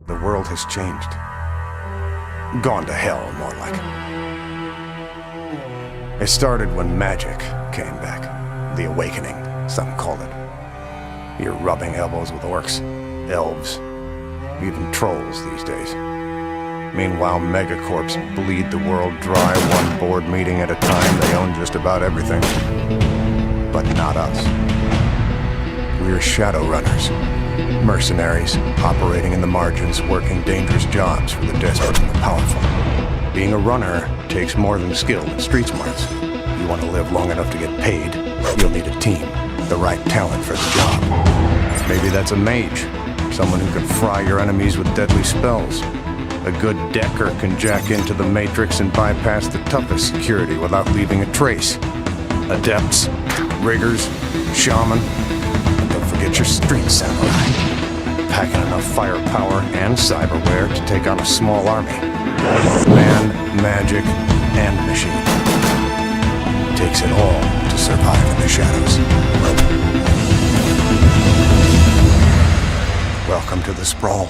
The world has changed. Gone to hell, more like. It started when magic came back. The awakening, some call it. You're rubbing elbows with orcs, elves, even trolls these days. Meanwhile, megacorps bleed the world dry, one board meeting at a time. They own just about everything. But not us. We're Shadowrunners. Mercenaries, operating in the margins, working dangerous jobs for the desperate and the powerful. Being a runner takes more than skill and street smarts. You want to live long enough to get paid, you'll need a team, the right talent for the job. Maybe that's a mage, someone who can fry your enemies with deadly spells. A good decker can jack into the Matrix and bypass the toughest security without leaving a trace. Adepts, riggers, shaman, and don't forget your street samurai. Packing enough firepower and cyberware to take on a small army. Man, magic, and machine. Takes it all to survive in the shadows. Welcome to the sprawl.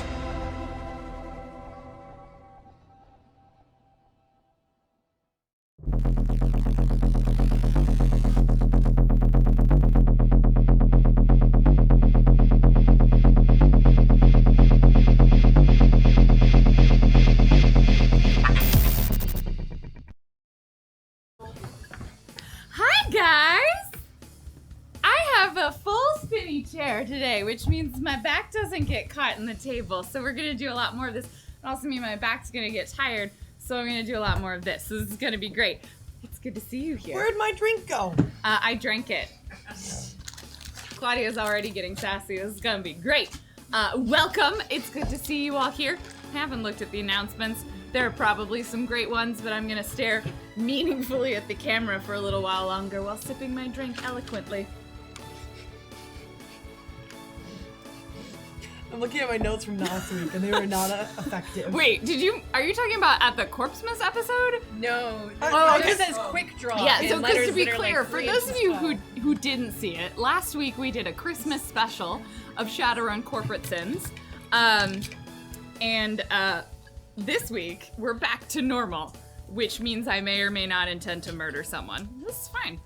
Today, which means my back doesn't get caught in the table, so we're gonna do a lot more of this. It also means my back's gonna get tired, so I'm gonna do a lot more of this. So this is gonna be great. It's good to see you here. Where'd my drink go? I drank it. Claudia's already getting sassy. This is gonna be great. Welcome. It's good to see you all here. I haven't looked at the announcements. There are probably some great ones, but I'm gonna stare meaningfully at the camera for a little while longer while sipping my drink eloquently. I'm looking at my notes from last week, and they were not effective. Wait, are you talking about at the Corpsemas episode? No. Oh, it says quick draw. Yeah, so letters to be that are clear, like for those of you who didn't see it, last week we did a Christmas special of Shadowrun Corporate Sins. And this week, we're back to normal, which means I may or may not intend to murder someone. This is fine.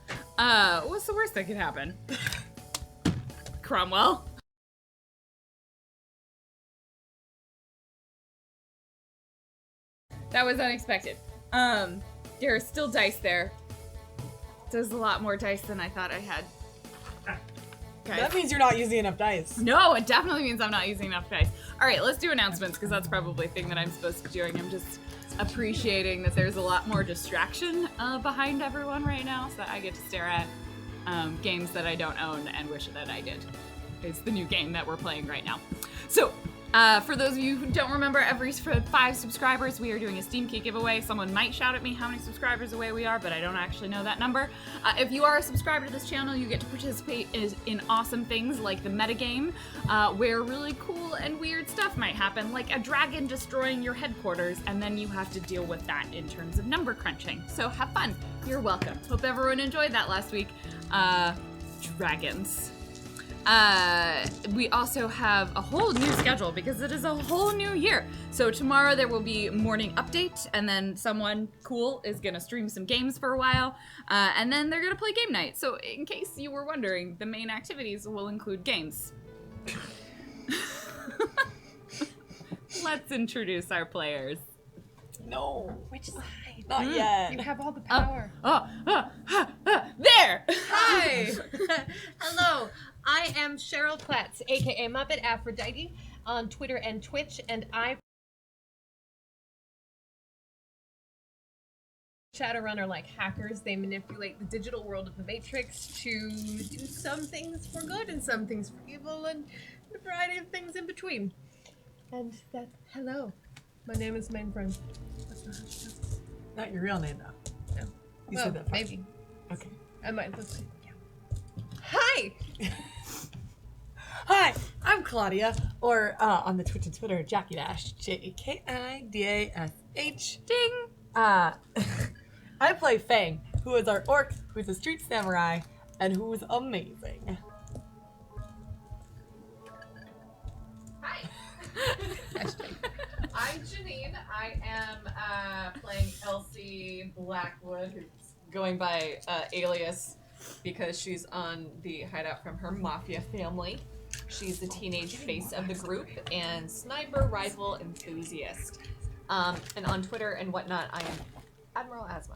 What's the worst that could happen? Cromwell? That was unexpected. There are still dice there. There's a lot more dice than I thought I had. Guys. That means you're not using enough dice. No, it definitely means I'm not using enough dice. All right, let's do announcements, because that's probably a thing that I'm supposed to be doing. I'm just appreciating that there's a lot more distraction behind everyone right now, so that I get to stare at games that I don't own and wish that I did. It's the new game that we're playing right now. So, for those of you who don't remember, every 5 subscribers, we are doing a Steam Key giveaway. Someone might shout at me how many subscribers away we are, but I don't actually know that number. If you are a subscriber to this channel, you get to participate in awesome things like the metagame, where really cool and weird stuff might happen, like a dragon destroying your headquarters, and then you have to deal with that in terms of number crunching. So have fun. You're welcome. Hope everyone enjoyed that last week. Dragons. We also have a whole new schedule because it is a whole new year. So tomorrow there will be morning update, and then someone cool is gonna stream some games for a while, and then they're gonna play game night. So in case you were wondering, the main activities will include games. Let's introduce our players. No. Which side? Not yet. You have all the power. There! Hi! Hello, I am Cheryl Kletz, aka Muppet Aphrodite, on Twitter and Twitch, and Shadowrun are like hackers. They manipulate the digital world of the Matrix to do some things for good and some things for evil, and a variety of things in between. And hello, my name is Mainframe. That's not how she does it. Not your real name, though. No. You Well, said that first. maybe. Okay. I might look like, yeah. Hi! Hi, I'm Claudia, or on the Twitch and Twitter, Jackie Dash, Jakidash. Ding! I play Fang, who is our orc, who's a street samurai, and who's amazing. Hi! Hashtag. I am playing Elsie Blackwood, who's going by Alias because she's on the hideout from her mafia family. She's the teenage face of the group and sniper rifle enthusiast. And on Twitter and whatnot, I am Admiral Asma.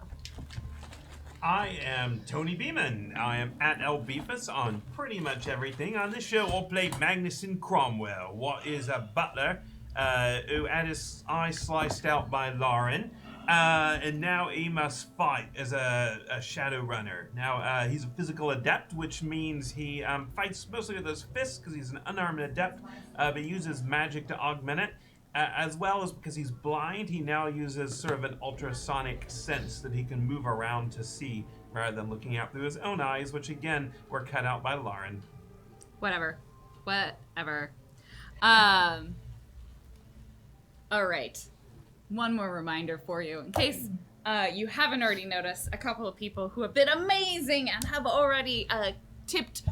I am Tony Beeman. I am at Elbeefus on pretty much everything. On this show, I'll play Magnuson Cromwell, what is a butler who had his eye sliced out by Lauren, and now he must fight as a Shadowrunner. Now, he's a physical adept, which means he fights mostly with his fists because he's an unarmed adept, but he uses magic to augment it. As well as because he's blind, he now uses sort of an ultrasonic sense that he can move around to see rather than looking out through his own eyes, which again were cut out by Lauren. Whatever. All right. One more reminder for you, in case you haven't already noticed, a couple of people who have been amazing and have already tipped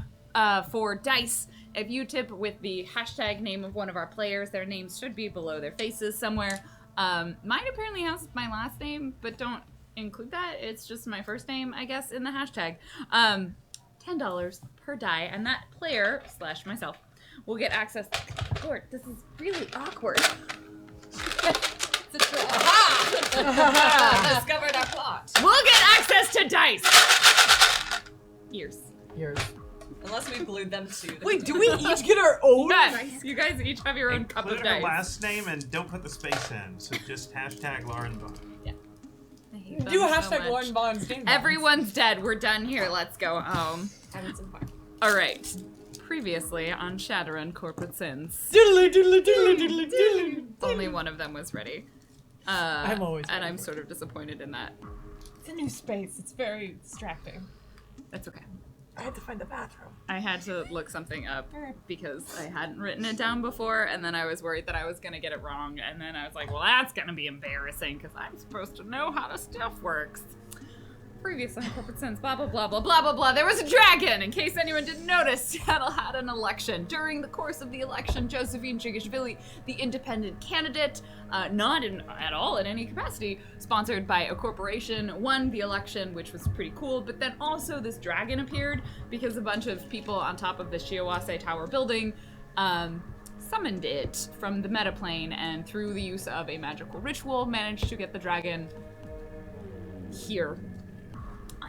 for dice. If you tip with the hashtag name of one of our players, their names should be below their faces somewhere. Mine apparently has my last name, but don't include that. It's just my first name, I guess, in the hashtag. $10 per die, and that player / myself will get access. Lord, this is really awkward. It's a trap. Discovered our plot. We'll get access to dice. Ears. Unless we glued them to. Wait, do we each get our own? Yes, you guys each have your own cup of Include her dice. last name and don't put the space in, so just hashtag Lauren Vaughn. Yeah. I hate them Do so hashtag much. Lauren Vaughn's game. Everyone's dead. We're done here. Let's go home. Having some fun. All right. Previously on Shadowrun Corporate Sins, Diddly, diddly, diddly, diddly, diddly. only one of them was ready. I'm always and ready I'm for sort of disappointed in that. It's a new space. It's very distracting. That's okay. I had to find the bathroom. I had to look something up because I hadn't written it down before, and then I was worried that I was going to get it wrong, and then I was like, well, that's going to be embarrassing because I'm supposed to know how the stuff works. Previous on Corporate Sins, blah, blah, blah, blah, blah, blah, blah. There was a dragon! In case anyone didn't notice, Seattle had an election. During the course of the election, Josephine Chigashvili, the independent candidate, not at all in any capacity, sponsored by a corporation, won the election, which was pretty cool. But then also this dragon appeared because a bunch of people on top of the Shiawase Tower building summoned it from the metaplane, and through the use of a magical ritual, managed to get the dragon here.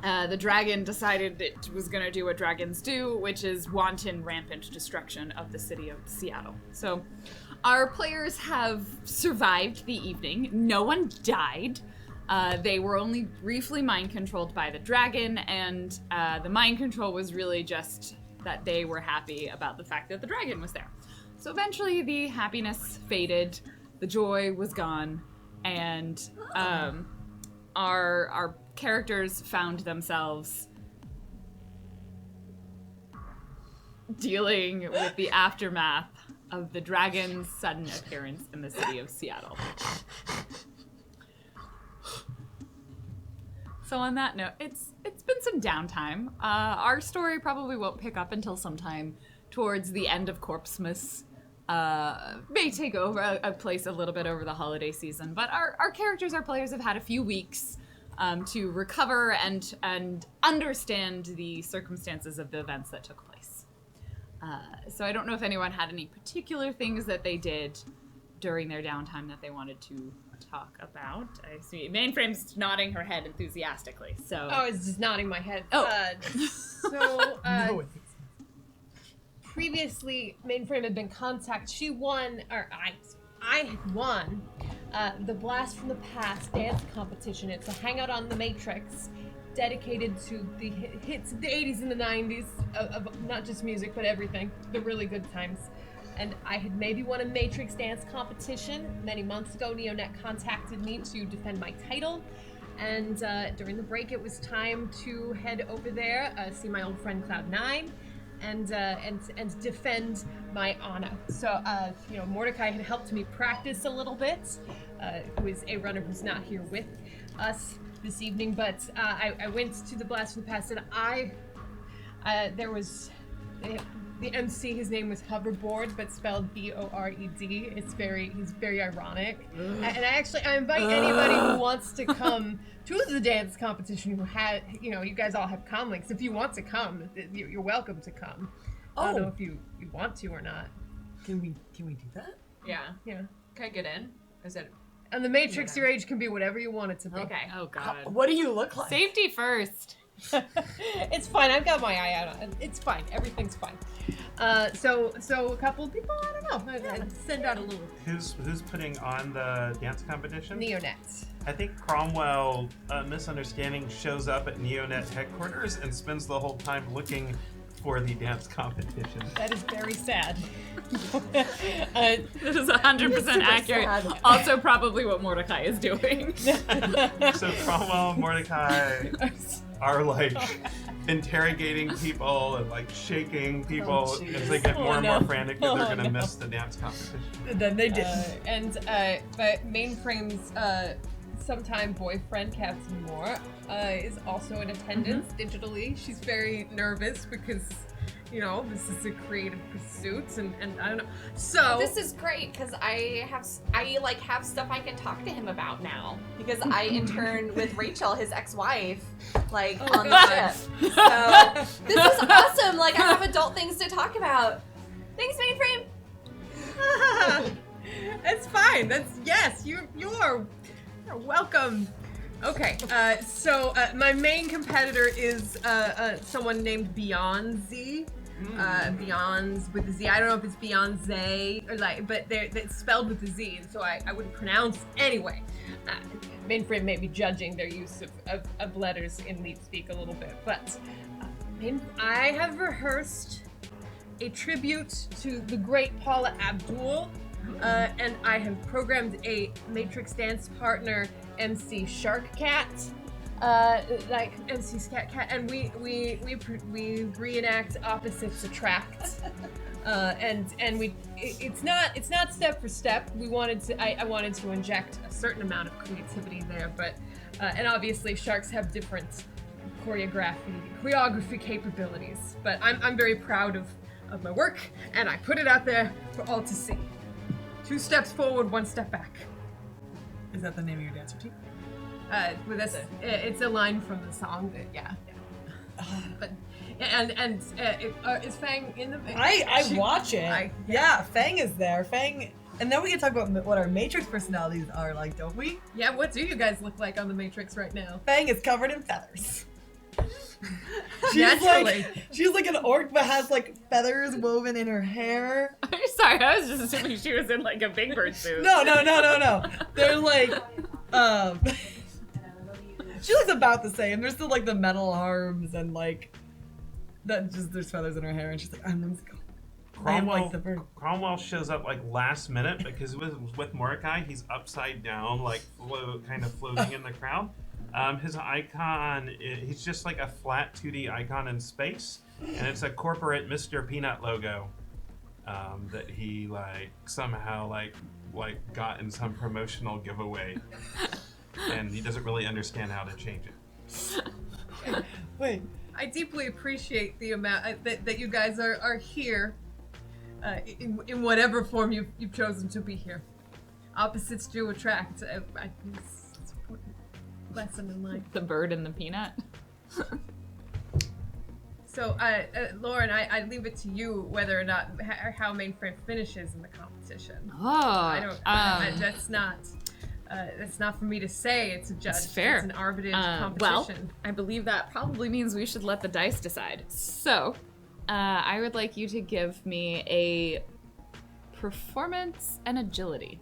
The dragon decided it was going to do what dragons do, which is wanton, rampant destruction of the city of Seattle. So our players have survived the evening. No one died. They were only briefly mind-controlled by the dragon, and the mind control was really just that they were happy about the fact that the dragon was there. So eventually the happiness faded, the joy was gone, and our characters found themselves dealing with the aftermath of the dragon's sudden appearance in the city of Seattle. So on that note, it's been some downtime. Our story probably won't pick up until sometime towards the end of Corpsmas. May take over a place a little bit over the holiday season, but our characters, our players have had a few weeks to recover and understand the circumstances of the events that took place. So I don't know if anyone had any particular things that they did during their downtime that they wanted to talk about. I see Mainframe's nodding her head enthusiastically. So Oh, I was just nodding my head. Oh. No, it's Previously, Mainframe had been contacted. She won, or I had won the Blast from the Past dance competition. It's a hangout on the Matrix dedicated to the hits of the 80s and the 90s of not just music, but everything. The really good times. And I had maybe won a Matrix dance competition. Many months ago, NeoNet contacted me to defend my title. And during the break, it was time to head over there, see my old friend Cloud9, and defend my honor. So, Mordecai had helped me practice a little bit, who is a runner who's not here with us this evening, but I went to the Blast from the Past, and the MC, his name was Hoverboard, but spelled B-O-R-E-D. He's very ironic. And I invite anybody who wants to come to the dance competition who had, you guys all have comm links. If you want to come, you're welcome to come. I don't know if you want to or not. Can we do that? Yeah. Yeah. Can I get in? Is it? And the Matrix, your age can be whatever you want it to be. Okay. Oh God. What do you look like? Safety first. It's fine. I've got my eye out on it. It's fine. Everything's fine. So a couple of people, I don't know. I send out a little Who's putting on the dance competition? neonet. I think Cromwell, misunderstanding, shows up at Neonet headquarters and spends the whole time looking for the dance competition. That is very sad. This is 100% accurate. sad. Also, probably what Mordecai is doing. So Cromwell and Mordecai are like interrogating people and like shaking people jeez. as they get more and more frantic that they're Oh, gonna no. miss the dance competition. Then they did. But Mainframe's sometime boyfriend, Captain Moore, is also in attendance digitally. She's very nervous because, this is a creative pursuit, and I don't know. So This is great because I have stuff I can talk to him about now because I interned with Rachel, his ex-wife, on the ship. So this is awesome. Like I have adult things to talk about. Thanks, Mainframe. That's fine. You're welcome. Okay, so my main competitor is someone named Beyond Z. Beyonds with a Z. I don't know if it's Beyonce or but it's spelled with a Z, and so I wouldn't pronounce anyway. Mainframe may be judging their use of letters in Leap Speak a little bit, but I have rehearsed a tribute to the great Paula Abdul, and I have programmed a Matrix dance partner, MC Shark Cat. MC Scat Cat, and we reenact opposites attract, it's not step for step. I wanted to inject a certain amount of creativity there, but and obviously sharks have different choreography capabilities. But I'm very proud of my work, and I put it out there for all to see. 2 steps forward, 1 step back. Is that the name of your dance routine? With this, it's a line from the song. But is Fang in the? I watch it. Yeah. Fang is there. Fang, and then we can talk about what our Matrix personalities are like, don't we? Yeah. What do you guys look like on the Matrix right now? Fang is covered in feathers. Naturally. She's like an orc but has like feathers woven in her hair. Sorry, I was just assuming she was in like a Big Bird suit. No. They're like, she looks about the same. There's still like the metal arms and like, there's feathers in her hair, and she's like, I'm gonna go. I am like the bird. Cromwell shows up like last minute because with Mordecai, he's upside down, like kind of floating in the crowd. His icon, he's just like a flat 2D icon in space, and it's a corporate Mr. Peanut logo that he somehow got in some promotional giveaway, and he doesn't really understand how to change it. Wait. I deeply appreciate the amount that you guys are here, in whatever form you've chosen to be here. Opposites do attract. It's an important lesson in life. The bird and the peanut. So, Lauren, I leave it to you whether or not how Mainframe finishes in the competition. Oh, I don't. That's not for me to say. It's a judge. It's fair. It's an arbitrage Well, competition. I believe that probably means we should let the dice decide. So, I would like you to give me a performance and agility.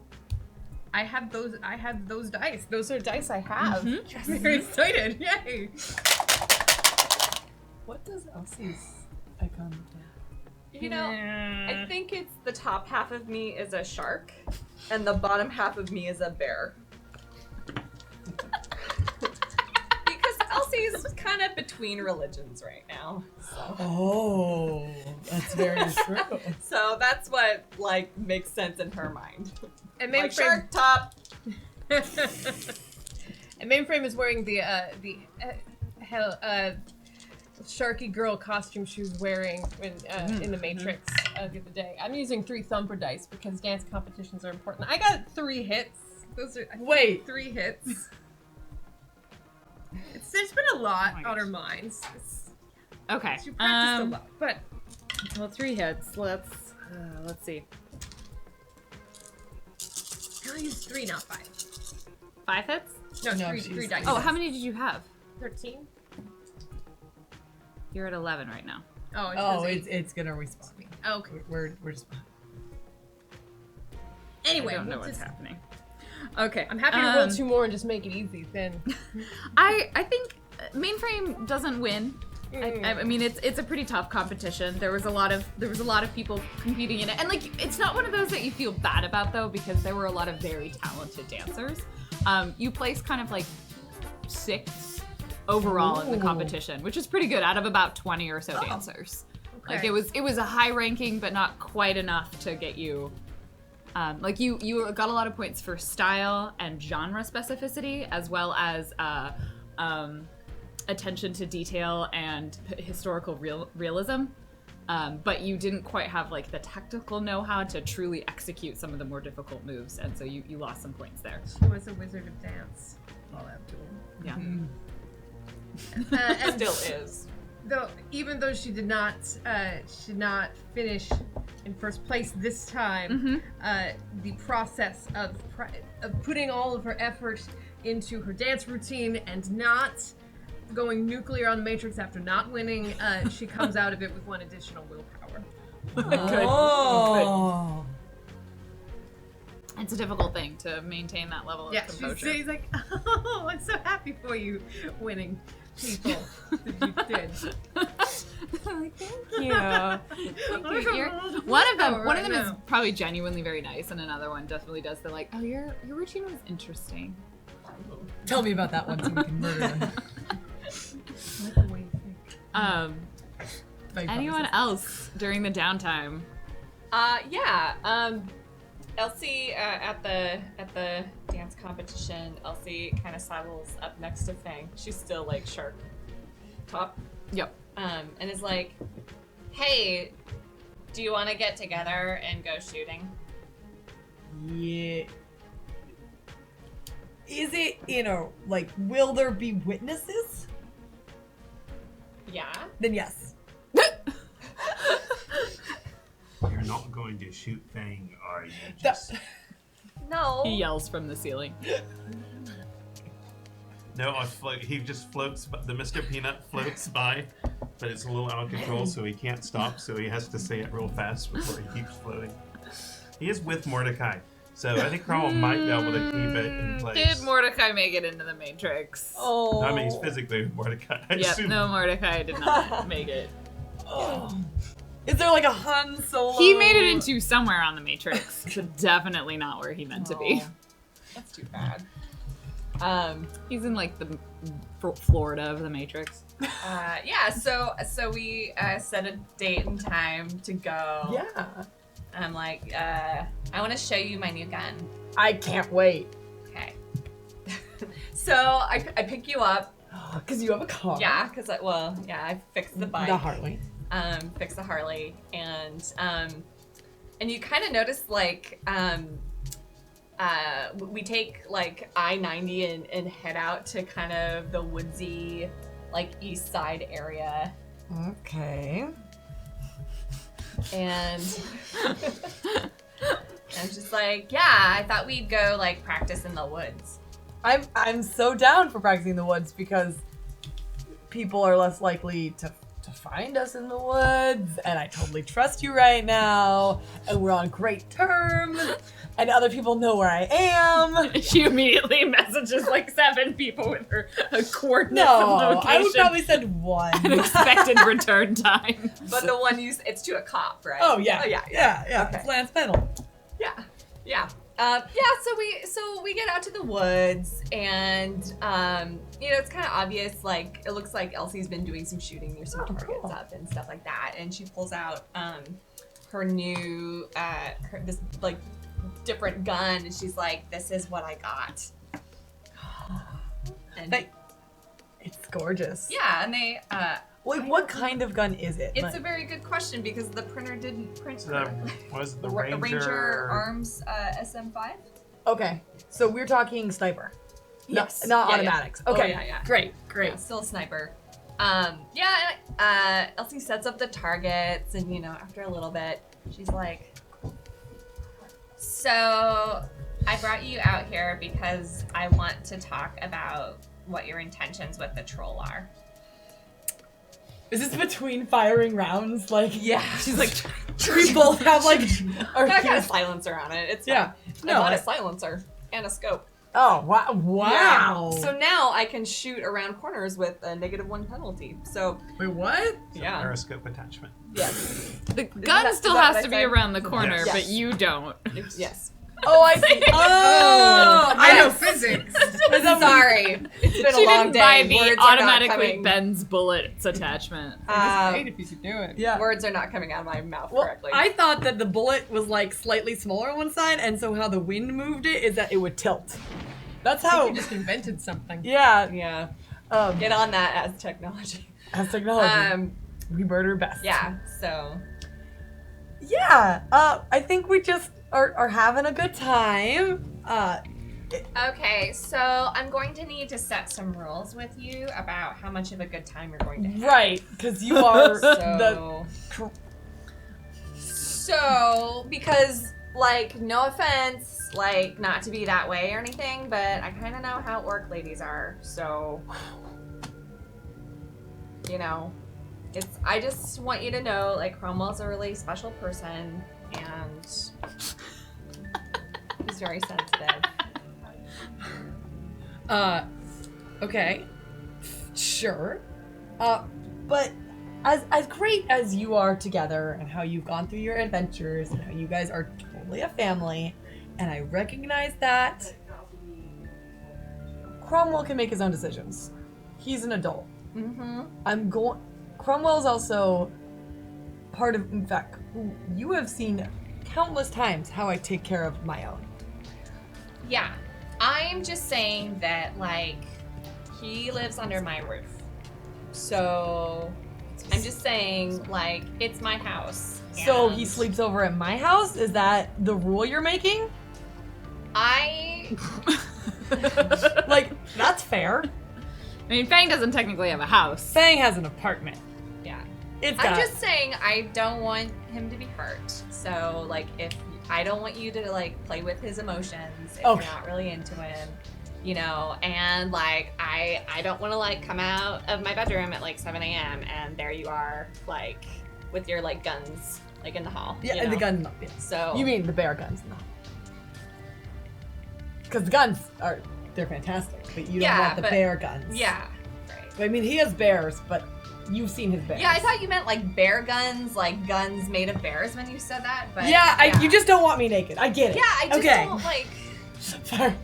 I have those dice. Those are dice I have. Mhm. I'm very excited. Yay! What does Elsie's icon look like? I think it's the top half of me is a shark, and the bottom half of me is a bear. Because Elsie's kind of between religions right now. So. Oh, that's very true. So that's what makes sense in her mind. And Like Mainframe, shark top. and Mainframe is wearing the sharky girl costume she was wearing when in the Matrix the other day. I'm using 3 thumper dice because dance competitions are important. I got 3 hits. Those are 3 hits. There's been a lot on our minds. Okay. She practiced a lot, but Well, 3 hits. Let's see. I only used 3, not 5. 5 hits? No, No, 3 she's- dice. Oh, how many did you have? 13. You're at 11 right now. Oh, Oh, it's it's gonna respawn. okay. We're just. Anyway, I don't know we'll what's just- happening. Okay. I'm happy to roll 2 more and just make it easy. Then I think mainframe doesn't win. I mean, it's a pretty tough competition. There was a lot of people competing in it, and like it's not one of those that you feel bad about though, because there were a lot of very talented dancers. You placed kind of like 6th overall in the competition, which is pretty good out of about 20 or so dancers. Okay. Like it was a high ranking, but not quite enough to get you. Like you got a lot of points for style and genre specificity, as well as attention to detail and historical realism. But you didn't quite have like the tactical know-how to truly execute some of the more difficult moves, and so you lost some points there. she was a wizard of dance. I'll have to. Yeah. And Still is. though, even though she did not finish in first place this time, the process of putting all of her effort into her dance routine and not going nuclear on the Matrix after not winning, she comes out of it with 1 additional willpower. Oh. It's a difficult thing to maintain that level of Yeah, composure. she's like, oh, I'm so happy for you, winning people that you did. Thank you. One of them is probably genuinely very nice, and another one definitely does the like, oh, your routine was interesting. Tell me about that one so we can murder them. Anyone else during the downtime? Elsie at the dance competition, Elsie kind of sidles up next to Fang. She's still like shark top. Yep. And is like, "Hey, do you want to get together and go shooting?" Yeah. Is it, like, will there be witnesses? Yeah. Then yes. You're not going to shoot Fang, are you? Just... No. He yells from the ceiling. No, he just floats. The Mr. Peanut floats by, but it's a little out of control, so he can't stop. So he has to say it real fast before he keeps floating. He is with Mordecai, so I think Cromwell might be able to keep it in place. Did Mordecai make it into the Matrix? Oh. I mean, he's physically with Mordecai. I Yep, assume. no, Mordecai did not make it. Oh. Is there like a Han Solo? He made it into somewhere on the Matrix, but definitely not where he meant to be. That's too bad. He's in like the Florida of the Matrix. So we set a date and time to go. Yeah. I'm like, I want to show you my new gun. I can't wait. Okay. So I pick you up. Because you have a car. Yeah, because I fixed the bike. The Harley. Fix the Harley, and you kind of notice like we take like I-90 and head out to kind of the woodsy like east side area, Okay. and I'm just like, yeah, I thought we'd go like practice in the woods. I'm so down for practicing in the woods because people are less likely to find us in the woods, and I totally trust you right now, and we're on great terms, and other people know where I am. She immediately messages like 7 people with her coordinates No, of location. I would probably send one. an expected return time. But the one it's to a cop, right? Oh yeah, yeah. Okay. It's Lance Pennell. Yeah. So we get out to the woods, and it's kind of obvious. Like it looks like Elsie's been doing some shooting. There's some targets cool. up and stuff like that, and she pulls out her new this like different gun, and she's like, "This is what I got." And It's gorgeous. yeah, and they Like, what kind of gun is it? It's Like- a very good question because the printer didn't print The, correctly. was it the Ranger Ranger? Arms SM5? Okay, so we're talking sniper. Yes. Not Yeah, automatics. yeah. Okay, Oh, yeah. great. Yeah, still a sniper. Elsie sets up the targets, and after a little bit, she's like, "So, I brought you out here because I want to talk about what your intentions with the troll are." Is this between firing rounds? Like, Yeah, she's like, we both have like, our I got a silencer on it. It's Yeah. fine. I bought a silencer and a scope. Oh wow! Wow. Yeah. So now I can shoot around corners with a -1 penalty. So wait, what? yeah. Periscope attachment. Yes. The that- gun is still that has what to I be said? around the corner, Yes. but you don't. Yes. Oh, I see. Oh, I know physics. Sorry. It's been She a long didn't buy day. the Words are not automatically coming. bends bullets attachment. Great if you could do it. Yeah. Words are not coming out of my mouth Well, correctly. I thought that the bullet was like slightly smaller on one side, and so how the wind moved it is that it would tilt. That's how. You just invented something. Yeah. yeah. Um, Get on that as technology. as technology, we murder best. Yeah. So. Yeah. I think we just are having a good time. Okay, so I'm going to need to set some rules with you about how much of a good time you're going to have. Right, because you are the. So, because, like, no offense, like, not to be that way or anything, but I kind of know how orc ladies are, so, I just want you to know, like, Cromwell's a really special person, and he's very sensitive. Okay. Sure. But as great as you are together and how you've gone through your adventures and how you guys are totally a family, and I recognize that, Cromwell can make his own decisions. He's an adult. Mm-hmm. Cromwell's also part of, in fact, you have seen countless times how I take care of my own. Yeah. I'm just saying that, like, he lives under my roof. So, I'm just saying, like, it's my house. So and he sleeps over at my house? Is that the rule you're making? Like, that's fair. I mean, Fang doesn't technically have a house. Fang has an apartment. Yeah. It's I'm got, just saying I don't want him to be hurt. So, like, if I don't want you to, like, play with his emotions if Okay. you're not really into him, and, like, I don't want to, like, come out of my bedroom at, like, 7 a.m. and there you are, like, with your, like, guns, like, in the hall. yeah, you and the know? gun. Yeah. So You mean the bear guns? No. Because the guns they're fantastic, but you don't Yeah, want the but- bear guns. Yeah. Right. I mean, he has bears, but you've seen his bears. Yeah, I thought you meant, like, bear guns, like, guns made of bears when you said that, but... Yeah, you just don't want me naked. I get it. Yeah, I just okay. don't, like... Sorry.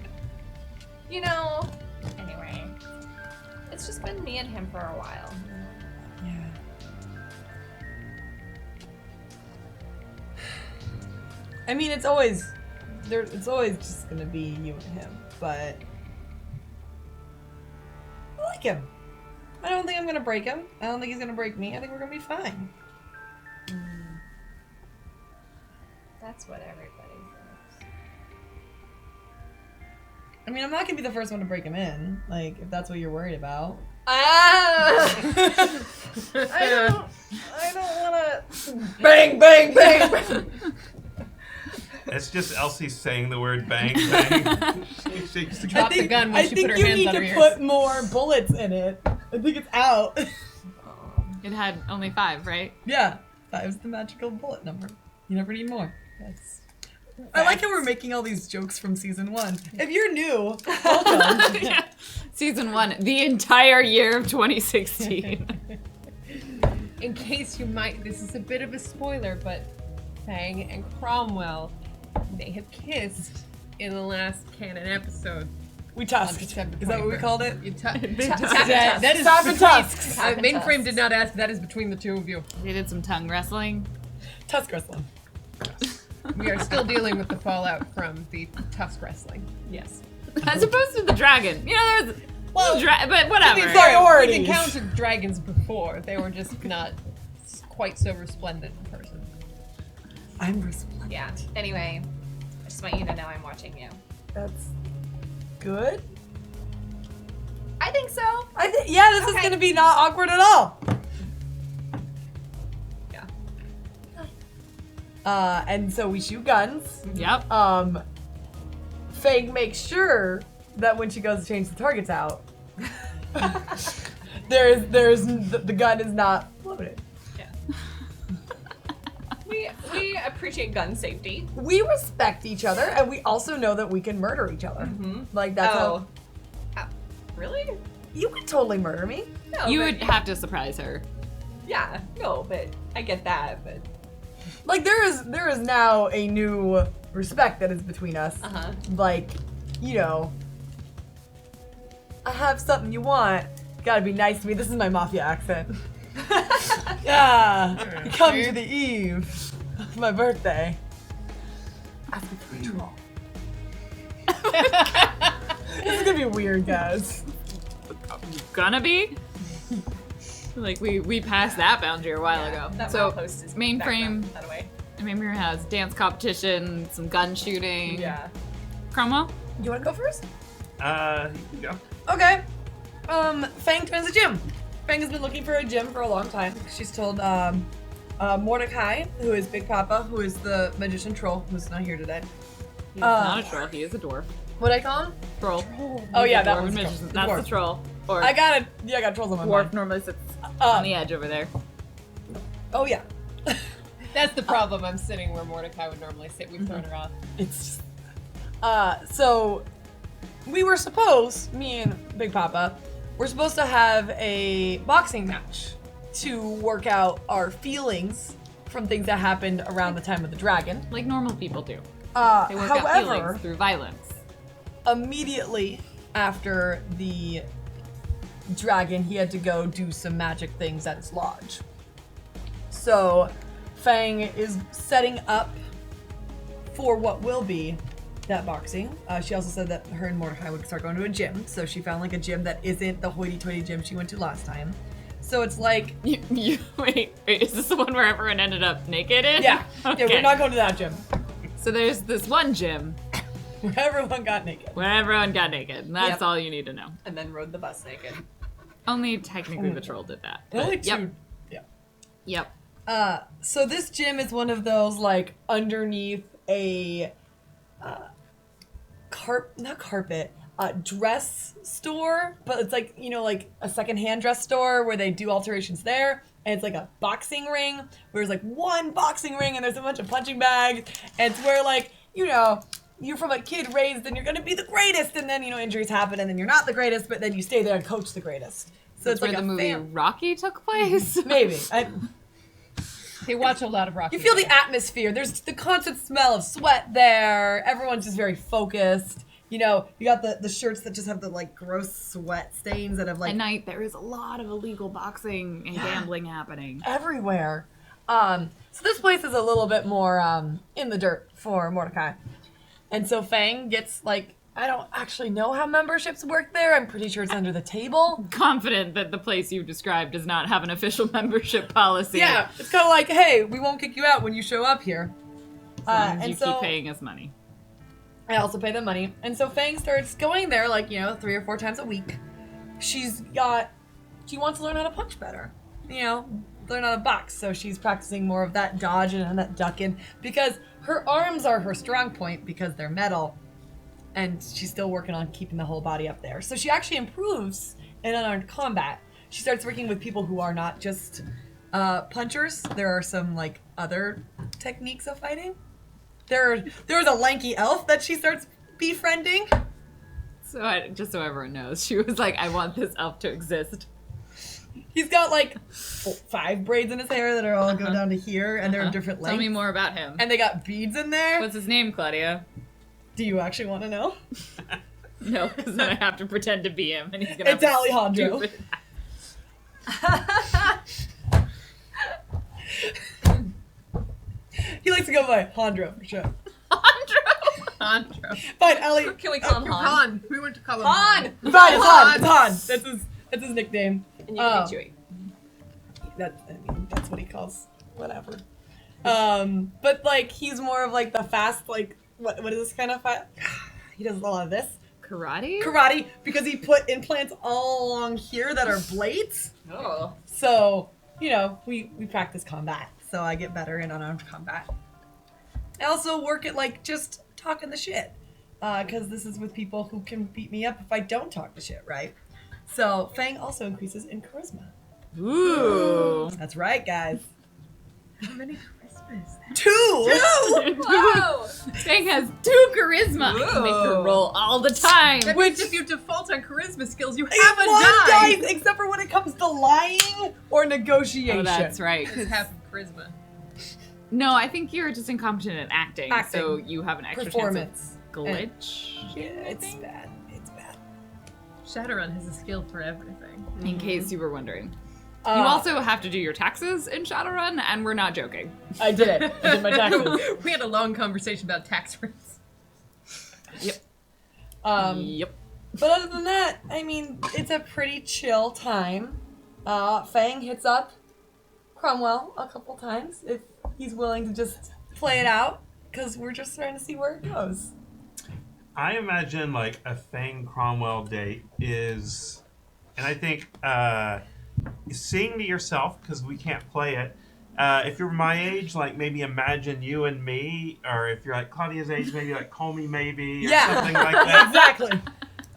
Anyway. It's just been me and him for a while. Yeah. I mean, it's always just gonna be you and him, but I like him. I don't think I'm gonna break him. I don't think he's gonna break me. I think we're gonna be fine. That's what everybody thinks. I mean, I'm not gonna be the first one to break him in. Like, if that's what you're worried about. I don't wanna... Bang, bang, bang, bang. It's just Elsie saying the word bang, bang. She shakes the Drop the gun when she put her hands need on her to ears. put more bullets in it. I think it's out. It had only 5, right? Yeah, 5's the magical bullet number. You never need more. I like how we're making all these jokes from season 1. If you're new, welcome. Yeah. Season 1, the entire year of 2016. In case you might, this is a bit of a spoiler, but Fang and Cromwell, they have kissed in the last canon episode. We on tusked. December Is that what we 21st. called it? You That is Stop and tusks. Mainframe did not ask. That is between the two of you. They did some tongue wrestling. Tusk wrestling. We are still dealing with the fallout from the tusk wrestling. Yes. As opposed to the dragon. Well, but whatever. to be Priorities. fair, we've encountered dragons before. They were just not quite so resplendent in person. I'm resplendent. Yeah. Anyway, I just want you to know I'm watching you. That's good. I think so. Yeah, this is Okay. gonna be not awkward at all. Yeah. And so we shoot guns. Yep. Fang makes sure that when she goes to change the targets out, the gun is not loaded. We appreciate gun safety. We respect each other, and we also know that we can murder each other. Like that's how Really? you could totally murder me. No. You but- would have to surprise her. Yeah. No, but I get that. But Like there is now a new respect that is between us. Like, you know, I have something you want. You gotta be nice to me. This is my mafia accent. Yeah, you come to the eve of my birthday. Ask me for a troll. This is gonna be weird, guys. Gonna be? Like we passed that boundary a while ago. That So post is mainframe. By the way. Mainframe has dance competition, some gun shooting. Yeah. Cromwell? You wanna go first? You can go. Okay. Fang turns a gym. Fang has been looking for a gym for a long time. She's told Mordecai, who is Big Papa, who is the magician troll, who's not here today. He's not a troll, he is a dwarf. What'd I call him? Troll. Oh yeah, Dwarf that was magician. the That's dwarf. the troll. Or I got it. Yeah, I got trolls on my dwarf mind. normally sits on the edge over there. Oh yeah. That's the problem. I'm sitting where Mordecai would normally sit. We've thrown her off. It's just, so we were supposed, me and Big Papa, we're supposed to have a boxing match to work out our feelings from things that happened around the time of the dragon. Like normal people do. They work out However, feelings through violence. immediately after the dragon, he had to go do some magic things at his lodge. So Fang is setting up for what will be that boxing. She also said that her and Mordecai would start going to a gym. So she found like a gym that isn't the hoity-toity gym she went to last time. So it's like, Wait, is this the one where everyone ended up naked in? yeah, Okay. we're not going to that gym. So there's this one gym Where everyone got naked. where everyone got naked. And that's Yep. all you need to know. And then rode the bus naked. Only technically the troll did that. but Only two. Yep. Yep. So this gym is one of those like underneath a dress store, but it's like, you know, like a secondhand dress store where they do alterations there. And it's like a boxing ring where there's like one boxing ring and there's a bunch of punching bags. And it's where like, you know, you're from a kid raised and you're gonna be the greatest, and then, you know, injuries happen and then you're not the greatest, but then you stay there and coach the greatest. So That's it's like where the a movie Rocky took place. maybe. They watch a lot of Rocky. You feel the atmosphere. There's the constant smell of sweat there. Everyone's just very focused. You know, you got the shirts that just have the like gross sweat stains that have like At night, there is a lot of illegal boxing and gambling happening. everywhere. So this place is a little bit more in the dirt for Mordecai. And so Fang gets like, I don't actually know how memberships work there. I'm pretty sure it's under the table. Confident that the place you described does not have an official membership policy. Yeah, it's kind of like, hey, we won't kick you out when you show up here. As long as and you so keep paying us money. I also pay them money. And so Fang starts going there like, you know, 3 or 4 times a week. She wants to learn how to punch better. You know, learn how to box. So she's practicing more of that dodge and that ducking because her arms are her strong point because they're metal. And she's still working on keeping the whole body up there. So she actually improves in unarmed combat. She starts working with people who are not just punchers. There are some like other techniques of fighting. There's a lanky elf that she starts befriending. So just so everyone knows, she was like, I want this elf to exist. He's got like 5 braids in his hair that are all go down to here, and they're different lengths. Tell me more about him. And they got beads in there. What's his name, Claudia? Do you actually want to know? No, because then I have to pretend to be him, and he's gonna. It's Alejandro. He likes to go by Hondro for sure. Alejandro. Alejandro. Fine, Ellie. Can we call him Han? Han. We went to call him Han! Fine, it's Han. It's Han. That's his nickname. And you can be Chewie. That's what he calls whatever. But like he's more of like the fast like what is this kind of fight? He does a lot of this Karate? because he put implants all along here that are blades. Oh. So we practice combat, so I get better in unarmed combat. I also work at like just talking the shit, because this is with people who can beat me up if I don't talk the shit, right? So Fang also increases in charisma. Ooh. That's right, guys. How many charismas? 2! Whoa! Fang has 2 charisma. I can make her Ooh. roll all the time. That means if you default on charisma skills, you I have get a 1 die. dice, except for when it comes to lying or negotiation. Oh, that's right. It's half of charisma. No, I think you're just incompetent at acting, Acting. so you have an extra Performance. chance of glitch. Yeah, it's bad. It's bad. Shadowrun has a skill for everything. In case you were wondering. Uh, You also have to do your taxes in Shadowrun, and we're not joking. I did it. I did my taxes. We had a long conversation about tax rates. Yep. But other than that, I mean, it's a pretty chill time. Fang hits up Cromwell a couple times if he's willing to just play it out, because we're just trying to see where it goes. I imagine like a Fang Cromwell date is, and I think seeing me yourself, because we can't play it. If you're my age, like maybe imagine you and me, or if you're like Claudia's age, maybe like Call Me Maybe, or something like that. Exactly.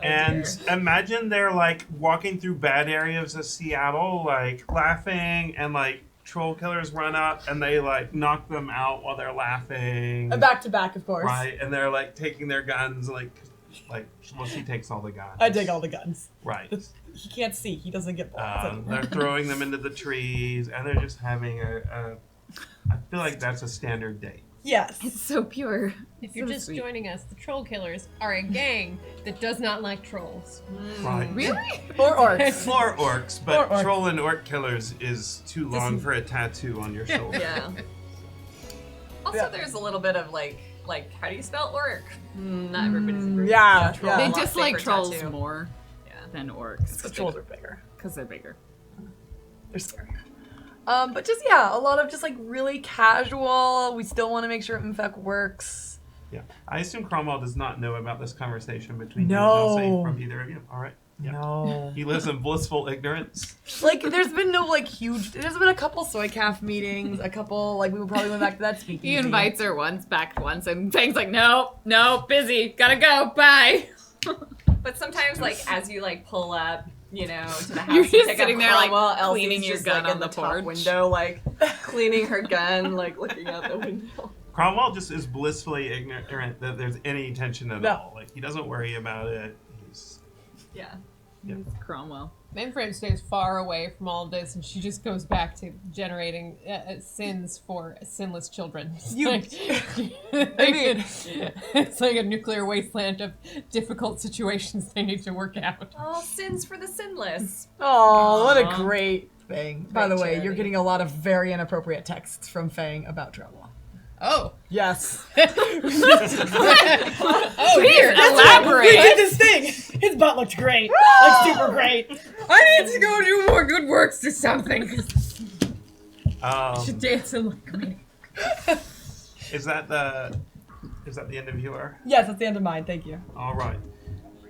And imagine they're like walking through bad areas of Seattle, like laughing, and like troll killers run up and they like knock them out while they're laughing. Back to back, of course. Right, and they're like taking their guns, like, well, she takes all the guns. I take all the guns. Right. He can't see. He doesn't get bullets. They're throwing them into the trees, and they're just having I feel like that's a standard date. Yes. It's so pure. If you're So just sweet. joining us, the Troll Killers are a gang that does not like trolls. Right. Really? Or orcs. Or orcs, but Or orcs. troll and orc killers is too long for a tattoo on your shoulder. Yeah. Also, Yeah. there's a little bit of like, how do you spell orc? Not everybody's agreeing. yeah, Troll. yeah. They A lot dislike safer trolls tattoo. more Yeah. than orcs. The trolls are bigger. Because they're bigger. They're scary. But just, yeah, a lot of just like really casual. We still want to make sure Infec works. Yeah. I assume Cromwell does not know about this conversation between you No. and Elsie from either of you. All right. Yeah. No. He lives in blissful ignorance. Like, there's been no, like, huge... There's been a couple Soycaf meetings, a couple, like, we probably went back to that speakeasy. He invites her back once, and Fang's like, no, busy, gotta go, bye. But sometimes, like, as you like pull up, to the house, You're to just pick sitting up there, like, Cromwell, Elsie's cleaning your just, gun like, on in the the top porch. window, like cleaning her gun, like looking out the window. Cromwell just is blissfully ignorant that there's any tension at No. all. Like, he doesn't worry about it. He's... Yeah. Yeah. Cromwell. Mainframe stays far away from all of this, and she just goes back to generating sins for sinless children. It's You- like, it's like a nuclear wasteland of difficult situations they need to work out. All sins for the sinless. Oh, what a Aw. great thing. By the Great way, you're charity. getting a lot of very inappropriate texts from Fang about Trevor. Oh. Yes. Oh, dear. Elaborate. We did this thing! His butt looked great. Like, super great. I need to go do more good works or something. Should dance in like me. Is that the end of your? Yes, that's the end of mine. Thank you. All right.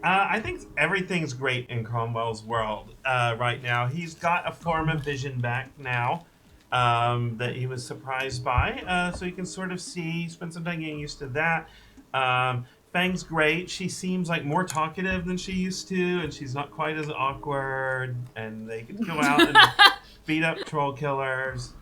I think everything's great in Cromwell's world right now. He's got a form of vision back now that he was surprised by. So you can sort of see, spend some time getting used to that. Fang's great. She seems like more talkative than she used to, and she's not quite as awkward. And they can go out and beat up troll killers.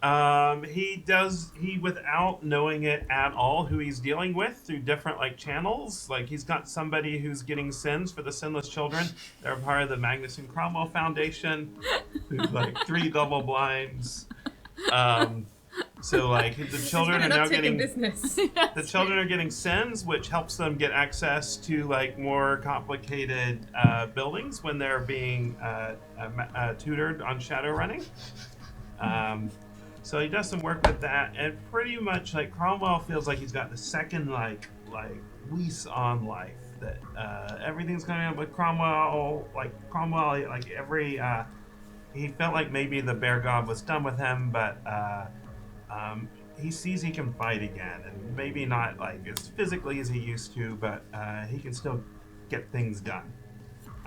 He without knowing it at all who he's dealing with through different like channels. Like he's got somebody who's getting sins for the sinless children. They're part of the Magnuson Cromwell Foundation, who's like 3 double blinds. So like the children are now getting business. the children are getting sins, which helps them get access to like more complicated buildings when they're being tutored on Shadowrunning. So he does some work with that, and pretty much like Cromwell feels like he's got the second like like lease on life. That everything's coming up with Cromwell. Like Cromwell, like every he felt like maybe the bear god was done with him, but he sees he can fight again, and maybe not like as physically as he used to, but he can still get things done.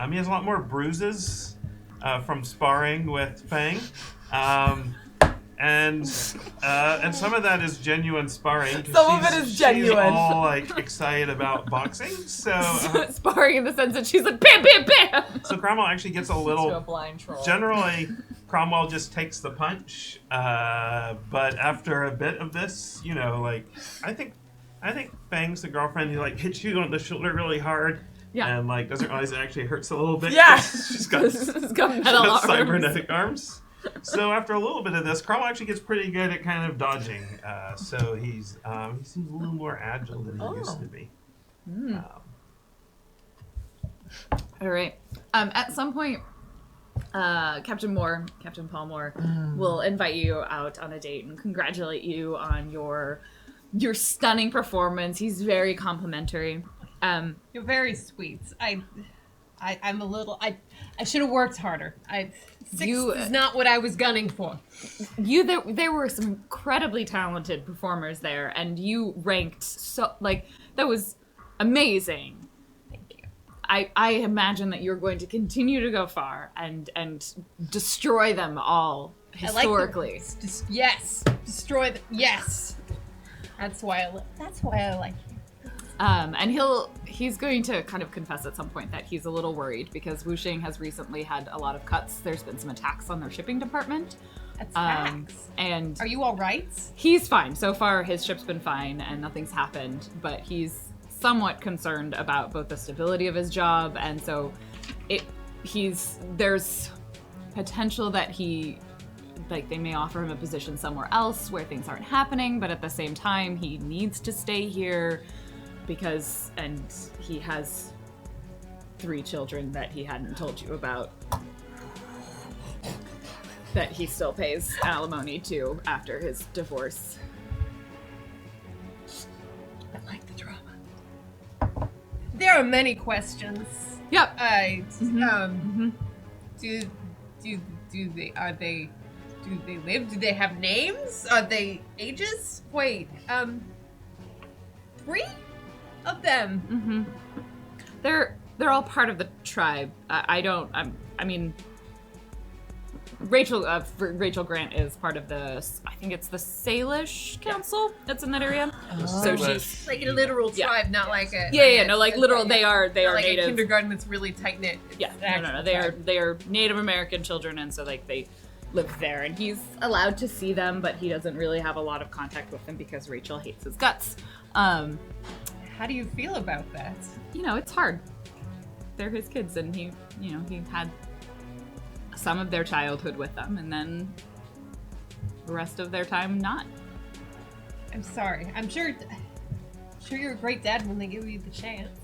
He has a lot more bruises from sparring with Fang, and some of that is genuine sparring. Some of it is genuine. She's all like excited about boxing, so Sparring in the sense that she's like bam, bam, bam. so Cromwell actually gets a little. To a blind troll. Generally, Cromwell just takes the punch, but after a bit of this, you know, like I think Fang's the girlfriend who like hits you on the shoulder really hard. Yeah. And like doesn't realize it actually hurts a little bit. Yeah. She's got It's got metal arms. cybernetic arms. So after a little bit of this, Cromwell actually gets pretty good at kind of dodging. So he seems a little more agile than he used to be. All right. At some point, Captain Paul Moore, will invite you out on a date and congratulate you on your stunning performance. He's very complimentary. You're very sweet. I'm a little. I should have worked harder. Six is not what I was gunning for. There were some incredibly talented performers there, and you ranked so that was amazing. Thank you. I imagine that you're going to continue to go far and destroy them all historically. Yes, destroy them. Yes, that's why I like you. And he's going to kind of confess at some point that he's a little worried because Wuxing has recently had a lot of cuts. There's been some attacks on their shipping department. Attacks. And Are you all right? he's fine. So far, his ship's been fine and nothing's happened. But he's somewhat concerned about both the stability of his job and so there's potential that they may offer him a position somewhere else where things aren't happening. But at the same time, he needs to stay here. Because he has 3 children that he hadn't told you about that he still pays alimony to after his divorce. I like the drama. There are many questions. Yep. Do they live? Do they have names? Are they ages? Wait, 3 of them. Mm-hmm. They're all part of the tribe. I mean, Rachel Grant is part of the. I think it's the Salish Council that's in that area. So she's Like a literal tribe, not like a. no, like literal. They are like native. a kindergarten that's really tight knit. Yeah, no. They are Native American children, and so like they live there, and he's allowed to see them, but he doesn't really have a lot of contact with them because Rachel hates his guts. How do you feel about that? It's hard. They're his kids, and he had some of their childhood with them, and then the rest of their time not. I'm sorry. I'm sure you're a great dad when they give you the chance.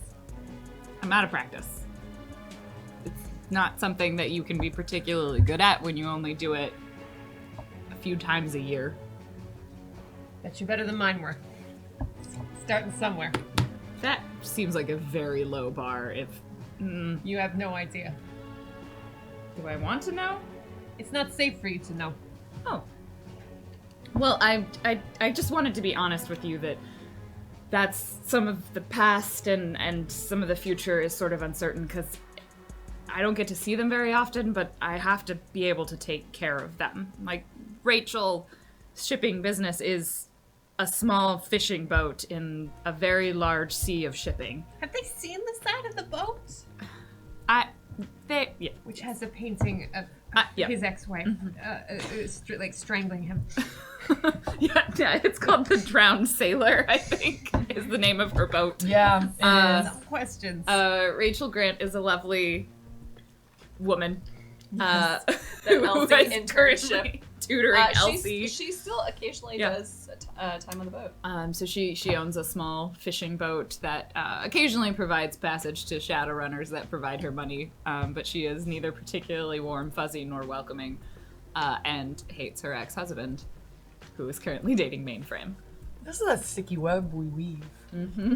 I'm out of practice. It's not something that you can be particularly good at when you only do it a few times a year. Bet you're better than mine were. Starting somewhere. That seems like a very low bar. You have no idea. Do I want to know? It's not safe for you to know. Oh. Well, I just wanted to be honest with you that that's some of the past and some of the future is sort of uncertain because I don't get to see them very often, but I have to be able to take care of them. Like, Rachel's shipping business is a small fishing boat in a very large sea of shipping. Have they seen the side of the boat? Yeah. Which has a painting of his ex-wife, like strangling him. yeah, it's called the Drowned Sailor, I think, is the name of her boat. Yeah. No questions. Rachel Grant is a lovely woman. That Who Elsie is internship. currently tutoring Elsie. She still occasionally does time on the boat. So she owns a small fishing boat that occasionally provides passage to Shadowrunners that provide her money, but she is neither particularly warm, fuzzy, nor welcoming, and hates her ex-husband, who is currently dating Mainframe. This is that sticky web we weave. Mm-hmm.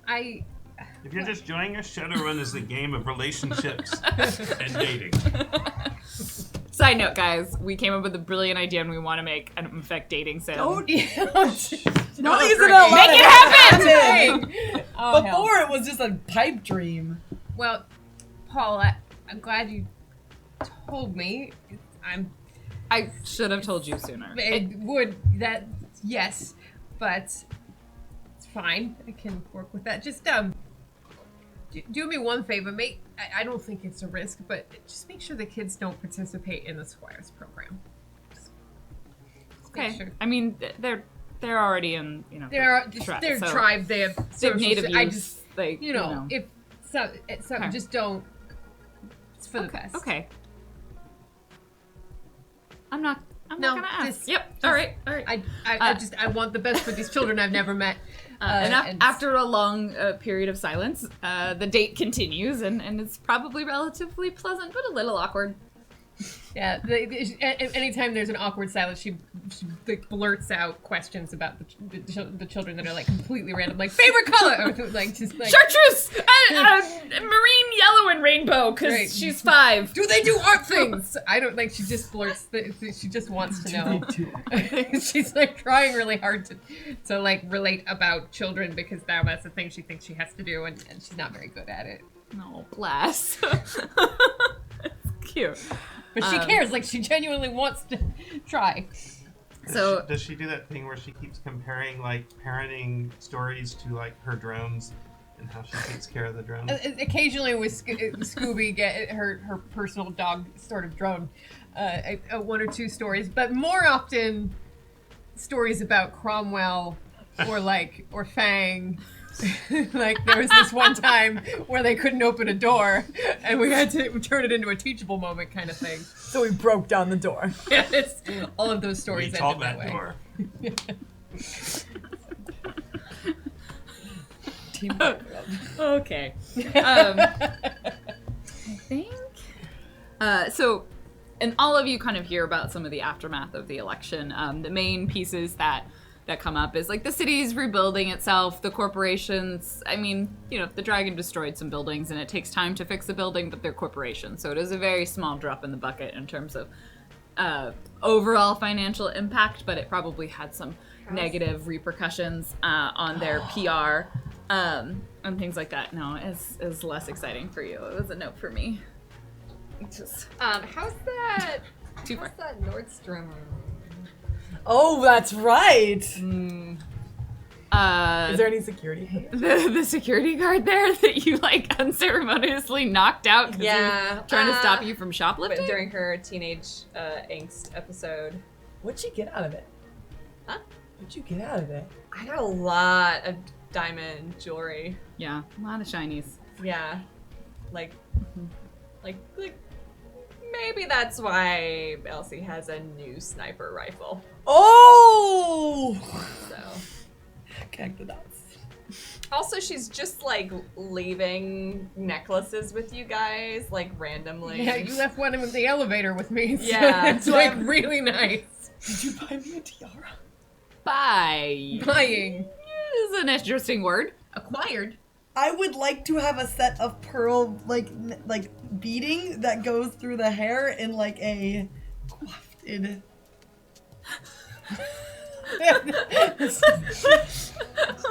If you're just joining us, Shadowrun is the game of relationships and dating. Side note, guys, we came up with a brilliant idea and we want to make an infect dating sim. Don't use it Make out it happen! Oh, hell. Before it was just a pipe dream. Well, Paul, I'm glad you told me. I should have told you sooner. Yes, but it's fine. I can work with that. Just do me one favor, mate. I don't think it's a risk, but just make sure the kids don't participate in the Squires program. Just make Okay. sure. I mean, they're already in, They're so tribe. They have they're social native I use, just like, if so, Okay. just don't. It's for the okay. best. Okay. I'm not No, gonna ask. just- Yep. All right. I want the best for these children I've never met. And after a long period of silence, the date continues, and it's probably relatively pleasant, but a little awkward. Yeah, anytime there's an awkward silence, she like blurts out questions about the children that are like completely random, like favorite color, or like just like Chartreuse! Marine yellow and rainbow, because Right. she's 5. do they do art things? I don't like. She just blurts. She just wants to know. She's like trying really hard to like relate about children because now that's the thing she thinks she has to do, and she's not very good at it. Oh, bless. It's cute. But she cares. Like she genuinely wants to try. So Does she do that thing where she keeps comparing like parenting stories to like her drones and how she takes care of the drones? Occasionally with Scooby get her personal dog sort of drone, one or two stories, but more often stories about Cromwell or Fang. Like there was this one time where they couldn't open a door and we had to turn it into a teachable moment kind of thing. So we broke down the door. Yeah, all of those We stories taught ended that that way. door. okay. I think. So, and all of you kind of hear about some of the aftermath of the election. The main pieces that come up is like the city's rebuilding itself, the corporations. I mean, the dragon destroyed some buildings and it takes time to fix a building, but they're corporations. So it is a very small drop in the bucket in terms of overall financial impact, but it probably had some negative repercussions on their PR and things like that. No, it's less exciting for you. It was a note for me. Just How's that? too far. How's that Nordstrom? Oh, that's right. Is Is there any security? the security guard there that you like unceremoniously knocked out because Yeah, trying to stop you from shoplifting? During her teenage angst episode. What'd you get out of it? Huh? What'd you get out of it? I got a lot of diamond jewelry. Yeah, a lot of shinies. Yeah, like maybe that's why Elsie has a new sniper rifle. Oh! So Connect the dots. also she's just like leaving necklaces with you guys like randomly. Yeah, you left one in the elevator with me. So Yeah. it's like really nice. Did you buy me a tiara? Bye. Buying. Is an interesting word. Acquired. I would like to have a set of pearl like beading that goes through the hair in like a wafted.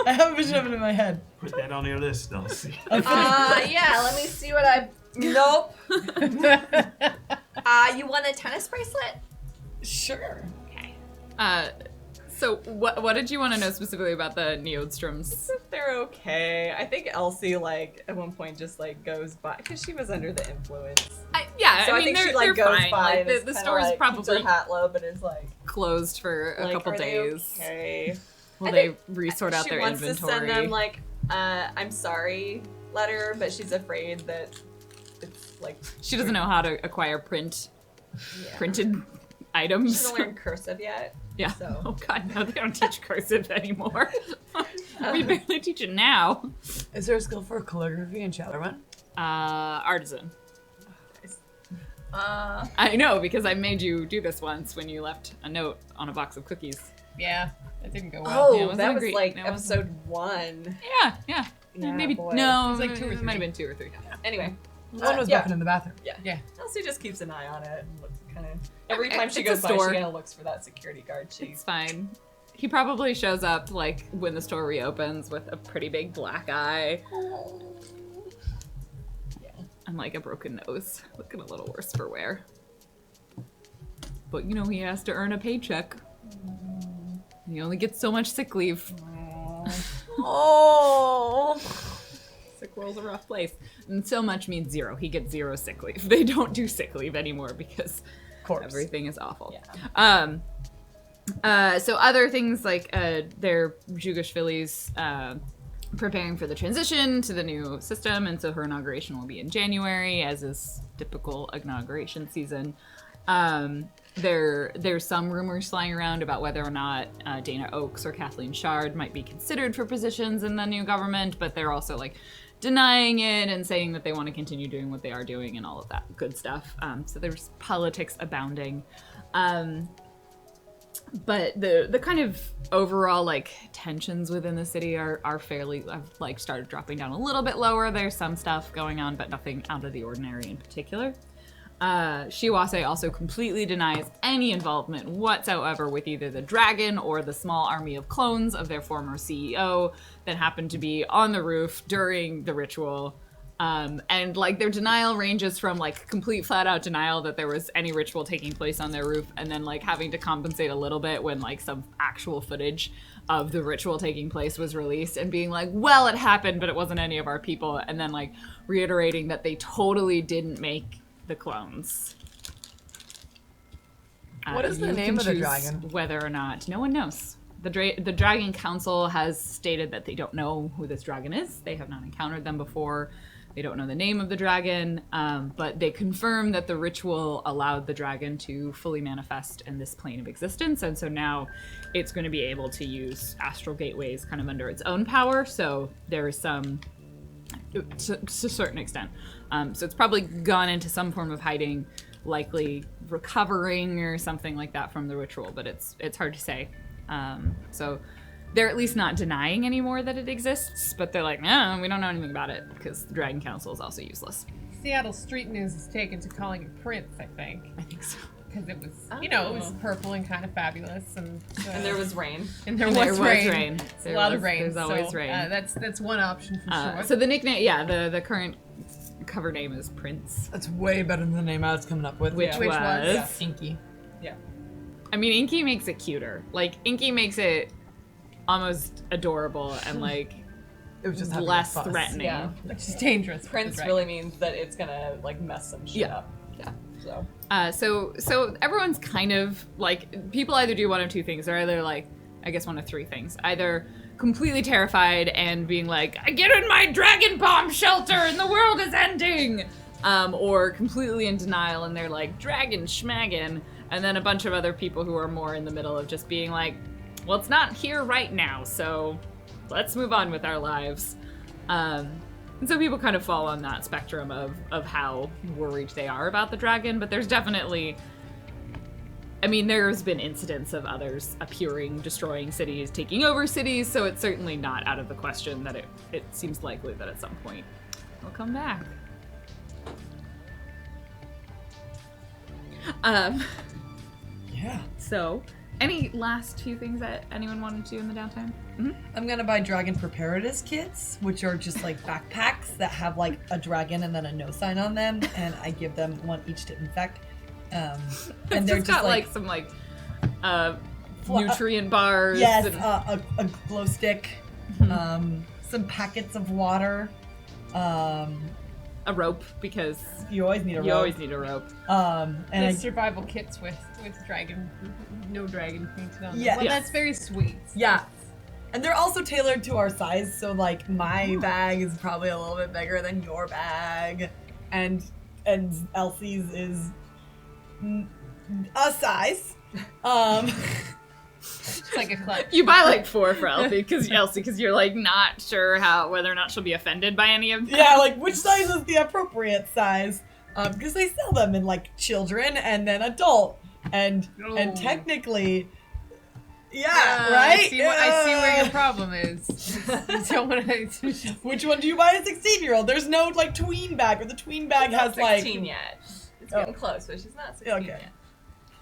I have a vision of it in my head. Put that on your list, Elsie. Yeah, let me see what I Nope. You want a tennis bracelet? Sure. Okay. So what did you want to know specifically about the Neodstroms? They're okay. I think Elsie, like, at one point just, like, goes by, because she was under the influence. So I I mean, think they're, she, like, they're goes fine. by Like, and the is kinda, store's like, keeps probably her hat low, but is, like, closed for a couple are they days okay? while I they think resort out she their wants inventory. to send them, like, I'm sorry letter, but she's afraid that it's, like... She doesn't know how to acquire printed She items. doesn't learn cursive yet. Yeah. So. Oh god, no, they don't teach cursive anymore. We barely teach it now. Is there a skill for calligraphy in Shadowrun? Artisan. Uh, I know, because I made you do this once when you left a note on a box of cookies. Yeah, that didn't go well. Yeah, it Oh, wasn't that was great. like That wasn't- episode 1. Yeah. Yeah, Maybe boy. no. It was like 2 or It might have 3. been 2 or 3. Anyway. One was yeah. buffing in the bathroom. Elsie just keeps an eye on it and looks kind of. Every time she It's a goes by, she store. kind of looks for that security guard. It's fine. He probably shows up like when the store reopens with a pretty big black eye and like a broken nose, looking a little worse for wear. But you know he has to earn a paycheck. He only gets so much sick leave. Oh. Sick world's a rough place, and so much means 0. He gets 0 sick leave. They don't do sick leave anymore because everything is awful. Yeah. So other things like their Jugashvili's preparing for the transition to the new system, and so her inauguration will be in January, as is typical inauguration season. There's some rumors flying around about whether or not Dana Oakes or Kathleen Shard might be considered for positions in the new government, but they're also like denying it and saying that they want to continue doing what they are doing and all of that good stuff. So there's politics abounding. But the kind of overall like tensions within the city are fairly have like started dropping down a little bit lower. There's some stuff going on, but nothing out of the ordinary in particular. Shiwase also completely denies any involvement whatsoever with either the dragon or the small army of clones of their former CEO that happened to be on the roof during the ritual. And like their denial ranges from like complete flat out denial that there was any ritual taking place on their roof, and then like having to compensate a little bit when like some actual footage of the ritual taking place was released and being like, well, it happened, but it wasn't any of our people, and then like reiterating that they totally didn't make the clones. What is the You name can of the choose dragon? Whether or not, no one knows. The Dragon Council has stated that they don't know who this dragon is. They have not encountered them before. They don't know the name of the dragon, but they confirm that the ritual allowed the dragon to fully manifest in this plane of existence, and so now it's going to be able to use astral gateways kind of under its own power, so there is some, to a certain extent. So it's probably gone into some form of hiding, likely recovering or something like that from the ritual, but it's hard to say. So they're at least not denying anymore that it exists, but they're like, no, we don't know anything about it, because the Dragon Council is also useless. Seattle street news is taken to calling it Prince, I think. I think so. Because it was, it was purple and kind of fabulous. And there was rain. And there was rain. It's There a lot was- of rain. there's always so, rain. That's one option for sure. So the nickname, the current cover name is Prince, That's way better than the name I was coming up with. which Which was- was... Inky. I mean, Inky makes it cuter. Like, Inky makes it almost adorable and, like, It was just having less a fuss. threatening. Yeah. Which is dangerous. Prince really means that it's gonna like mess some shit Yeah. up. Yeah. So So everyone's kind of, like, people either do one of two things. They're either, like, I guess one of three things. Either completely terrified and being like, I get in my dragon bomb shelter and the world is ending! Or completely in denial and they're like, dragon schmaggin'. And then a bunch of other people who are more in the middle of just being like, well, it's not here right now, so let's move on with our lives. And so people kind of fall on that spectrum of how worried they are about the dragon, but there's definitely, I mean, there's been incidents of others appearing, destroying cities, taking over cities, so it's certainly not out of the question that it seems likely that at some point it'll come back. Yeah. So, any last few things that anyone wanted to do in the downtime? I'm gonna buy dragon preparedness kits, which are just like backpacks that have like a dragon and then a no sign on them, and I give them one each to infect. And they're It's just got like some nutrient bars. yes, and- a glow stick, some packets of water. a rope, because You always need a you rope. always need a rope. And The I, survival kits with dragon, no dragon painted on them. Yeah. Well, Yes. that's very sweet. yeah. And they're also tailored to our size, so like my bag is probably a little bit bigger than your bag, and Elsie's is a size. It's like a clutch. You buy like 4 for Elsie, because you're like not sure whether or not she'll be offended by any of them. Yeah, like which size is the appropriate size? Because they sell them in like children and then adult, and Oh. technically, Yeah, right? I see where your problem is. You don't want to. Which one do you buy a 16-year-old? There's no, like, tween bag, or the tween bag has, like... 16 yet. It's getting close, but she's not 16 Okay. yet.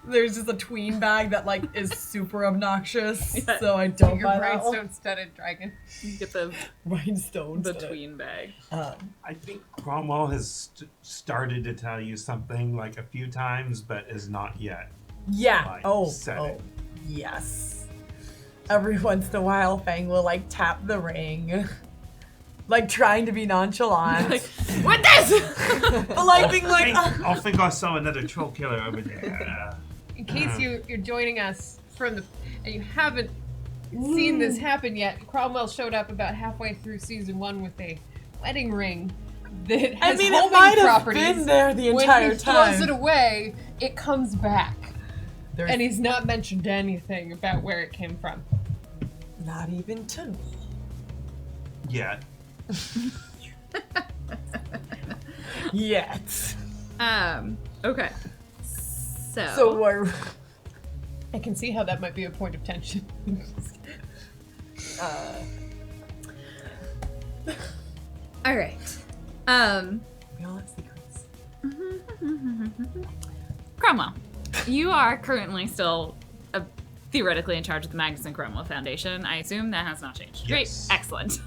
There's just a tween bag that, like, is super obnoxious, Yeah. so I don't Your buy that one. rhinestone-studded dragon. You get the Rhinestones. tween bag. I think Cromwell has started to tell you something like a few times, but is not yet. Yeah. Like, said it. Yes. Every once in a while, Fang will, like, tap the ring. Like, trying to be nonchalant. Like, what this? But, like, being like... I think I saw another troll killer over there. In case you're joining us from the and you haven't seen this happen yet, Cromwell showed up about halfway through season 1 with a wedding ring that has I mean, it homing might have properties. been there the When entire he time. throws it away, it comes back. There's And he's not mentioned anything about where it came from. not even to me. Yeah. Yet. Okay. So we're... I can see how that might be a point of tension. All right. We all have secrets. Cromwell, you are currently still theoretically in charge of the Magnuson Cromwell Foundation. I assume that has not changed. Yes. Great. Excellent.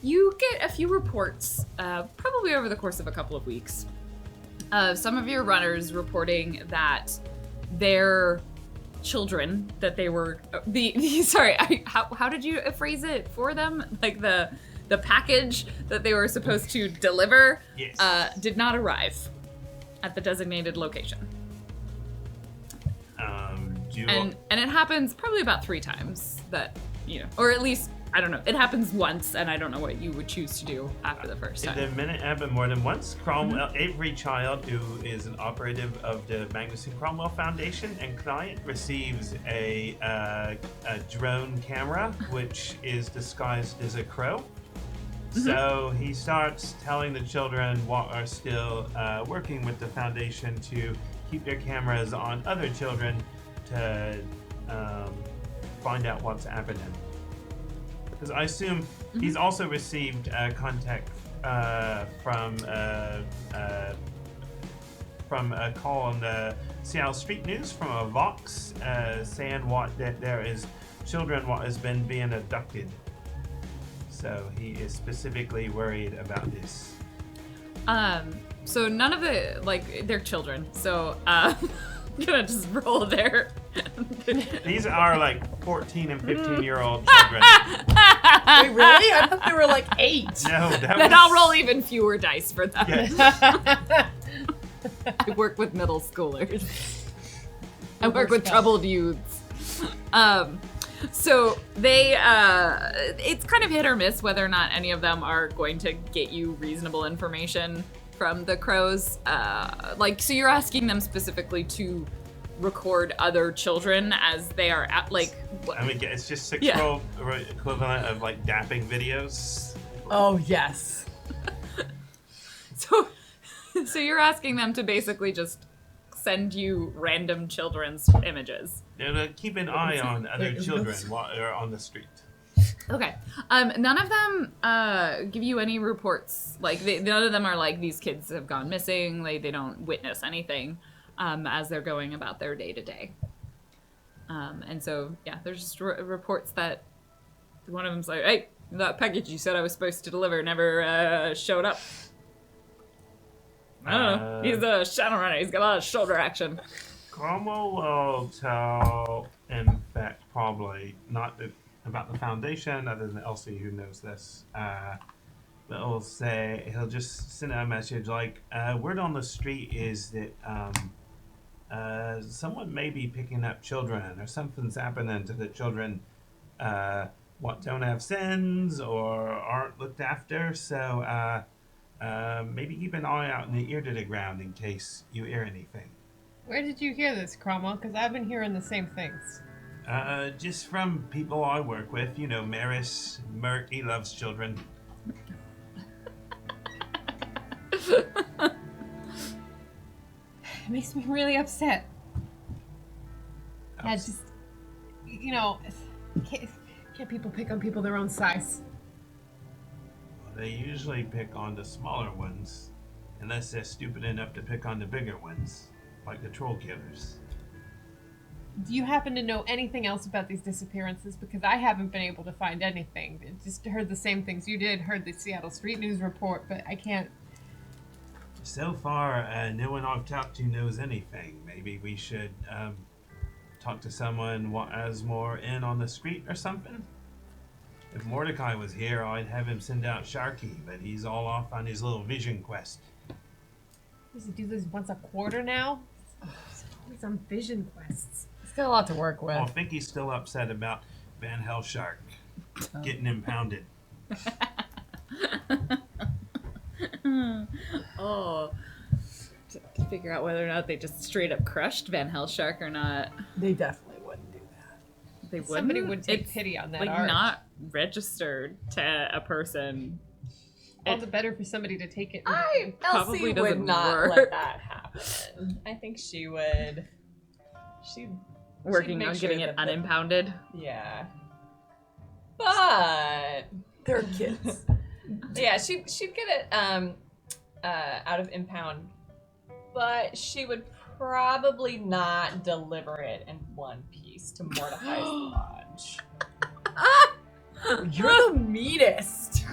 You get a few reports, probably over the course of a couple of weeks, of some of your runners reporting that their children that they were how did you phrase it for them? Like the package that they were supposed to deliver Yes. did not arrive at the designated location. And it happens probably about 3 times that, or at least, I don't know, it happens once, and I don't know what you would choose to do after the first time. The minute it happened more than once, Cromwell, every child who is an operative of the Magnuson Cromwell Foundation and client receives a drone camera, which is disguised as a crow. So he starts telling the children what are still working with the foundation to keep their cameras on other children to find out what's happening. Because I assume he's also received contact from a call on the Seattle Street News from a Vox saying that there is children what has been being abducted. So he is specifically worried about this. So none of they're children. So I'm gonna just roll there. These are like 14 and 15-year-old children. Wait, really? I thought they were like 8. No, Then I'll roll even fewer dice for them. Yes. I work with middle schoolers. I work with troubled youths. So they, it's kind of hit or miss whether or not any of them are going to get you reasonable information from the crows. So you're asking them specifically to record other children as they are at, I mean, it's just 6-year-old equivalent of like dapping videos. Oh, yes. So you're asking them to basically just send you random children's images. And keep an eye on other children while they're on the street. Okay. None of them give you any reports. None of them are like, these kids have gone missing. They don't witness anything as they're going about their day-to-day. And so, yeah, there's just reports that one of them's like, hey, that package you said I was supposed to deliver never showed up. I don't know. He's a Shadowrunner. He's got a lot of shoulder action. Cromwell will tell, in fact, probably not about the foundation, other than Elsie who knows this. But he'll just send a message like, word on the street is that someone may be picking up children, or something's happening to the children don't have sins or aren't looked after. So maybe keep an eye out and the ear to the ground in case you hear anything. Where did you hear this, Cromwell? Because I've been hearing the same things. Just from people I work with. Maris, Merc, he loves children. It makes me really upset. I you know, can't people pick on people their own size? They usually pick on the smaller ones, unless they're stupid enough to pick on the bigger ones, like the troll killers. Do you happen to know anything else about these disappearances? Because I haven't been able to find anything. I just heard the same things you did, heard the Seattle Street News report, but I can't... So far, no one I've talked to knows anything. Maybe we should talk to someone what has more in on the street or something? If Mordecai was here, I'd have him send out Sharky, but he's all off on his little vision quest. Does he do this once a quarter now? He's on vision quests. He's got a lot to work with. I think he's still upset about Van Helshark getting impounded. Oh. To figure out whether or not they just straight up crushed Van Helshark or not. They definitely wouldn't do that. They wouldn't. Somebody would take It's, pity on that like art. not registered to a person. All the better for somebody to take it. Elsie Probably would doesn't not work. let that happen. I think she would. She'd Working make on sure getting it that the- unimpounded. Yeah. But They're kids. yeah, she'd get it out of impound, but she would probably not deliver it in one piece to Mordecai's lodge. You're the meanest.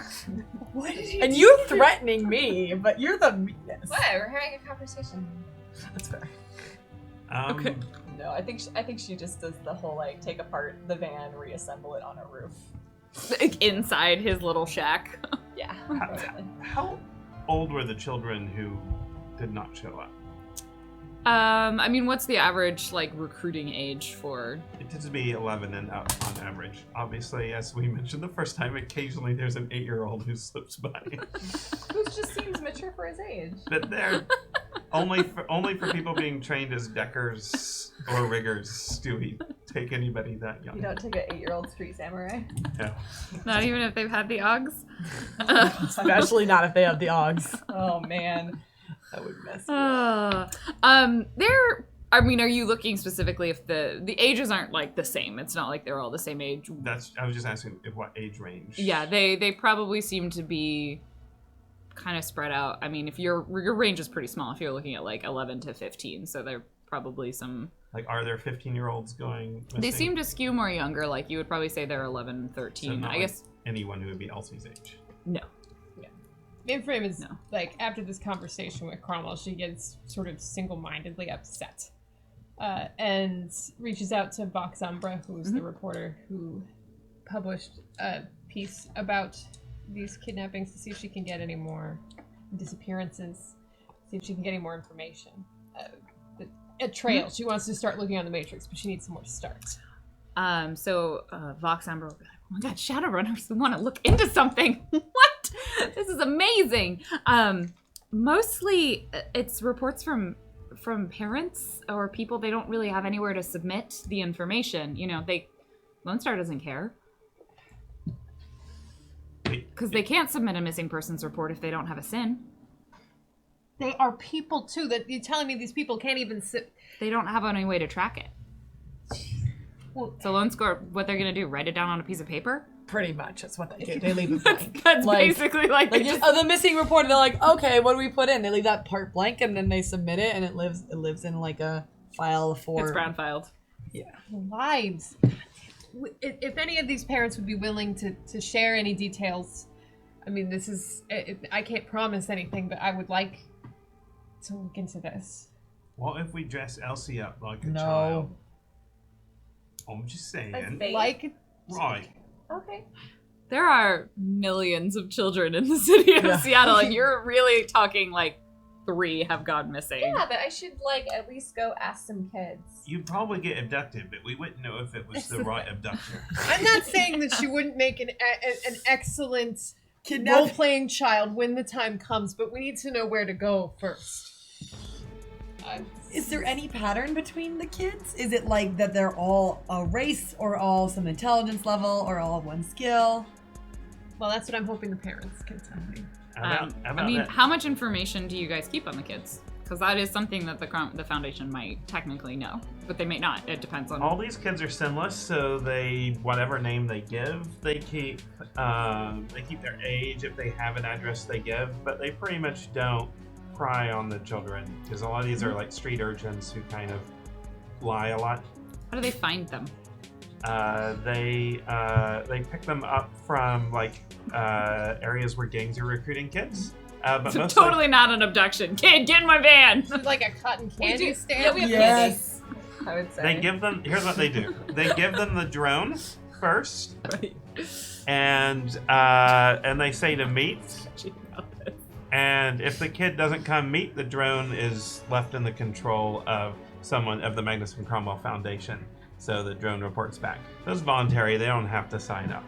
What did you And you're threatening me, but you're the meanest. What? We're having a conversation. That's fair. Okay. No, I think she just does the whole like take apart the van, reassemble it on a roof. Like inside his little shack. Yeah. How, Totally. how old were the children who did not show up? I mean, what's the average like recruiting age for? It tends to be 11 and up on average. Obviously, as we mentioned the first time, occasionally there's an 8-year-old who slips by. Who just seems mature for his age. But they're only for people being trained as deckers or riggers do we take anybody that young. You don't take an 8-year-old street samurai. No. Not even if they've had the Augs. Especially not if they have the Augs. Oh man. That would mess you up. I mean, are you looking specifically if the ages aren't like the same? It's not like they're all the same age. I was just asking what age range. Yeah, they probably seem to be kind of spread out. I mean, if your range is pretty small, if you're looking at like 11 to 15, so they're probably some. Like, are there 15-year-olds going missing? They seem to skew more younger. Like you would probably say they're 11, 13. So not I like guess anyone who would be Elsie's age. no. Mainframe is, No. like, after this conversation with Cromwell, she gets sort of single-mindedly upset. And reaches out to Vox Umbra, who's the reporter who published a piece about these kidnappings, to see if she can get any more disappearances, see if she can get any more information. A trail. She wants to start looking on the Matrix, but she needs some more start. So Vox Amber will be like, oh my god, Shadowrunners want to look into something. What? This is amazing. Mostly it's reports from parents or people. They don't really have anywhere to submit the information. You know, Lone Star doesn't care. Because they can't submit a missing persons report if they don't have a SIN. They are people, too. That you're telling me these people can't even sit... They don't have any way to track it. Well, So Lone Star, what they're going to do, write it down on a piece of paper? Pretty much, that's what they do. They leave it blank. That's Like- basically like Like the missing report, they're like, okay, what do we put in? They leave that part blank, and then they submit it, and it lives in like a file for. it's brown filed. lives. If any of these parents would be willing to share any details, I mean, this is... I can't promise anything, but I would like to look into this. What if we dress Elsie up like a No. child? I'm just saying. Bait. Like... Right. Okay. There are millions of children in the city of Yeah. Seattle, and you're really talking like 3 have gone missing. Yeah, but I should like at least go ask some kids. You'd probably get abducted, but we wouldn't know if it was the right abductor. I'm not saying that she wouldn't make an excellent Kidnap. role-playing child when the time comes, but we need to know where to go first. Is there any pattern between the kids? Is it like that they're all a race, or all some intelligence level, or all one skill? Well, that's what I'm hoping the parents can tell me. How about I mean, that? how much information do you guys keep on the kids? Because that is something that the Foundation might technically know, but they may not. It depends on. All these kids are sinless, so they whatever name they give, they keep their age. If they have an address, they give, but they pretty much don't pry on the children because a lot of these are like street urchins who kind of lie a lot. How do they find them? They pick them up from like areas where gangs are recruiting kids. But So mostly, totally not an abduction. Kid, get in my van. Like a cotton candy stand. Yeah, we have Yes. candy. I would say. they give them. Here's what they do. They give them the drone first, and they say to meet. And if the kid doesn't come meet, the drone is left in the control of someone of the Magnuson Cromwell Foundation. So the drone reports back. So it's voluntary. They don't have to sign up.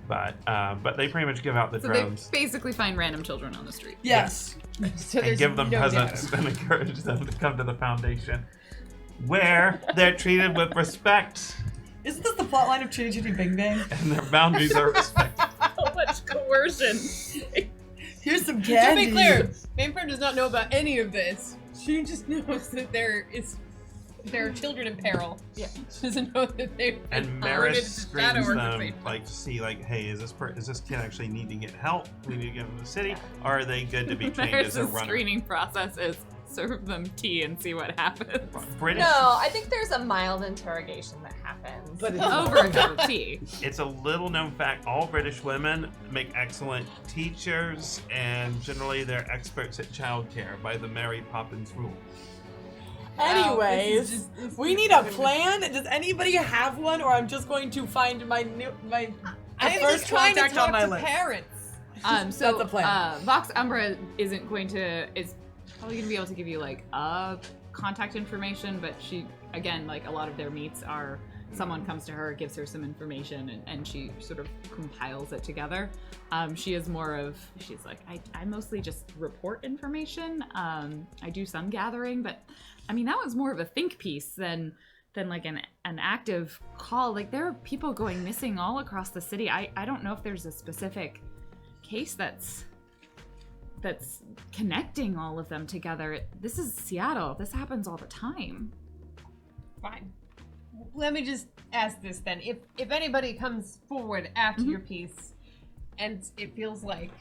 But they pretty much give out the So drones they basically find random children on the street. Yes. So and there's give them no presents doubt. and encourage them to come to the Foundation, where they're treated with respect Isn't this the plotline of Chitty Chitty Bing Bang? and their boundaries are respected. So much coercion. Here's some To candy. be clear, Mainframe does not know about any of this. She just knows that there are children in peril. Yeah. She doesn't know that they've And been Maris promoted to screams shadow them organization. like to see like, hey, is this kid actually need to get help? We need to get him to the city, or are they good to be trained as a Maris's runner? screening process is serve them tea and see what happens. British. No, I think there's a mild interrogation that happens. But it's Over a cup of tea. It's a little known fact. All British women make excellent teachers, and generally they're experts at childcare by the Mary Poppins rule. Anyways, This is we need a plan. Does anybody have one, or I'm just going to find my I'm first just trying to contact talk on my to list? parents. So That's the plan. Vox Umbra is probably gonna be able to give you like contact information, but she again, like a lot of their meets are someone comes to her, gives her some information, and she sort of compiles it together. She is more of, she's like, I mostly just report information. I do some gathering, but I mean, that was more of a think piece than like an active call. Like there are people going missing all across the city. I don't know if there's a specific case that's connecting all of them together. This is Seattle. This happens all the time. Fine. Let me just ask this then. If anybody comes forward after your piece and it feels like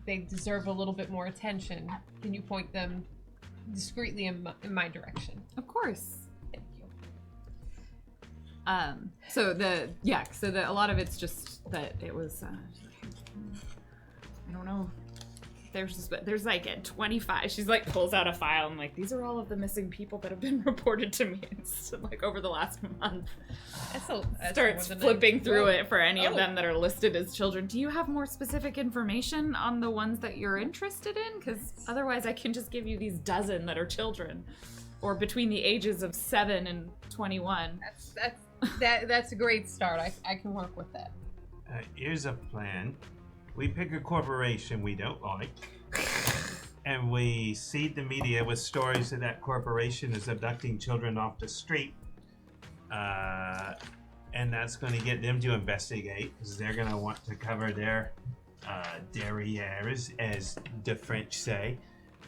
they deserve a little bit more attention, can you point them discreetly in my direction? Of course. Thank you. A lot of it's just that it was I don't know. There's like 25. She's like pulls out a file and like, these are all of the missing people that have been reported to me. It's like over the last month. That's Starts more than flipping I- through Oh. it for any of Oh. them that are listed as children. Do you have more specific information on the ones that you're interested in? Because otherwise I can just give you these dozen that are children or between the ages of 7 and 21. That's a great start. I can work with that. Here's a plan. We pick a corporation we don't like, and we seed the media with stories that corporation is abducting children off the street. And that's going to get them to investigate, because they're going to want to cover their derrieres, as the French say.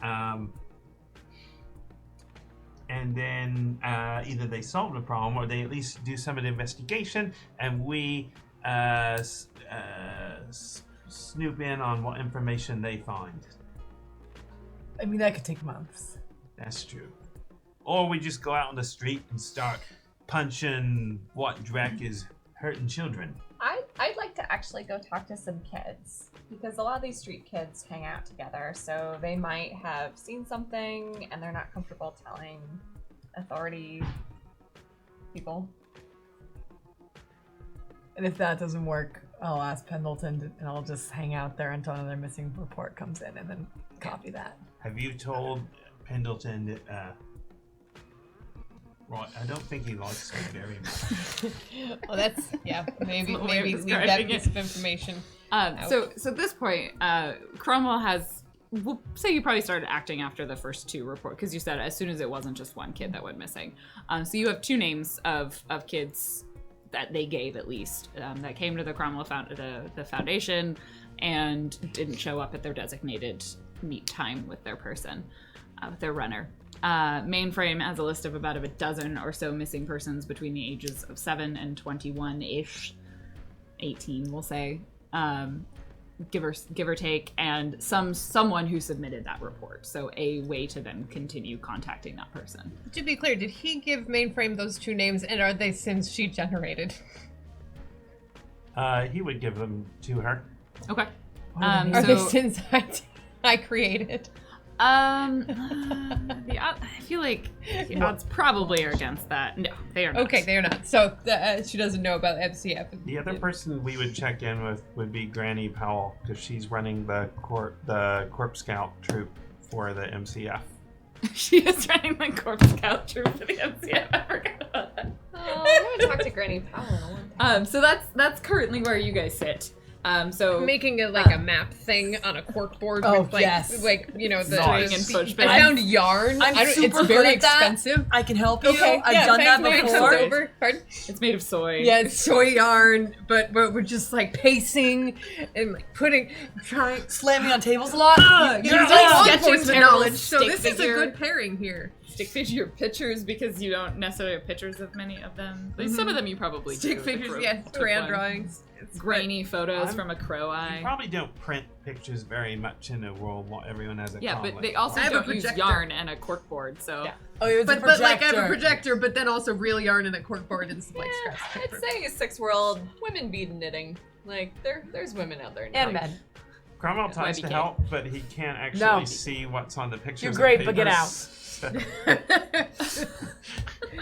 And then either they solve the problem, or they at least do some of the investigation, and we snoop in on what information they find. I mean, that could take months. That's true. Or we just go out on the street and start punching what Drek is hurting children. I'd like to actually go talk to some kids, because a lot of these street kids hang out together, so they might have seen something and they're not comfortable telling authority people. And if that doesn't work, I'll ask Pendleton and I'll just hang out there until another missing report comes in and then copy that. Have you told Pendleton that, well, I don't think he likes me very much. Well, that's maybe That's the way of leave that describing piece of information. So at this point, Cromwell has, we'll say you probably started acting after the first 2 report, because you said as soon as it wasn't just one kid that went missing. So you have 2 names of kids that they gave, at least, that came to the Cromwell the Foundation and didn't show up at their designated meet time with their person. their runner. Mainframe has a list of about a dozen or so missing persons between the ages of 7 and 21-ish. 18, we'll say. Give or take, and someone who submitted that report. So a way to then continue contacting that person. To be clear, did he give Mainframe those 2 names, and are they Sims she generated? He would give them to her. Okay. Are they Sims I created? I feel like the odds probably are against that. No, they are not. Okay, they are not. So she doesn't know about MCF. The other person we would check in with would be Granny Powell, because she's running the Corp Scout troop for the MCF. She is running the Corp Scout troop for the MCF. I forgot about that. Oh, I haven't talked to Granny Powell in a long time. So that's currently where you guys sit. So Making it like a map thing on a corkboard with like you know the Nice. and fudge I found yarn. It's super very good at that. expensive. I can help you. Okay, I've done that thanks, before. Max. Over. Pardon? it's made of soy. Yeah, it's soy yarn, but we're just like pacing and like trying. Slamming on tables a lot. You Yeah. don't law Sketching enforcement terrible knowledge, so stick this is a figure. good pairing here. Stick figure pictures because you don't necessarily have pictures of many of them. Like, some of them you probably Stick do. figures, The yeah, took crayon one. drawings. It's Grainy photos I'm- from a crow You eye. probably don't print pictures very much in a world where everyone has a Yeah, comic. but they also I have a don't use projector. yarn and a corkboard, so Yeah. Oh, it was But a like I projector. have a projector, but then also real yarn and a corkboard and some like Yeah, scraps of I'd paper. say 6-year-old women bead knitting. Like there's women out there And like, men. Cromwell tries YBK. to help, but he can't actually No. see what's on the pictures. You're of great, but get papers.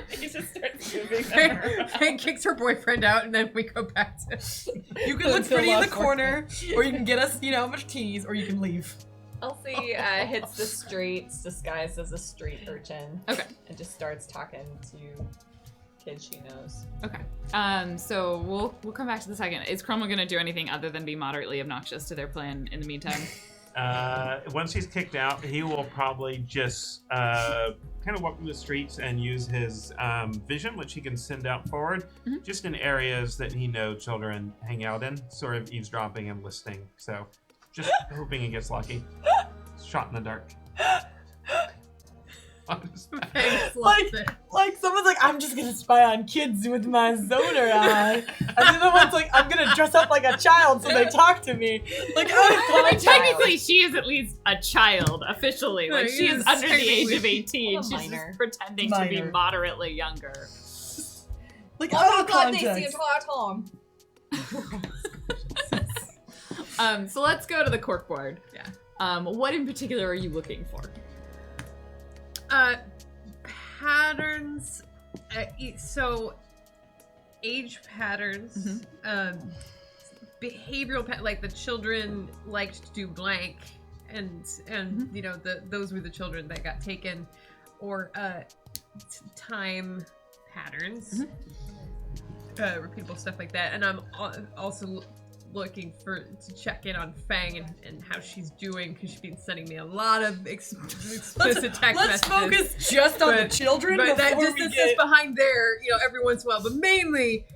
he just starts moving Faye kicks her boyfriend out, and then we go back to. You can look pretty in the corner, or you can get us, martinis, or you can leave. Elsie hits the streets disguised as a street urchin. Okay. And just starts talking to kids she knows. Okay. So we'll come back to the second. Is Cromwell gonna do anything other than be moderately obnoxious to their plan in the meantime? Once he's kicked out, he will probably just kind of walk through the streets and use his vision, which he can send out forward, just in areas that he knows children hang out in, sort of eavesdropping and listening. So, just hoping he gets lucky. Shot in the dark. Like someone's like, I'm just gonna spy on kids with my zoner eye, and the other one's like, I'm gonna dress up like a child so they talk to me. Like, I mean, technically, she is at least a child officially. Like, she is under the age of 18. A She's minor. just pretending to be Minor. moderately younger. like out of context. So let's go to the corkboard. Yeah. What in particular are you looking for? Patterns. So, age patterns. Behavioral like the children liked to do blank, and those were the children that got taken, or time patterns. Repeatable stuff like that, and I'm also looking to check in on Fang and how she's doing, because she's been sending me a lot of explicit text Let's messages. focus just on the children But that before just we sits get... behind there, every once in a while, but mainly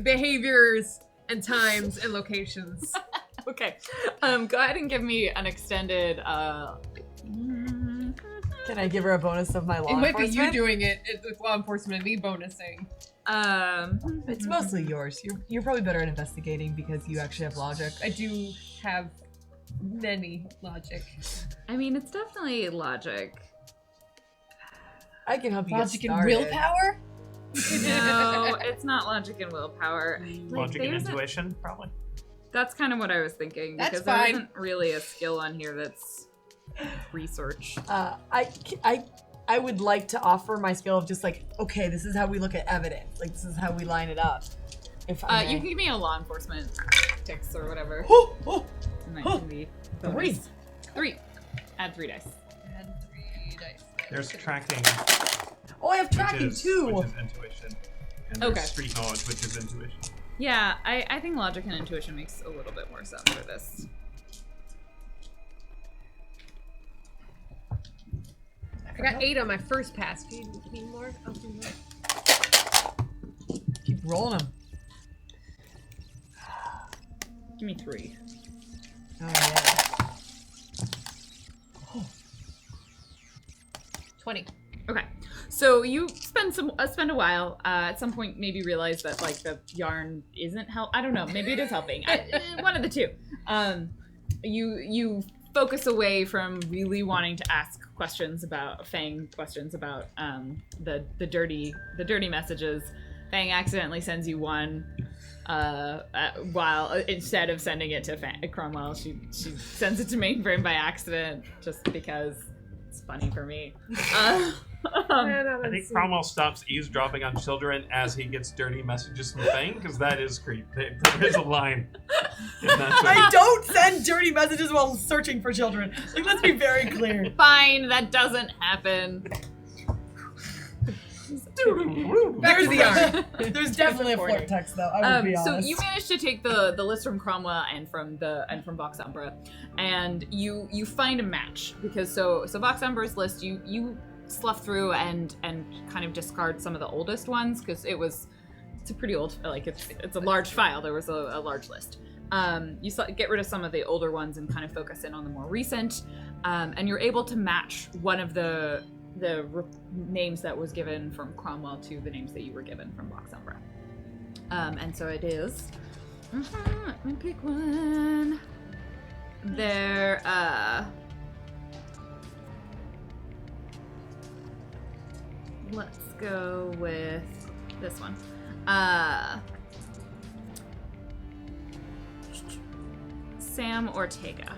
behaviors and times and locations. Okay. Go ahead and give me an extended. Can I give her a bonus of my law It might be enforcement? you doing it with law enforcement and me bonusing. It's mostly yours. You're probably better at investigating because you actually have logic. I do have many logic. I mean, it's definitely logic. I can help you Logic get and started. willpower? No, it's not logic and willpower. Logic and there's a- intuition, probably. That's kind of what I was thinking, That's because fine. there isn't really a skill on here that's research. I would like to offer my skill of just like, okay, this is how we look at evidence. Like, this is how we line it up. If I may. You can give me a law enforcement tactics or whatever. Oh, oh, And that oh. can be Three. bonus. 3. Add 3 dice. Add 3 dice. There's tracking, Oh, I have tracking which is too. intuition. And there's Okay. street knowledge, which is intuition. Yeah, I think logic and intuition makes a little bit more sense for this. I got 8 on my first pass. Do you need more? I'll do more. Keep rolling them. Give me 3. Oh yeah. 20. Okay, so you spend a while. At some point, maybe realize that like the yarn isn't help. I don't know. Maybe it is helping. One of the two. You focus away from really wanting to ask questions about Fang. Questions about the dirty messages. Fang accidentally sends you one. While instead of sending it to Cromwell, she sends it to Mainframe by accident, just because it's funny for me. I think Cromwell stops eavesdropping on children as he gets dirty messages from Fang, because that is creep. There is a line. I don't send dirty messages while searching for children. Like, let's be very clear. Fine, that doesn't happen. Back to the yarn. There's definitely a flirt text, though. I would be honest. So you managed to take the list from Cromwell and from Vox Umbra, and you find a match because so Vox Umbra's list you slough through and kind of discard some of the oldest ones because it's a pretty old, like it's a large file. There was a large list. You get rid of some of the older ones and kind of focus in on the more recent, and you're able to match one of the names that was given from Cromwell to the names that you were given from Vox Umbra. And so it is. Let me pick one. There. Let's go with this one. Sam Ortega.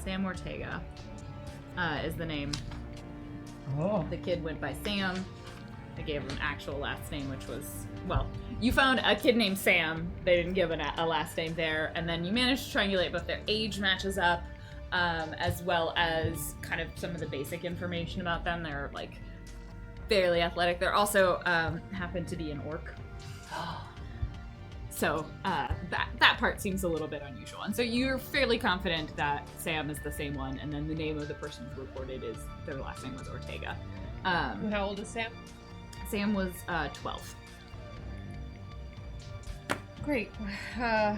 Sam Ortega is the name. Oh. The kid went by Sam. I gave him an actual last name, which was, well, you found a kid named Sam. They didn't give a last name there. And then you managed to triangulate both their age matches up, as well as kind of some of the basic information about them. They're like fairly athletic. They're also happen to be an orc. So that part seems a little bit unusual. And so you're fairly confident that Sam is the same one, and then the name of the person who reported is, their last name was Ortega. How old is Sam? Sam was 12. Great. Was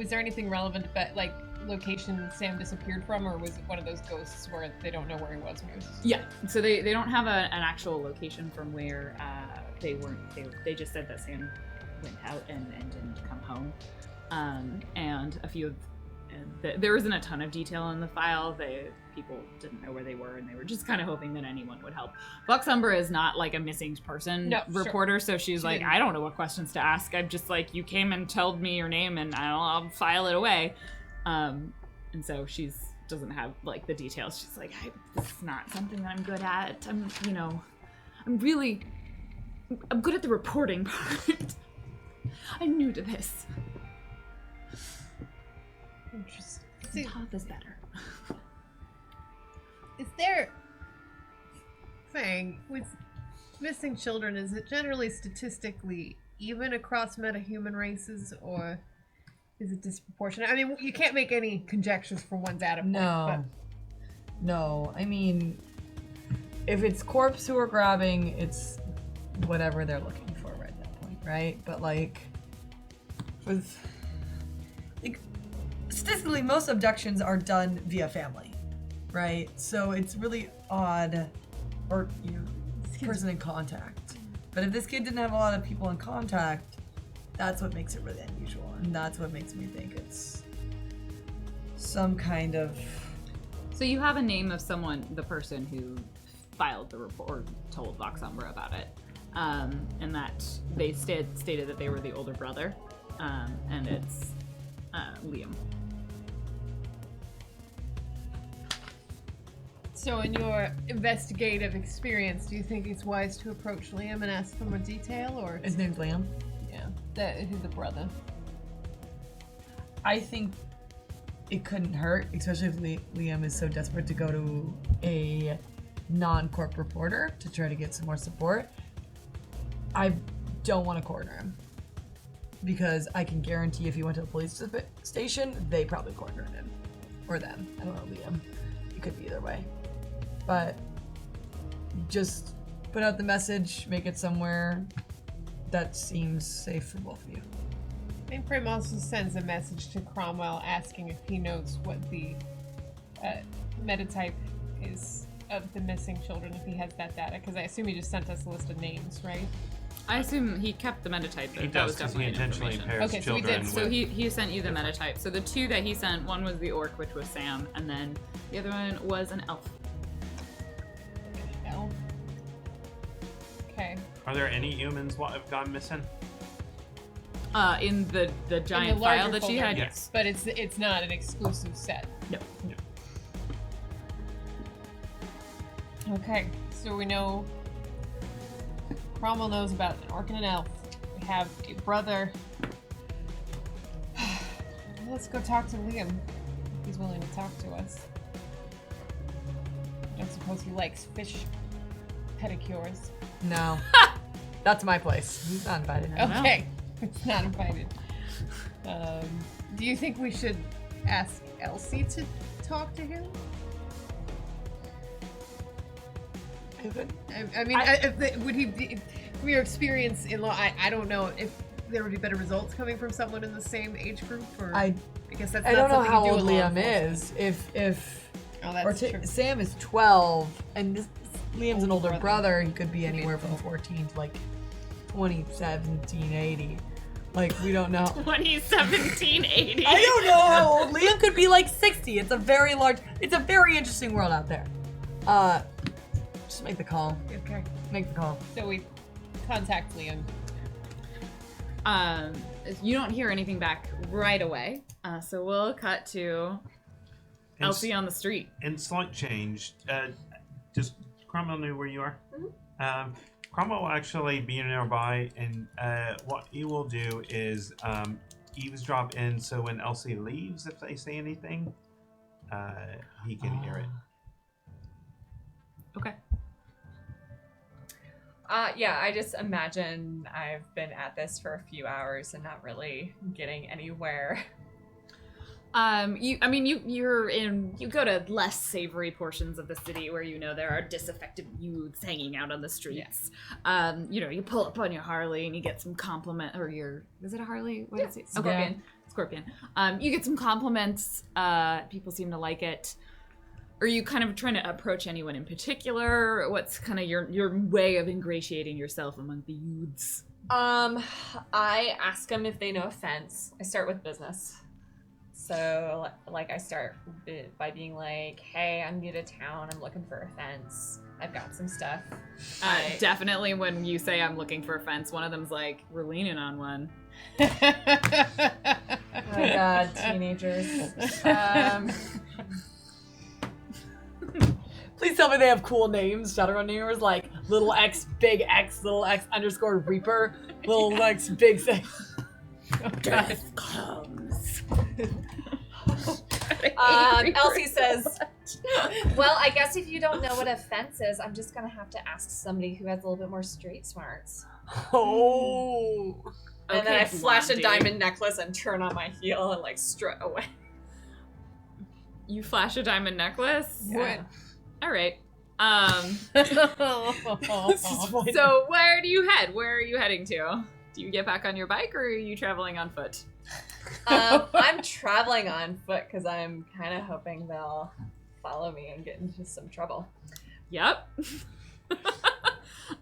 there anything relevant about, like, location Sam disappeared from, or was it one of those ghosts where they don't know where he was when he was... Yeah, so they don't have an actual location from where they weren't. They just said that Sam went out and didn't come home. And a few of there isn't a ton of detail in the file. People didn't know where they were, and they were just kind of hoping that anyone would help. Vox Umbra is not like a missing person reporter, so she's like, I don't know what questions to ask. I'm just like, you came and told me your name, and I'll file it away. And so doesn't have like the details. She's like, this is not something that I'm good at. I'm good at the reporting part. I'm new to this. Interesting. Toth is better. Is there... Fang, with missing children, is it generally statistically even across metahuman races, or is it disproportionate? I mean, you can't make any conjectures from one data point. No. I mean, if it's corpse who are grabbing, it's whatever they're looking for right at that point, right? But like, statistically, most abductions are done via family, right? So it's really odd, or person in contact. But if this kid didn't have a lot of people in contact, that's what makes it really unusual, and that's what makes me think it's some kind of... So you have a name of the person who filed the report, or told Vox Umbra about it, and that they stated that they were the older brother, and it's Liam. So in your investigative experience, do you think it's wise to approach Liam and ask for more detail, or... His name's Liam? Yeah, he's the brother. I think it couldn't hurt, especially if Liam is so desperate to go to a non-corp reporter to try to get some more support. I don't want to corner him, because I can guarantee if he went to the police station, they probably cornered him. Or them. I don't know, Liam. It could be either way. But just put out the message, make it somewhere that seems safe for both of you. Mainframe also sends a message to Cromwell asking if he knows what the metatype is of the missing children, if he has that data, because I assume he just sent us a list of names, right? I assume he kept the metatype. He That was does, because he definitely intentionally information. pairs Okay, so we children did. So with... he sent you the metatype. So the two that he sent, one was the orc, which was Sam, and then the other one was an elf. No. Okay. Are there any humans what have gone missing? In the giant In the larger file that she folder, had. yes. But it's not an exclusive set. No. Okay, so we know Cromwell knows about an orc and an elf. We have a brother. Let's go talk to Liam, if he's willing to talk to us. I don't suppose he likes fish pedicures. No. That's my place. He's not invited. Okay, it's not invited. Do you think we should ask Elsie to talk to him? I mean, would he be, from your experience in law, I don't know if there would be better results coming from someone in the same age group, or I guess that's I not don't know something how you do old in law Liam enforcement. is. If Oh, that's true. Sam is 12, and Liam's an older brother. brother. He could be be anywhere from 12. 14 to like 2017, 80. Like, we don't know. 2017-80. I don't know how old Liam could be, like 60. It's a very interesting world out there. Just make the call. Okay, Make the call. so we contact Liam. You don't hear anything back right away, so we'll cut to Elsie on the street. And slight change, just Cromwell knew where you are. Cromwell will actually be nearby, and what he will do is eavesdrop in, so when Elsie leaves, if they say anything, he can hear it. Okay. Yeah, I just imagine I've been at this for a few hours and not really getting anywhere. You go to less savory portions of the city where you know there are disaffected youths hanging out on the streets. You pull up on your Harley and you get some compliment, or is it a Harley? What is it? Scorpion. Scorpion. You get some compliments. People seem to like it. Are you kind of trying to approach anyone in particular? What's kind of your way of ingratiating yourself among the youths? I ask them if they know a fence. I start with business. So, like, I start by being like, hey, I'm new to town. I'm looking for a fence. I've got some stuff. Definitely when you say I'm looking for a fence, one of them's like, we're leaning on one. Oh my god, teenagers. Please tell me they have cool names. Shadowrun names like little X, big X, little X _ Reaper, little X, big X. Death comes. Elsie says, well, I guess if you don't know what a fence is, I'm just gonna have to ask somebody who has a little bit more street smarts. Oh. And then Okay, I flash a Blondie. diamond necklace and turn on my heel and like strut away. You flash a diamond necklace? Yeah. All right. This is funny. So where do you head? Where are you heading to? Do you get back on your bike or are you traveling on foot? I'm traveling on foot because I'm kind of hoping they'll follow me and get into some trouble. Yep.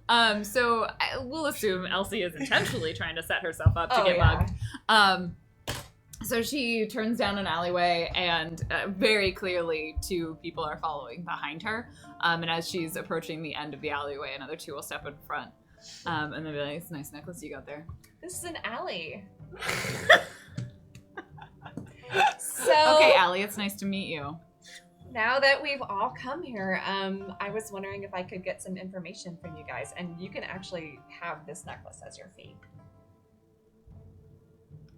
We'll assume Elsie is intentionally trying to set herself up to get mugged. So she turns down an alleyway, and very clearly two people are following behind her. And as she's approaching the end of the alleyway, another two will step in front. And they'll be like, it's a nice necklace you got there. This is an alley. So Okay, Allie, it's nice to meet you. now that we've all come here, I was wondering if I could get some information from you guys, and you can actually have this necklace as your fee.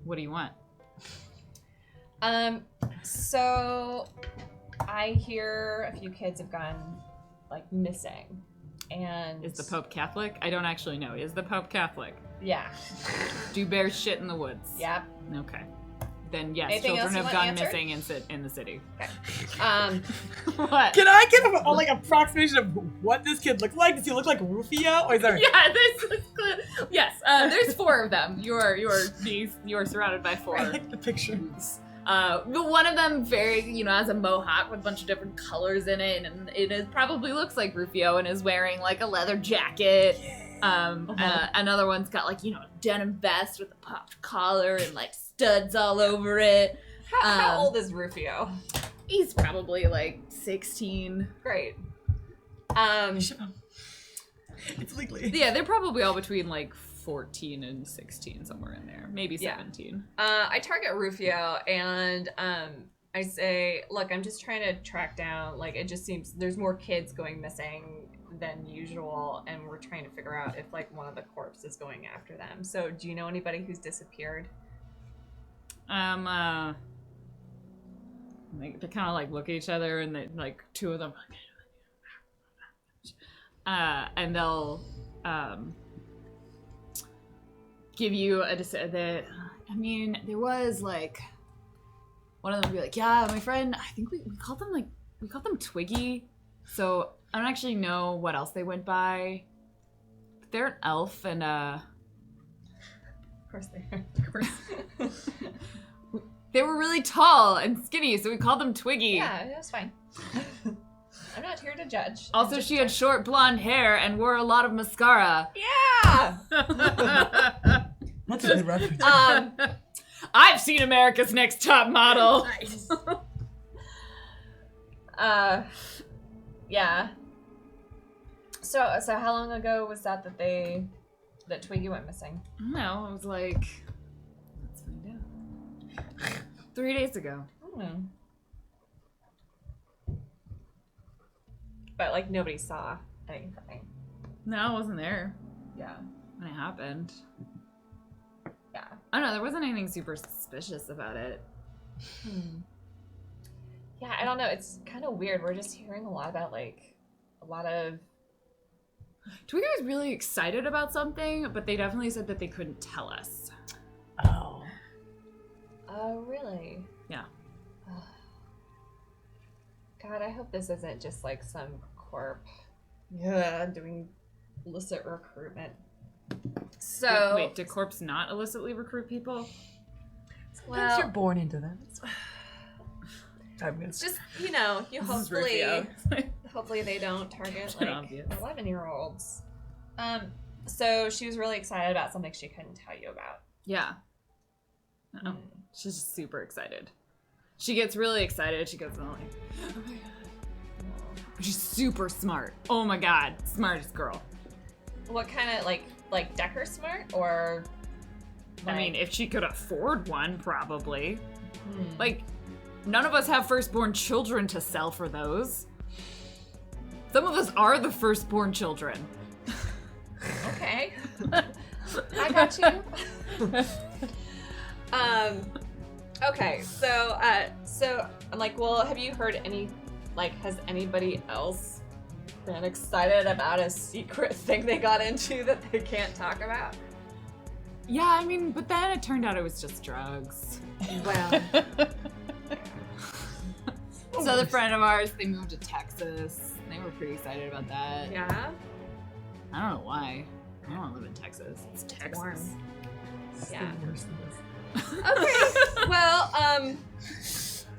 What do you want? So I hear a few kids have gone like missing, and Is the Pope Catholic? I don't actually know. Is the Pope Catholic? Yeah. Do bears shit in the woods? Yep. Okay. Then yes, Anything else children you have want gone answered? missing in the city. What? Can I get a like approximation of what this kid looks like? Does he look like Rufio? Or is there? Yeah, yes. There's four of them. You are surrounded by four. I like the picture. youths. But one of them has a mohawk with a bunch of different colors in it, and it probably looks like Rufio and is wearing like a leather jacket. Another one's got like, a denim vest with a popped collar and like studs all over it. How old is Rufio? He's probably like 16. Great. It's legally. Yeah, they're probably all between like 14 and 16, somewhere in there. Maybe 17. I target Rufio and I say, look, I'm just trying to track down, like, it just seems there's more kids going missing than usual, and we're trying to figure out if like one of the corpses is going after them. So do you know anybody who's disappeared? Like, they kind of like look at each other, and they, like, two of them and they'll give you there was like one of them would be like, yeah, my friend, I think we called them Twiggy, so I don't actually know what else they went by. But they're an elf, and Of course they are. Of course. they were really tall and skinny, so we called them Twiggy. Yeah, it was fine. I'm not here to judge. Also, she had short blonde hair and wore a lot of mascara. Yeah! That's a good reference. I've seen America's Next Top Model. Yeah. So how long ago was that Twiggy went missing? I don't know. It was like, let's find out. 3 days ago. Hmm. But like nobody saw anything. No, I wasn't there Yeah. when it happened. Yeah. I don't know. There wasn't anything super suspicious about it. Yeah, I don't know. It's kind of weird. We're just hearing a lot about Twiggy was really excited about something, but they definitely said that they couldn't tell us. Oh. Oh, really? Yeah. God, I hope this isn't just like some corp doing illicit recruitment. So Wait, do corps not illicitly recruit people? Sometimes you're born into them. It's just, you This is Rufio. hopefully they don't target It's like obvious. 11-year-olds. So she was really excited about something she couldn't tell you about. Yeah. Oh, she's just super excited. She gets really excited. She goes, oh my god. She's super smart. Oh my god, smartest girl. What kind of like Decker smart or? I mean, if she could afford one, probably. Hmm. Like, none of us have firstborn children to sell for those. Some of us are the firstborn children. Okay. I got you. Okay, so I'm like, well, have you heard has anybody else been excited about a secret thing they got into that they can't talk about? Yeah, I mean, but then it turned out it was just drugs. Well, This other friend of ours, they moved to Texas. They were pretty excited about that. yeah. I don't know why. I don't want to live in Texas. It's Texas. warm. It's Yeah. the worst of this. Okay. Well,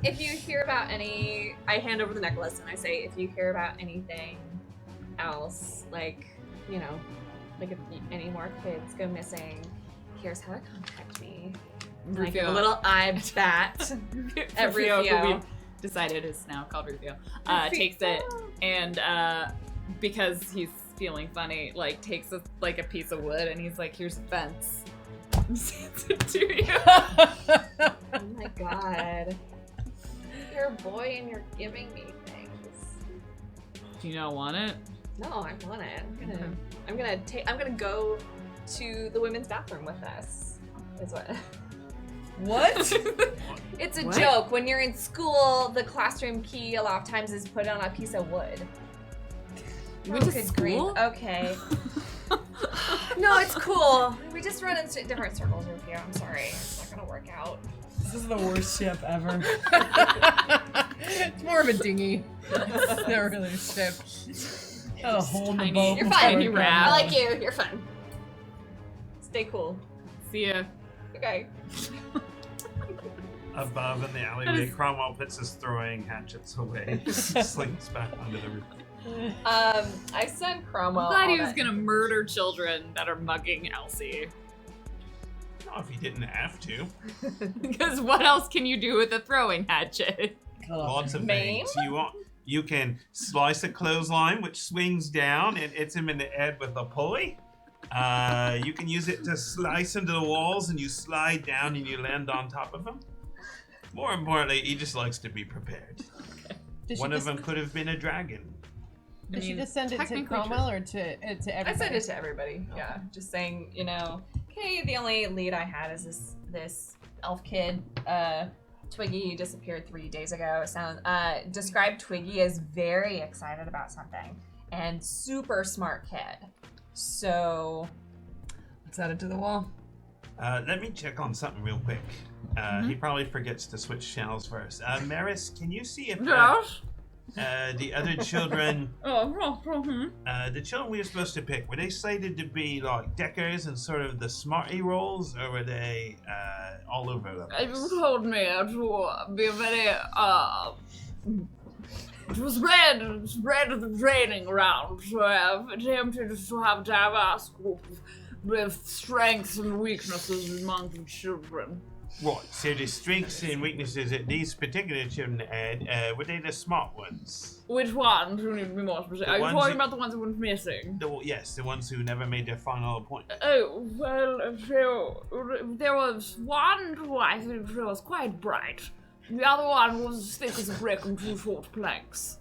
if you hear about I hand over the necklace and I say, if you hear about anything else, like if any more kids go missing, here's how to contact me. And I give a little eye bat at Rufio. who we decided is now called Rufio, takes it and because he's feeling funny, takes a piece of wood and he's like, here's a fence. And sends it to you. Oh my god. You're a boy and you're giving me things. Do you not want it? No, I want it. I'm gonna go to the women's bathroom with us. Is what. What? It's a What? joke. When you're in school, the classroom key a lot of times is put on a piece of wood. You went to good school? grief. Okay. No, it's cool. We just run in different circles, Rufio. I'm sorry. It's not gonna work out. This is the worst ship ever. It's more of a dinghy. It's never really a ship. Got a hole in the tiny- boat. You're before fine. it You're comes right. I out. like you. You're fun. Stay cool. See ya. Okay. above in the alleyway. Cromwell puts his throwing hatchets away, slinks back under the roof. I sent Cromwell. I'm glad all he was that- gonna murder children that are mugging Elsie. Not if he didn't have to. Because what else can you do with a throwing hatchet? Lots of Maim? things. You can slice a clothesline, which swings down and hits him in the head with a pulley. You can use it to slice into the walls, and you slide down and you land on top of him. More importantly, he just likes to be prepared. One of them could have been a dragon. Did she just send it to technically Cromwell or to everybody? I sent it to everybody. Yeah, just saying, okay, the only lead I had is this elf kid, Twiggy, who disappeared 3 days ago. Described Twiggy as very excited about something and super smart kid. So Let's add it to the wall. Let me check on something real quick. He probably forgets to switch channels first. Maris, can you see if the other children, the children we were supposed to pick, were they slated to be like deckers and sort of the smarty roles, or were they all over the place? You told me to be very, to spread the training around, so I've attempted to have a diverse group with strengths and weaknesses among the children. Right, so the strengths and weaknesses that these particular children had, were they the smart ones? Which ones? You need to be more specific. The Are you ones talking who- about the ones who went missing? Yes, the ones who never made their final appointment. Oh, well, so there was one who I think was quite bright. The other one was as thick as a brick and 2 short planks.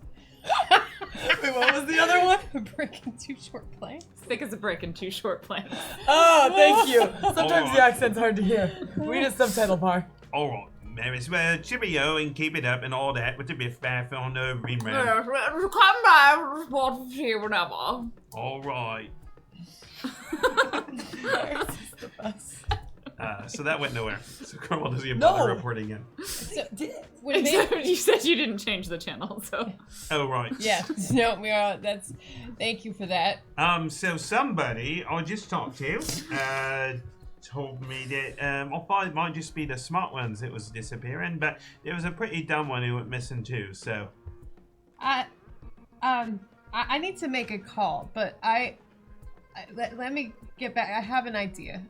Wait, what was the other one? A brick and 2 short planks. Thick as a brick and 2 short planks. Oh, thank you. Sometimes Alright. the accent's hard to hear. We need a subtitle bar. Alright, Maris, well, cheerio and keep it up and all that with the biff baff on the reround. Come by and report to tea whenever. Alright. The best. So that went nowhere. So Cromwell doesn't even No. bother reporting in. When they, Except you said you didn't change the channel, so. Oh, right. yeah, no, we are. Thank you for that. So somebody I just talked to, told me that, I thought it might just be the smart ones that was disappearing, but there was a pretty dumb one who went missing too, so. I need to make a call, but let me get back. I have an idea.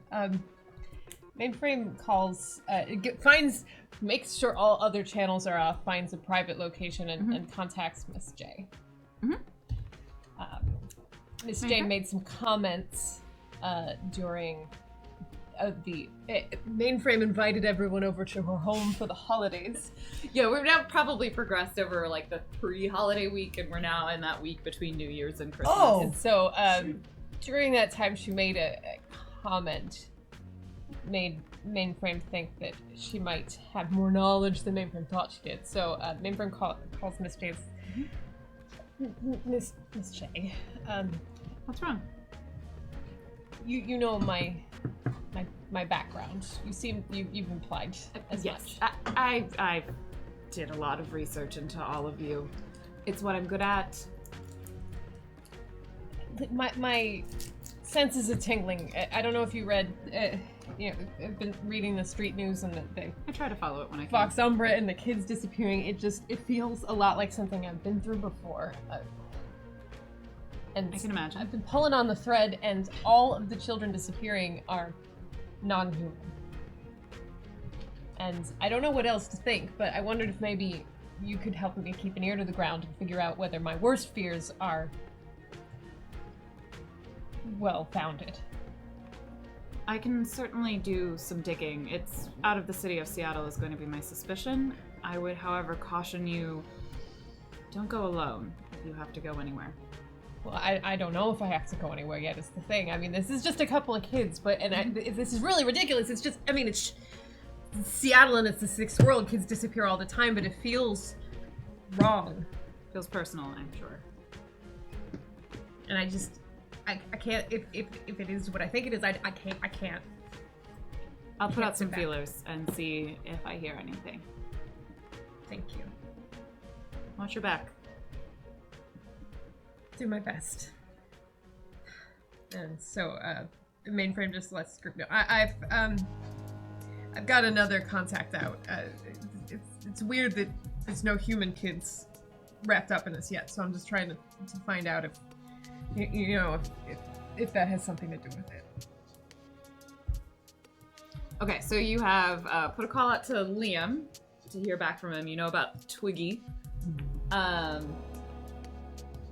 Mainframe calls, makes sure all other channels are off, finds a private location, and contacts Miss J. Miss J made some comments during the Mainframe invited everyone over to her home for the holidays. Yeah, we've now probably progressed over like the pre-holiday week, and we're now in that week between New Year's and Christmas. Oh. And so during that time, she made a comment, made Mainframe think that she might have more knowledge than Mainframe thought she did. So Mainframe calls Miss J. Miss J. What's wrong? You know my background. You've implied as Yes, much. I did a lot of research into all of you. It's what I'm good at. My senses are tingling. I don't know if you read. I've been reading the street news and the I try to follow it when I can. Fox Umbra and the kids disappearing. It feels a lot like something I've been through before. And I can imagine. I've been pulling on the thread, and all of the children disappearing are non-human. And I don't know what else to think, but I wondered if maybe you could help me keep an ear to the ground and figure out whether my worst fears are well-founded. I can certainly do some digging. It's out of the city of Seattle is going to be my suspicion. I would, however, caution you, don't go alone if you have to go anywhere. Well, I don't know if I have to go anywhere yet, is the thing. I mean, this is just a couple of kids, but, this is really ridiculous. It's just, it's Seattle and it's the sixth world. Kids disappear all the time, but it feels wrong. Feels personal, I'm sure. And I can't, if it is what I think it is, I can't. I'll put can't out some sit back. feelers and see if I hear anything. Thank you. Watch your back. Do my best. And so, Mainframe just lets Script know. I've got another contact out. It's weird that there's no human kids wrapped up in this yet, so I'm just trying to find out if if that has something to do with it. Okay, so you have put a call out to Liam to hear back from him. You know about Twiggy.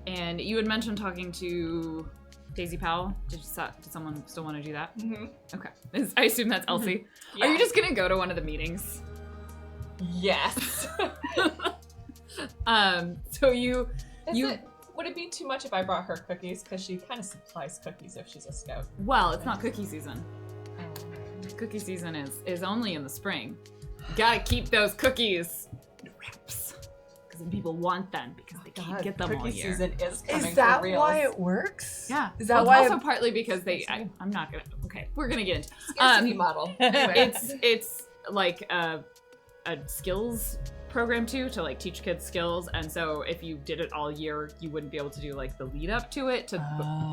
And you had mentioned talking to Daisy Powell. Did someone still want to do that? Mm-hmm. Okay. I assume that's Elsie. Yeah. Are you just going to go to one of the meetings? Yes. So you... Would it be too much if I brought her cookies? Because she kind of supplies cookies if she's a scout. Well, it's not cookie season. Cookie season is only in the spring. You gotta keep those cookies in wraps. Because then people want them because they can't get them all cookie year. season is coming Is that for reals. why it works? Yeah. Is that Well, why? it's also partly because I'm not gonna... Okay, we're gonna get into... Scarcity model. Anyway. It's like a skills program too, to like teach kids skills, and so if you did it all year, you wouldn't be able to do like the lead up to it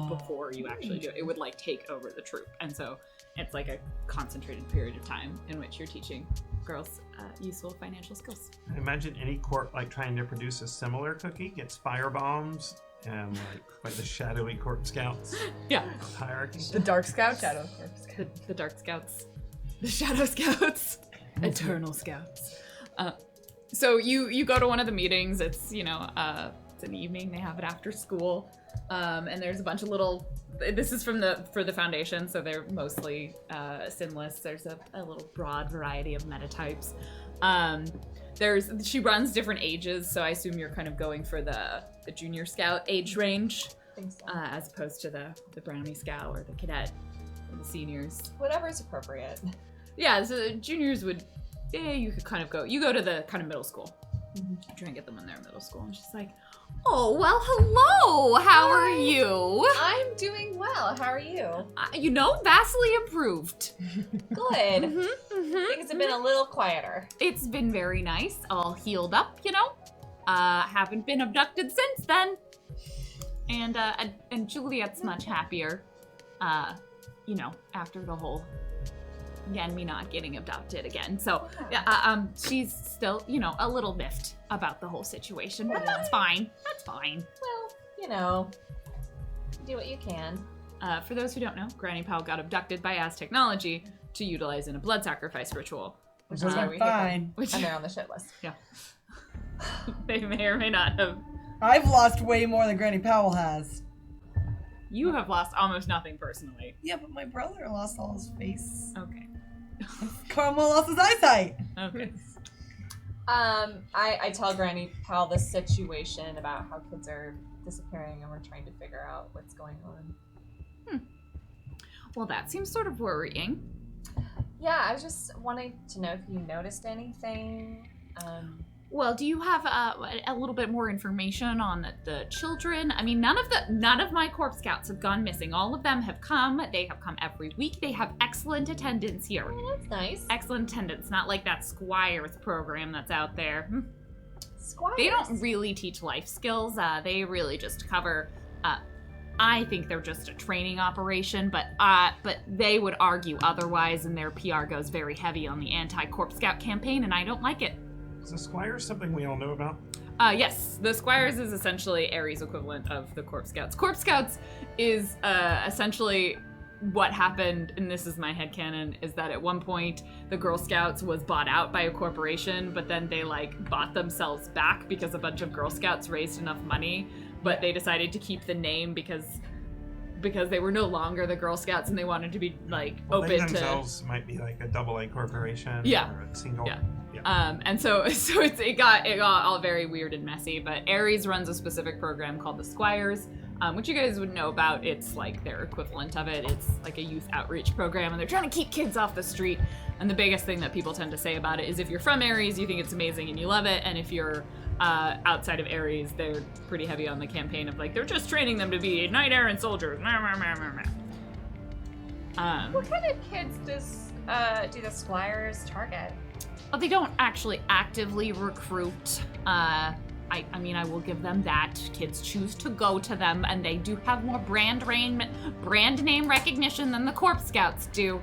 before you actually do it. It would like take over the troop, and so it's like a concentrated period of time in which you're teaching girls useful financial skills. I imagine any court like trying to produce a similar cookie gets fire bombs and like the shadowy court scouts Yeah. hierarchy. The Dark Scouts? The Dark Scouts. The Shadow Scouts. Eternal Scouts. So you go to one of the meetings. It's, it's an evening. They have it after school. And there's a bunch of little... This is for the Foundation, so they're mostly sinless. There's a little broad variety of metatypes. She runs different ages, so I assume you're kind of going for the junior scout age range, I think so. as opposed to the brownie scout or the cadet or the seniors. Whatever is appropriate. Yeah, so the juniors would, you could kind of go to the kind of middle school. Try and get them in their middle school. And she's like, oh, well, hello, how are you? I'm doing well. How are you? Vastly improved. Good. Things have been a little quieter. It's been very nice, all healed up, haven't been abducted since then. And Juliet's much happier, after the whole... Again, me not getting adopted again. So, she's still, a little miffed about the whole situation, but that's fine. That's fine. Well, do what you can. For those who don't know, Granny Powell got abducted by Az technology to utilize in a blood sacrifice ritual. Which is why we hit them. And they're on the shit list. Yeah. They may or may not have. I've lost way more than Granny Powell has. You have lost almost nothing personally. Yeah, but my brother lost all his face. Okay. Cromwell lost his eyesight. Okay. I tell Granny Powell the situation about how kids are disappearing and we're trying to figure out what's going on. Well, that seems sort of worrying. Yeah, I was just wanting to know if you noticed anything. Well, do you have a little bit more information on the children? I mean, none of my Corp Scouts have gone missing. All of them have come. They have come every week. They have excellent attendance here. Oh, that's nice. Excellent attendance, not like that Squire's program that's out there. Squires. They don't really teach life skills. They really just cover. I think they're just a training operation, but they would argue otherwise, and their PR goes very heavy on the anti-Corp Scout campaign, and I don't like it. Is the Squire something we all know about? Yes, the Squires is essentially Ares' equivalent of the Corp Scouts. Corp Scouts is essentially what happened, and this is my headcanon, is that at one point the Girl Scouts was bought out by a corporation, but then they bought themselves back because a bunch of Girl Scouts raised enough money, but they decided to keep the name because they were no longer the Girl Scouts and they wanted to be open they to... themselves might be like a AA corporation. Yeah. Or a single. Yeah. And so it got all very weird and messy, but Ares runs a specific program called the Squires, which you guys would know about. It's like their equivalent of it. It's like a youth outreach program, and they're trying to keep kids off the street. And the biggest thing that people tend to say about it is if you're from Ares, you think it's amazing and you love it, and if you're outside of Ares, they're pretty heavy on the campaign of they're just training them to be knight errant soldiers. What kind of kids do the Squires target? Well, they don't actually actively recruit. I will give them that. Kids choose to go to them, and they do have more brand name recognition than the Corp Scouts do.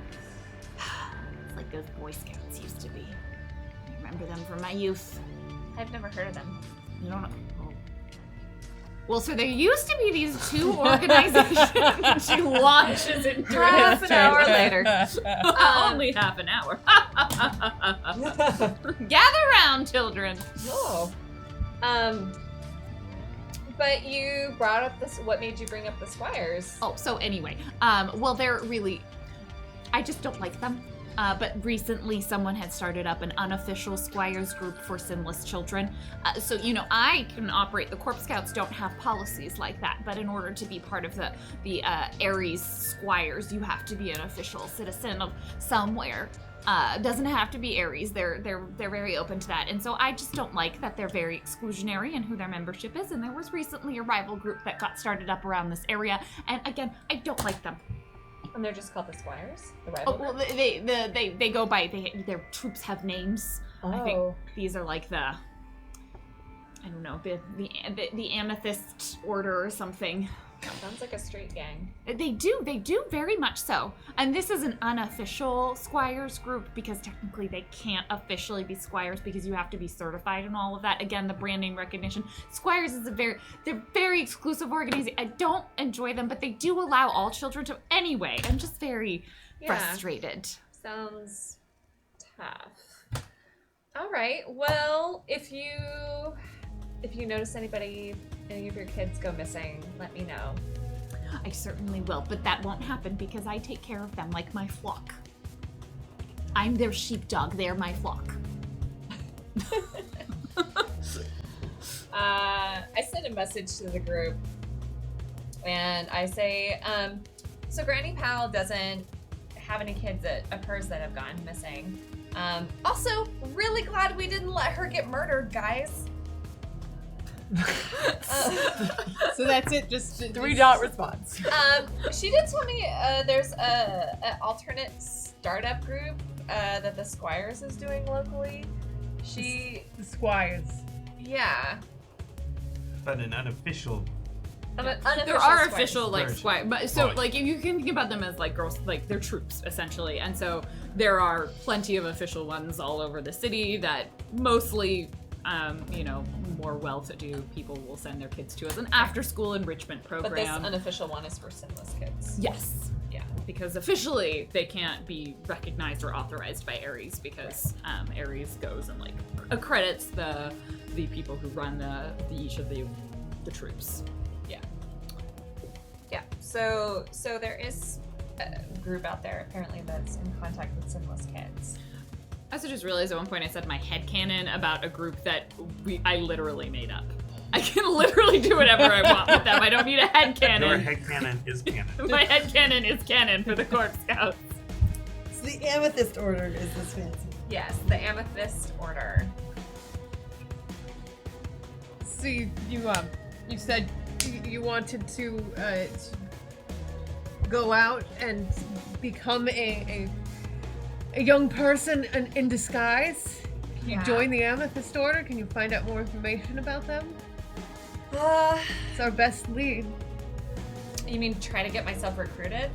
It's like like those Boy Scouts used to be. I remember them from my youth. I've never heard of them. You don't know? Oh. Well, so there used to be these two organizations. She launches into Half an hour later. Only half an hour. Gather round, children. Oh. But you brought up this. What made you bring up the Squires? Oh, so anyway, well, they're really, I just don't like them. But recently someone had started up an unofficial Squires group for sinless children. So, you know, I can operate, the Corp Scouts don't have policies like that, but in order to be part of the Ares Squires, you have to be an official citizen of somewhere. Doesn't have to be Ares. They're very open to that. And so I just don't like that they're very exclusionary in who their membership is. And there was recently a rival group that got started up around this area. And again, I don't like them. And they're just called the Squires? The rival Oh, well, they go by, their troops have names. Oh. I think these are like I don't know, the Amethyst Order or something. Sounds like a street gang. They do very much so. And this is an unofficial Squires group because technically they can't officially be Squires because you have to be certified and all of that. Again, the brand name recognition. Squires is they're very exclusive organization. I don't enjoy them, but they do allow all children to anyway. I'm just very frustrated. Sounds tough. All right. Well, if you notice any of your kids go missing, let me know. I certainly will, but that won't happen because I take care of them like my flock. I'm their sheepdog, they're my flock. I send a message to the group and I say, so Granny Pal doesn't have any kids of hers that have gone missing. Also, really glad we didn't let her get murdered, guys. So that's it. Just 3-dot response. She did tell me there's an alternate startup group that the Squires is doing locally. the Squires. Yeah. But an unofficial. Unofficial There are Squires. official like Version. squire, but so Right. like you can think about them as like girls, like they're troops essentially, and so there are plenty of official ones all over the city that mostly, you know, more well-to-do people will send their kids to as an after-school enrichment program. But this unofficial one is for sinless kids. Yes. Yeah, because officially they can't be recognized or authorized by Ares because Ares goes and like accredits the people who run each of the troops. Yeah. So there is a group out there apparently that's in contact with sinless kids. I also just realized at one point I said my headcanon about a group that I literally made up. I can literally do whatever I want with them. I don't need a Your headcanon. headcanon is canon. My headcanon is canon for the Corp Scouts. So the Amethyst Order is this fancy. Yes, the Amethyst Order. So you said you wanted to go out and become a young person in disguise. Can you Yeah. join the Amethyst Order? Can you find out more information about them? It's our best lead. You mean try to get myself recruited?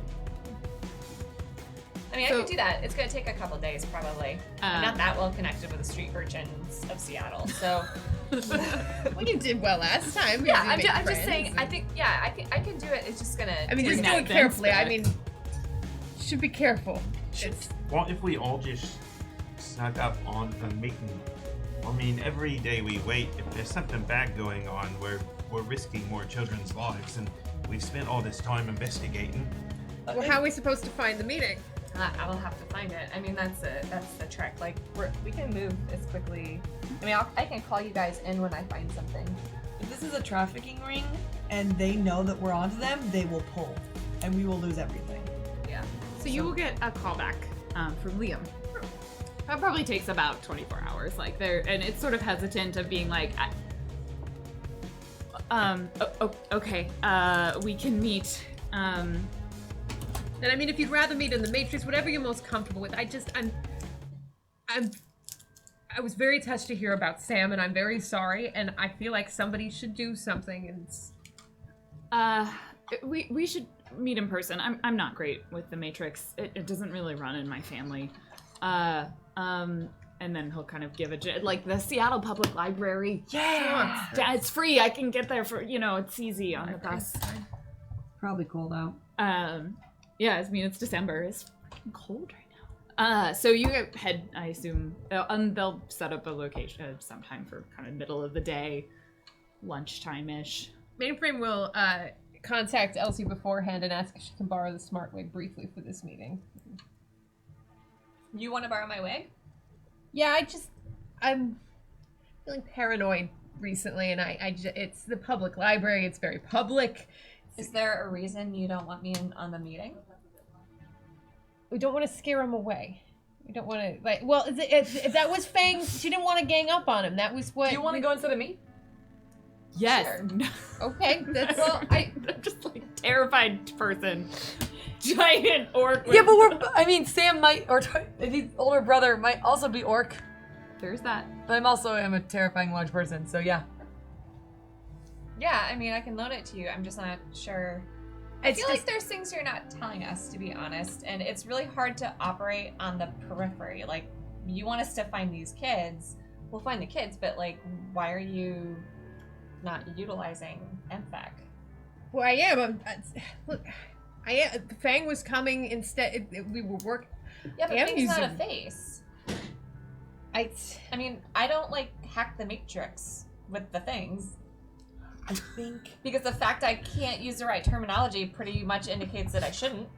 I mean, I So- could do that. It's gonna take a couple days, probably. I'm not that well connected with the street urchins of Seattle, so Well, you did well last time. yeah. You I'm made just friends saying. and- I think I can do it. It's just gonna. I mean, Bring just that do it fence carefully. back. I mean, should be careful. It's What if we all just snuck up on a meeting? I mean, every day we wait, if there's something bad going on, we're risking more children's lives, and we've spent all this time investigating. well, how are we supposed to find the meeting? I will have to find it. I mean, that's the trick. Like we can move as quickly. I mean, I can call you guys in when I find something. If this is a trafficking ring and they know that we're onto them, they will pull, and we will lose everything. Yeah. So you will get a call back from Liam. That probably takes about 24 hours. Like and it's sort of hesitant of being like, okay, we can meet. And I mean, if you'd rather meet in the Matrix, whatever you're most comfortable with. I was very touched to hear about Sam, and I'm very sorry. And I feel like somebody should do something. And We should meet in person. I'm not great with the Matrix. It doesn't really run in my family. And then he'll kind of give like the Seattle Public Library. Yeah. It's free. I can get there for, it's easy on the bus. Probably cold out. Yeah, I mean, it's December. It's fucking cold right now. So you head, I assume, they'll set up a location sometime for kind of middle of the day, lunchtime-ish. Mainframe will contact Elsie beforehand and ask if she can borrow the smart wig briefly for this meeting. You want to borrow my wig? Yeah, I'm feeling paranoid recently, and it's the public library. It's very public. Is there a reason you don't want me in on the meeting? We don't want to scare him away. We don't want to, if that was Fang, she didn't want to gang up on him. That was what... Do you want to go instead of me? Yes. Sure. Okay, that's... Well, I'm just like terrified person. Giant orc. Yeah, but Sam might, or his older brother might also be orc. There's that. But I'm a terrifying large person, so yeah. Yeah, I mean, I can loan it to you. I'm just not sure. I feel like there's things you're not telling us, to be honest, and it's really hard to operate on the periphery. Like, you want us to find these kids. We'll find the kids, but, like, why are you not utilizing MFAC? Well, I am. Look, Fang was coming instead. We were working. Yeah, but Fang's not a using- face. I mean, I don't, like, hack the matrix with the things. I think... Because the fact I can't use the right terminology pretty much indicates that I shouldn't.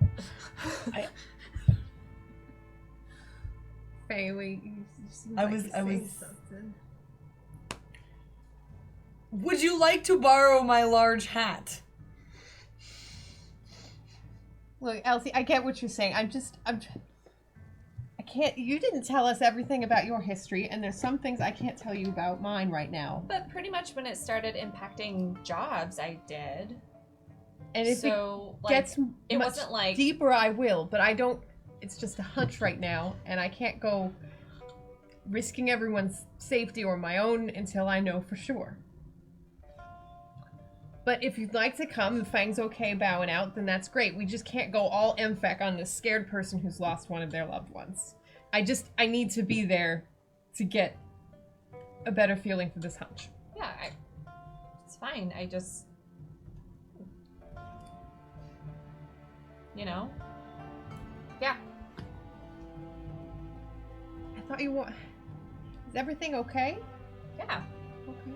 Fang, I was... Would you like to borrow my large hat? Look, Elsie, I get what you're saying. I can't, you didn't tell us everything about your history, and there's some things I can't tell you about mine right now. But pretty much when it started impacting jobs, I did. And if so, it like, gets it much wasn't like... deeper, I will, but I don't, it's just a hunch right now, and I can't go risking everyone's safety or my own until I know for sure. But if you'd like to come and Fang's okay bowing out, then that's great. We just can't go all MFAC on this scared person who's lost one of their loved ones. I need to be there to get a better feeling for this hunch. Yeah, it's fine. I just... Yeah. I thought you want... Is everything okay? Yeah. Okay.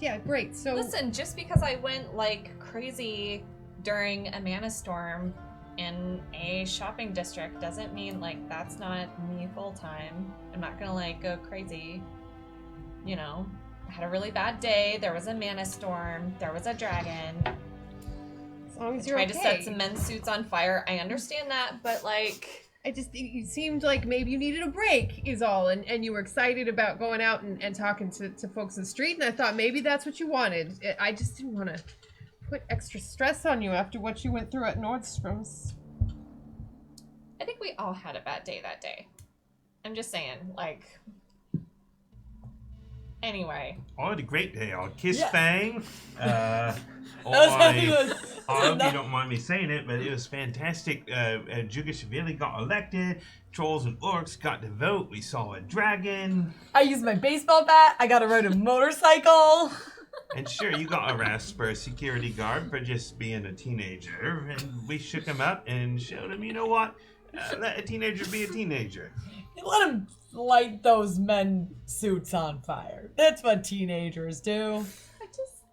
Yeah, great. So Listen, just because I went like crazy during a mana storm in a shopping district doesn't mean like that's not me full time. I'm not gonna like go crazy. I had a really bad day. There was a mana storm. There was a dragon. as long as I you're tried okay. to set some men's suits on fire. I understand that, but like... It seemed like maybe you needed a break is all, and you were excited about going out and talking to folks in the street, and I thought maybe that's what you wanted. I just didn't want to put extra stress on you after what you went through at Nordstrom's. I think we all had a bad day that day. I'm just saying, like... Anyway. I had a great day. I kissed Yeah. Fang. I hope you don't mind me saying it, but it was fantastic. Jugashvili got elected. Trolls and orcs got to vote. We saw a dragon. I used my baseball bat. I got to ride a motorcycle. And sure, you got harassed for a security guard for just being a teenager. And we shook him up and showed him, you know what? Let a teenager be a teenager. Let him light those men suits on fire. That's what teenagers do. I just,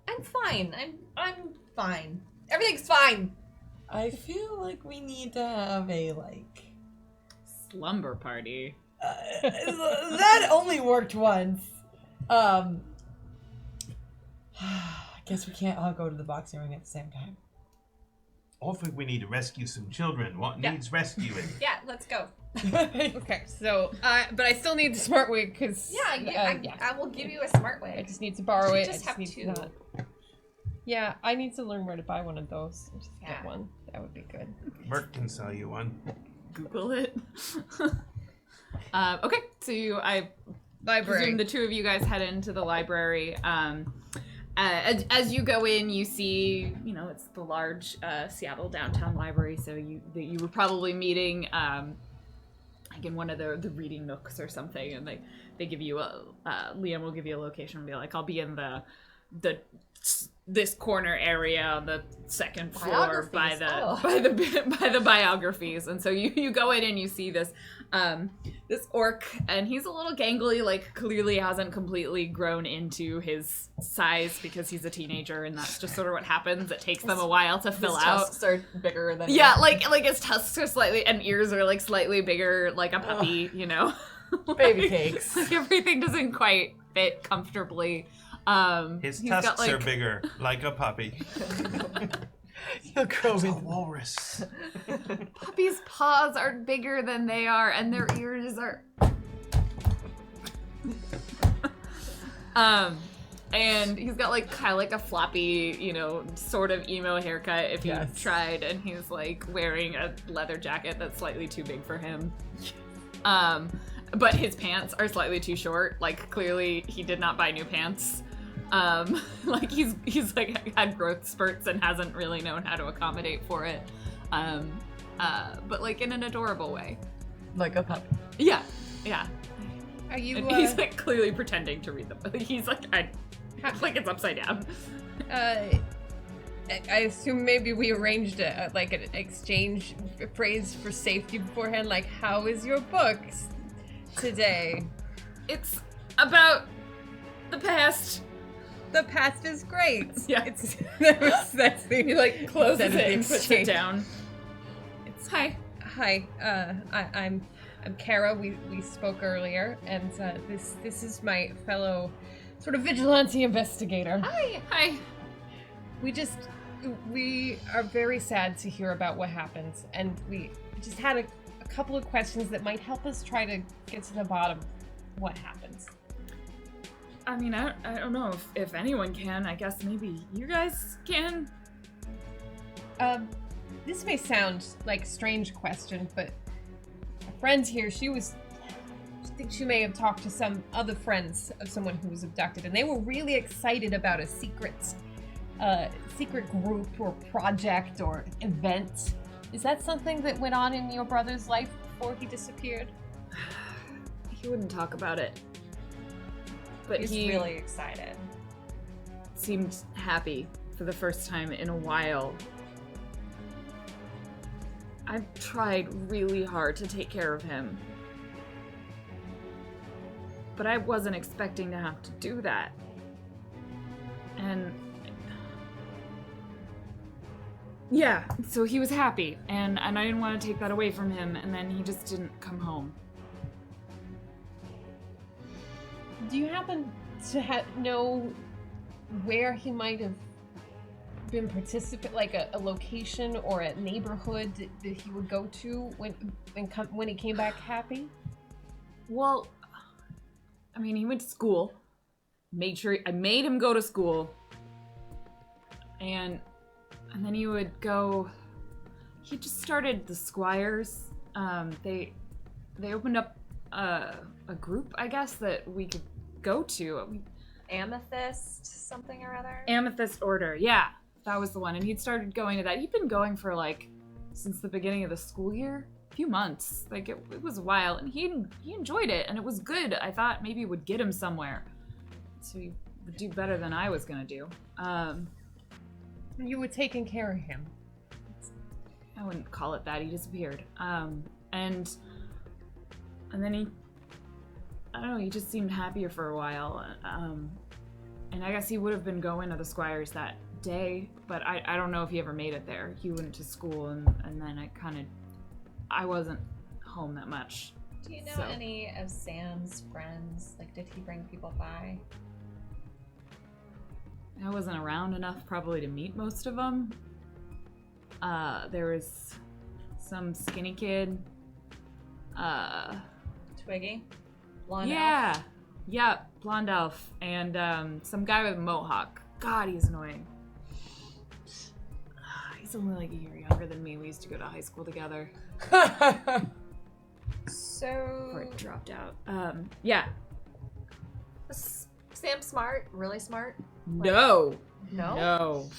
I'm fine. I'm fine. Everything's fine. I feel like we need to have a, Slumber party. that only worked once. I guess we can't all go to the boxing ring at the same time. I think we need to rescue some children. What needs rescuing? Yeah, let's go. Okay, so, but I still need the smart wig, because... Yeah, I will give you a smart I wig. just need to borrow You it. just I have need two. to Yeah, I need to learn where to buy one of those. Just Yeah. get one. That would be good. Merc can sell you one. Google it. Okay, so I Library. presume the two of you guys head into the library. as you go in, you see, it's the large Seattle downtown library. So you were probably meeting like in one of the reading nooks or something, and they give you Liam will give you a location and be like, I'll be in this corner area on the second floor by the biographies. And so you go in and you see this orc, and he's a little gangly, like clearly hasn't completely grown into his size because he's a teenager, and that's just sort of what happens. It takes them a while to fill out. His tusks are bigger than like his tusks are slightly, and ears are like slightly bigger, like a puppy, Baby cakes. Like everything doesn't quite fit comfortably. His he's tusks got, are bigger, like a puppy. You'll grow A into walrus. Puppy's paws are bigger than they are, and their ears are. And he's got like kind of like a floppy, sort of emo haircut if you tried, and he's like wearing a leather jacket that's slightly too big for him. But his pants are slightly too short. Like clearly he did not buy new pants. Like he's like had growth spurts and hasn't really known how to accommodate for it. But like in an adorable way. like a puppy. Yeah. Are you? And he's like clearly pretending to read them. He's like, like it's upside down. I assume maybe we arranged an exchange phrase for safety beforehand. Like, how is your books today? It's about the past. The past is great. Yeah. That's the, He like closes Instead of it the and puts it exchange. down. Hi. I'm Kara. We spoke earlier, and this is my fellow sort of vigilante investigator. Hi. We are very sad to hear about what happened, and we just had a couple of questions that might help us try to get to the bottom of what happened. I mean, I don't know if anyone can. I guess maybe you guys can. This may sound like a strange question, but a friend here, I think she may have talked to some other friends of someone who was abducted, and they were really excited about a secret group or project or event. Is that something that went on in your brother's life before he disappeared? He wouldn't talk about it. But He's he really excited. seemed happy for the first time in a while. I've tried really hard to take care of him. But I wasn't expecting to have to do that. And yeah, so he was happy, and I didn't want to take that away from him, and then he just didn't come home. Do you happen to know where he might have been like a location or a neighborhood that he would go to when he came back happy? Well, I mean, he went to school. I made him go to school. And then he would go. He just started the Squires. They opened up a group, I guess, that we could go to. Amethyst something or other? Amethyst Order, yeah. That was the one. And he'd started going to that. He'd been going for since the beginning of the school year. A few months. It was a while. And he enjoyed it, and it was good. I thought maybe it would get him somewhere. So he would do better than I was gonna do. You were taking care of him. I wouldn't call it that. He disappeared. And then I don't know, he just seemed happier for a while. And I guess he would have been going to the Squires that day, but I don't know if he ever made it there. He went to school, and then I wasn't home that much. Do you know any of Sam's friends? Did he bring people by? I wasn't around enough probably to meet most of them. There was some skinny kid. Twiggy? Blonde yeah. elf? Yeah, blonde elf. And some guy with a mohawk. God, he's annoying. He's only a year younger than me. We used to go to high school together. Before I dropped out. Yeah. Was Sam smart? Really smart? No. No?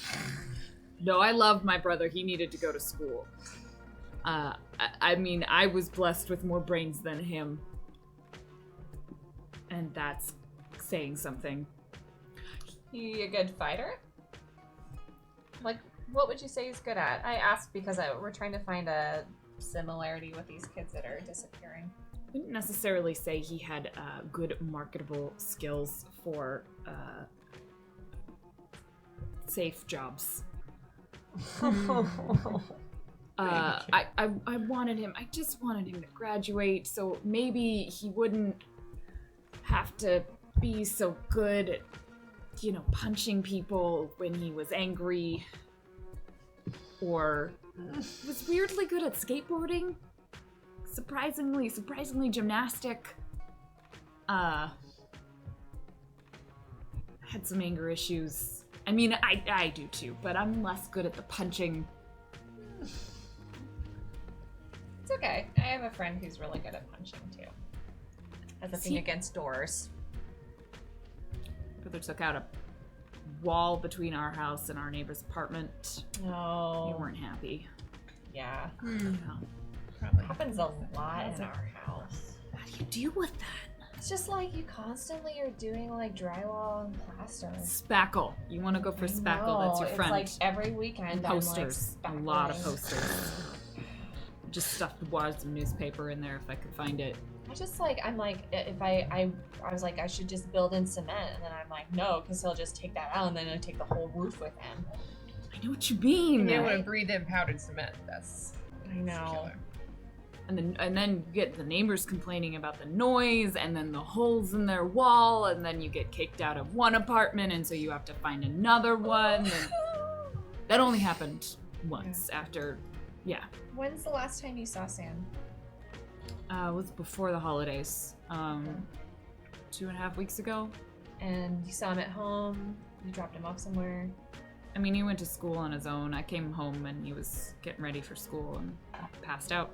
No, I loved my brother. He needed to go to school. I mean, I was blessed with more brains than him. And that's saying something. He a good fighter? Like, what would you say he's good at? I asked because we're trying to find a similarity with these kids that are disappearing. I wouldn't necessarily say he had good marketable skills for safe jobs. I wanted him. I just wanted him to graduate, so maybe he wouldn't have to be so good at, you know, punching people when he was angry, or was weirdly good at skateboarding. Surprisingly gymnastic. Had some anger issues. I mean, I do too, but I'm less good at the punching. It's okay. I have a friend who's really good at punching too. Has a thing against doors. Brother took out a wall between our house and our neighbor's apartment. Oh. They weren't happy. Yeah. Yeah. Probably. Happens a lot in our house. How do you deal with that? It's just like you constantly are doing like drywall and plaster. Spackle. You want to go for spackle? That's your friend. It's like every weekend Posters. I'm like A lot of spackling. posters. Just stuffed wads of newspaper in there if I could find it. I'm like, if I was like, I should just build in cement, and then I'm like, no, because he'll just take that out, and then he'll take the whole roof with him. I know what you mean. You don't want to breathe in powdered cement. That's I know. And then you get the neighbors complaining about the noise, and then the holes in their wall, and then you get kicked out of one apartment, and so you have to find another one. And that only happened once after, yeah. When's the last time you saw Sam? It was before the holidays. 2.5 weeks ago. And you saw him at home? You dropped him off somewhere? I mean, he went to school on his own. I came home and he was getting ready for school and passed out.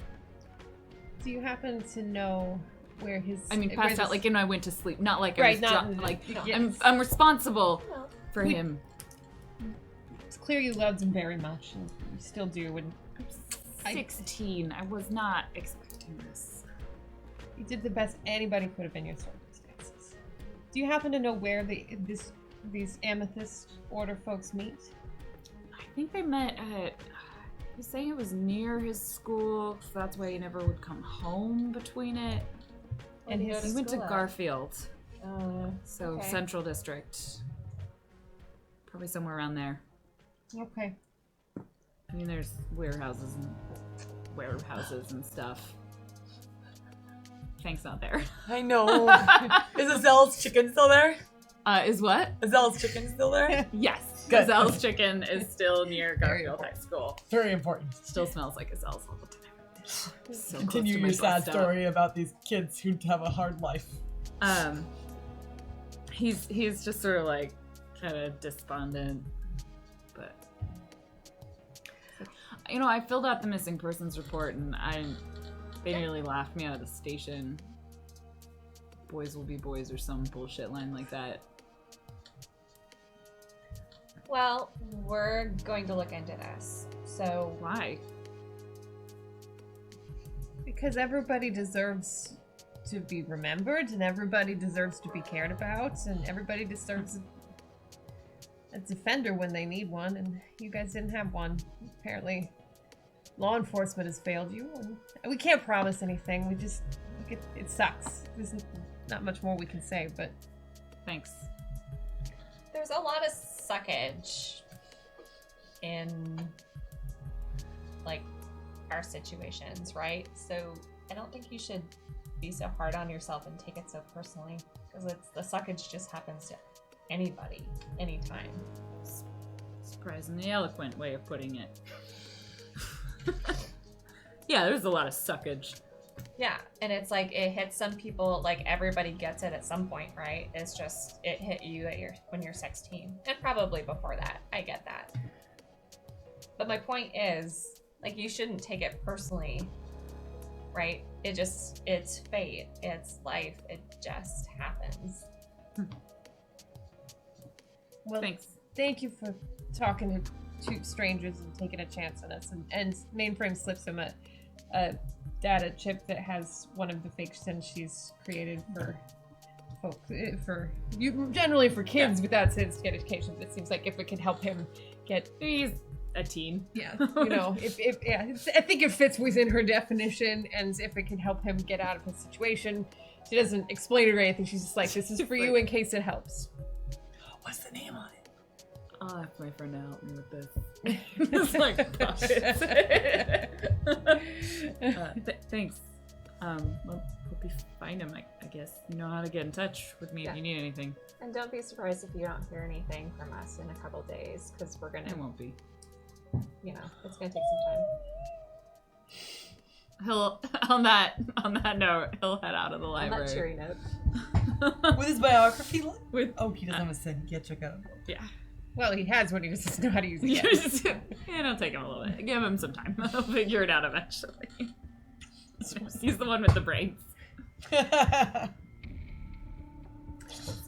Do you happen to know where his? I mean, passed out like, I went to sleep, not like I Right, was not like yes. I'm responsible No. for him. It's clear you loved him very much, and you still do. And 16. I was not expecting this. you did the best anybody could have in your circumstances. Do you happen to know where these Amethyst Order folks meet? I think they met at. He was saying it was near his school, so that's why he never would come home between it. And He went to Garfield, so okay. Central District. Probably somewhere around there. Okay. I mean, there's warehouses and stuff. Hank's not there. I know. Is Azel's chicken still there? Is what? Azel's chicken still there? Yes. Good. Gazelle's chicken is still near Garfield High School. Very important. Still smells like Gazelle's all the time. So close Continue to my your sad bust out. story about these kids who have a hard life. He's just sort of like kind of despondent, but you know, I filled out the missing persons report and they nearly laughed me out of the station. Boys will be boys or some bullshit line like that. Well, we're going to look into this. So Why? Because everybody deserves to be remembered, and everybody deserves to be cared about, and everybody deserves a defender when they need one, and you guys didn't have one. Apparently, law enforcement has failed you, and we can't promise anything. It sucks. There's not much more we can say, but Thanks. there's a lot of suckage in like our situations, right? So I don't think you should be so hard on yourself and take it so personally, because the suckage just happens to anybody, anytime. Surprisingly eloquent way of putting it. Yeah, there's a lot of suckage. Yeah, and it's like it hits some people, like everybody gets it at some point, right? It's just it hit you when you're 16, and probably before that. I get that. But my point is, like, you shouldn't take it personally, right? It's fate, it's life, it just happens. Well, Thanks. thank you for talking to two strangers and taking a chance on us. And Mainframe slips him a data chip that has one of the fake sins she's created for folk, generally for kids without sins to get education. But it seems like if it can help him get, He's a teen. yeah, you know, I think it fits within her definition, and if it can help him get out of his situation. She doesn't explain it or anything. She's just like, this is for you in case it helps. What's the name on it? I'll ask my friend to help me with this. It's like puppets. Thanks. Well, hope you find him, I guess. You know how to get in touch with me if you need anything. And don't be surprised if you don't hear anything from us in a couple days, because we're gonna, It won't be. you know, it's gonna take some time. He'll on that note, he'll head out of the On that library. cheery note. With his biography? With Oh, he doesn't have a sin. He can't check out. yeah. Well, he has one. He just doesn't know how to use it yet. Yeah, it'll take him a little bit. Give him some time. He'll figure it out eventually. He's the one with the brains. His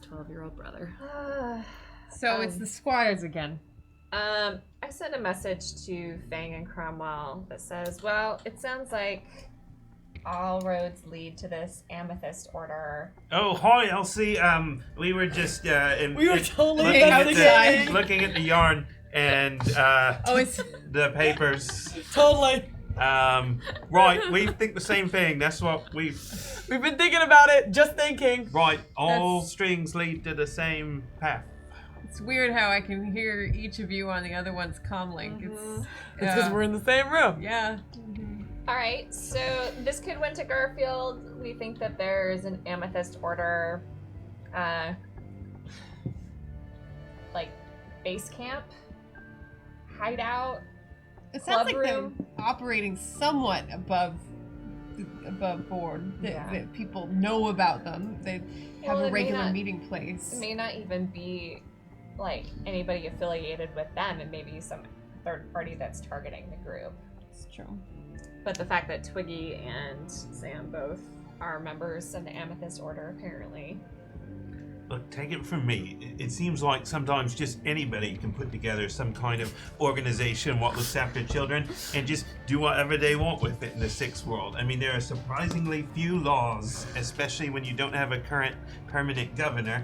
12-year-old brother. So it's the Squires again. I sent a message to Fang and Cromwell that says, well, it sounds like all roads lead to this Amethyst Order. Oh, hi, Elsie. We were just We were totally looking at investigating. looking at the yarn and It's the papers. Totally. Right, we think the same thing. That's what we've. We've been thinking about it. Just thinking. Right, all strings lead to the same path. it's weird how I can hear each of you on the other one's comlink. It's because we're in the same room. Yeah. All right, so this kid went to Garfield. We think that there's an Amethyst Order, like, base camp, hideout. It sounds Club like room. they're operating somewhat above board. Yeah. That people know about them. They have Well, a it may regular not- meeting place. It may not even be, like, anybody affiliated with them. It may be some third party that's targeting the group. It's true. But the fact that Twiggy and Sam both are members of the Amethyst Order, apparently. Look, take it from me. It seems like sometimes just anybody can put together some kind of organization what looks after children and just do whatever they want with it in the sixth world. I mean, there are surprisingly few laws, especially when you don't have a current permanent governor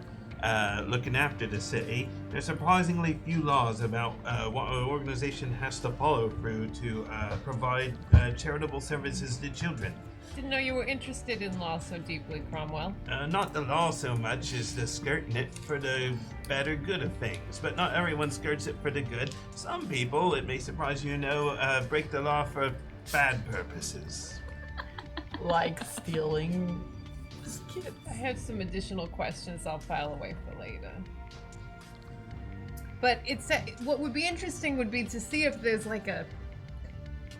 looking after the city. There's surprisingly few laws about what an organization has to follow through to provide charitable services to children. Didn't know you were interested in law so deeply, Cromwell. Not the law so much as the skirting it for the better good of things, but not everyone skirts it for the good. Some people, it may surprise you to know, break the law for bad purposes. Like stealing kids. I have some additional questions I'll file away for later. But it's what would be interesting would be to see if there's like a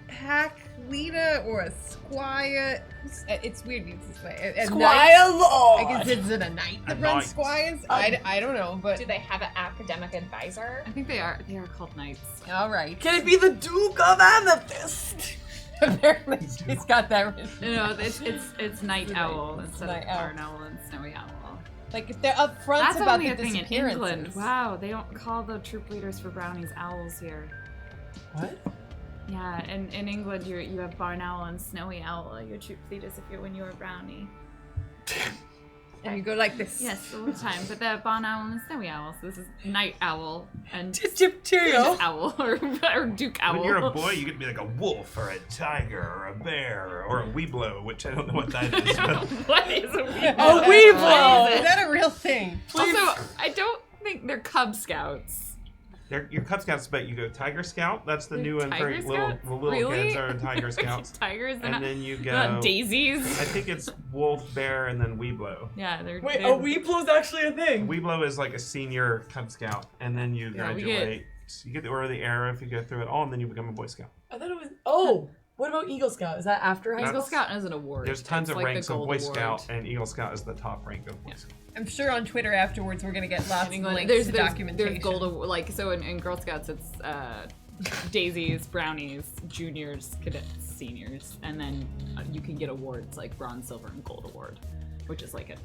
pack leader or a squire. It's weird because this way. A knight. Squire Lord. I guess is it a knight that A runs knight. squires? I don't know, but Do they have an academic advisor? I think they are called knights. all right. Can it be the Duke of Amethyst? Apparently she's got that written. No, it's night owl instead Night of owl. barn owl and snowy owl. Like if they're upfront That's about only the a thing in disappearances. England. Wow, they don't call the troop leaders for brownies owls here. What? Yeah, in England you have barn owl and snowy owl. Your troop leaders if you're when you're a brownie. And you go like this. Yes, all the time. But they're barn owl and snowy owl. So this is night owl and Cheerio. owl or duke owl. When you're a boy, you could be like a wolf or a tiger or a bear or a weeblo, which I don't know what that is. But What is a weeblo? A weeblo. Is that a real thing? Also, I don't think they're Cub Scouts. your Cub Scouts, but you go Tiger Scout. That's the They're new one for Tiger Scouts? little Really? kids are Tiger Scouts. Tigers And not, then you they're not go. daisies. I think it's wolf, bear, and then weeblo. Yeah, they're. Wait, they're, a Weeblow's actually a thing. Weeblo is like a senior Cub Scout, and then you Yeah, we graduate. You get the Order of the Arrow if you go through it all, and then you become a Boy Scout. I thought it was. Oh, what about Eagle Scout? Is that after high Eagle school? Scout is an award. There's tons It's of like the ranks of Gold Boy Award. Scout, and Eagle Scout is the top rank of Boy Yeah. Scout. I'm sure on Twitter afterwards we're gonna get lots In of England, links to there's documentation. Gold Award, like so in Girl Scouts it's daisies, brownies, juniors, cadets, seniors, and then you can get awards like bronze, silver, and gold award, which is like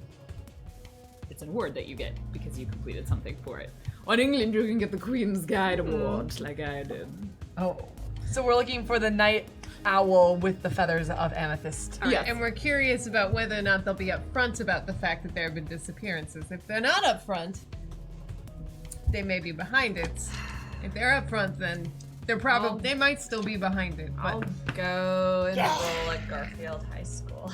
it's an award that you get because you completed something for it. On England, you can get the Queen's Guide Award, like I did. Oh. So we're looking for the night owl with the feathers of amethyst. All right, Yes. and we're curious about whether or not they'll be upfront about the fact that there have been disappearances. If they're not upfront, they may be behind it. If they're upfront, then they're probably they might still be behind it. But I'll go enroll at Garfield High School.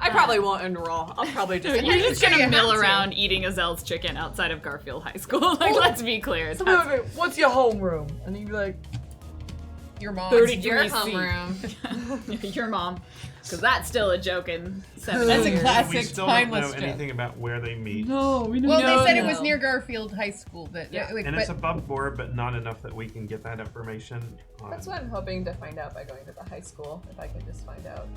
I probably won't enroll. I'll probably just. You're just sure you gonna mill have to. around eating Azel's chicken outside of Garfield High School. Like, let's be clear. So wait, what's your homeroom? And you'd be like, your mom. 33 Your C. homeroom. Your mom. Because that's still a joke in 7 That's a years. classic We still don't know timeless joke. anything about where they meet. no, we don't Well, know. they said it no. was near Garfield High School. That Yeah. like, And but it's above board, but not enough that we can get that information. That's what I'm hoping to find out by going to the high school, if I can just find out.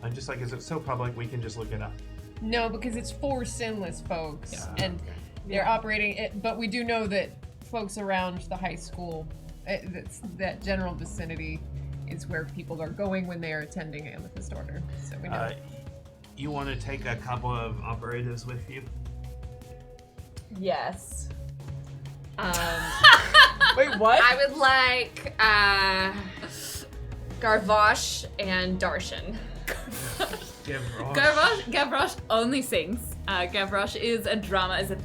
I'm just like, is it so public we can just look it up? no, because it's for sinless folks, Yeah. and they're operating it. But we do know that folks around the high school, that general vicinity, is where people are going when they are attending Amethyst Order. So we know. You want to take a couple of operatives with you? Yes. Wait, what? I would like Garvosh and Darshan. Gavroche only sings. Gavroche is a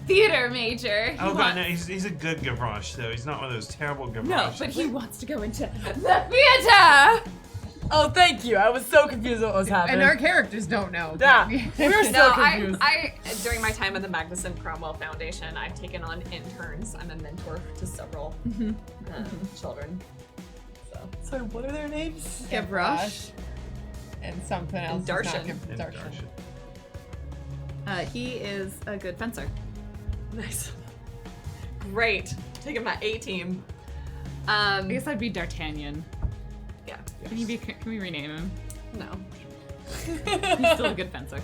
theater major. Oh god, no, he's a good Gavroche though. He's not one of those terrible Gavroche. No, but he wants to go into the theater. Oh, thank you. I was so confused what was happening. And our characters don't know. Yeah, we were so No, confused. I during my time at the Magnuson Cromwell Foundation, I've taken on interns. I'm a mentor to several children. So Sorry, what are their names? Gavroche. and something else. And is not Darshan. Gav- And Darshan. Darshan. He is a good fencer. nice. Great. Take him my A team. I guess I'd be D'Artagnan. Yeah. Can we rename him? No. He's still a good fencer.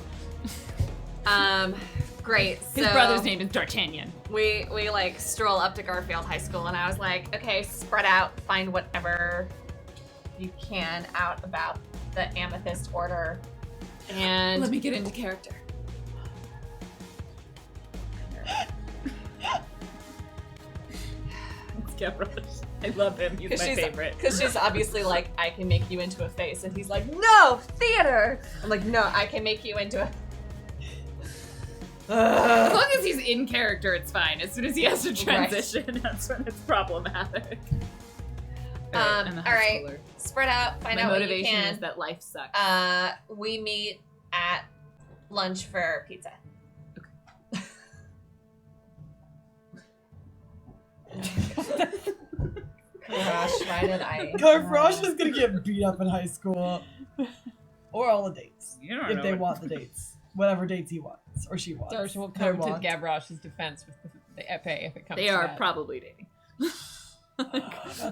Great. His so brother's name is D'Artagnan. we like stroll up to Garfield High School, and I was like, okay, spread out, find whatever you can out about the Amethyst Order, and Let me get into character. It's Gavroche. I love him. He's my favorite. Because she's obviously like, I can make you into a face, and he's like, no, theater. I'm like, no, I can make you into a. As long as he's in character, it's fine. As soon as he has to transition, that's when it's problematic. I'm a high All right, schooler. spread out, find My out what you motivation can. is that life sucks. We meet at lunch for pizza. Gosh, why did I? Garfrosh is gonna get beat up in high school. Or all the dates. You don't If know they what- want the dates. Whatever dates he wants. Or she wants. Darshan will They come to want. Gavroche's defense with the epee if it comes They to are that. probably dating.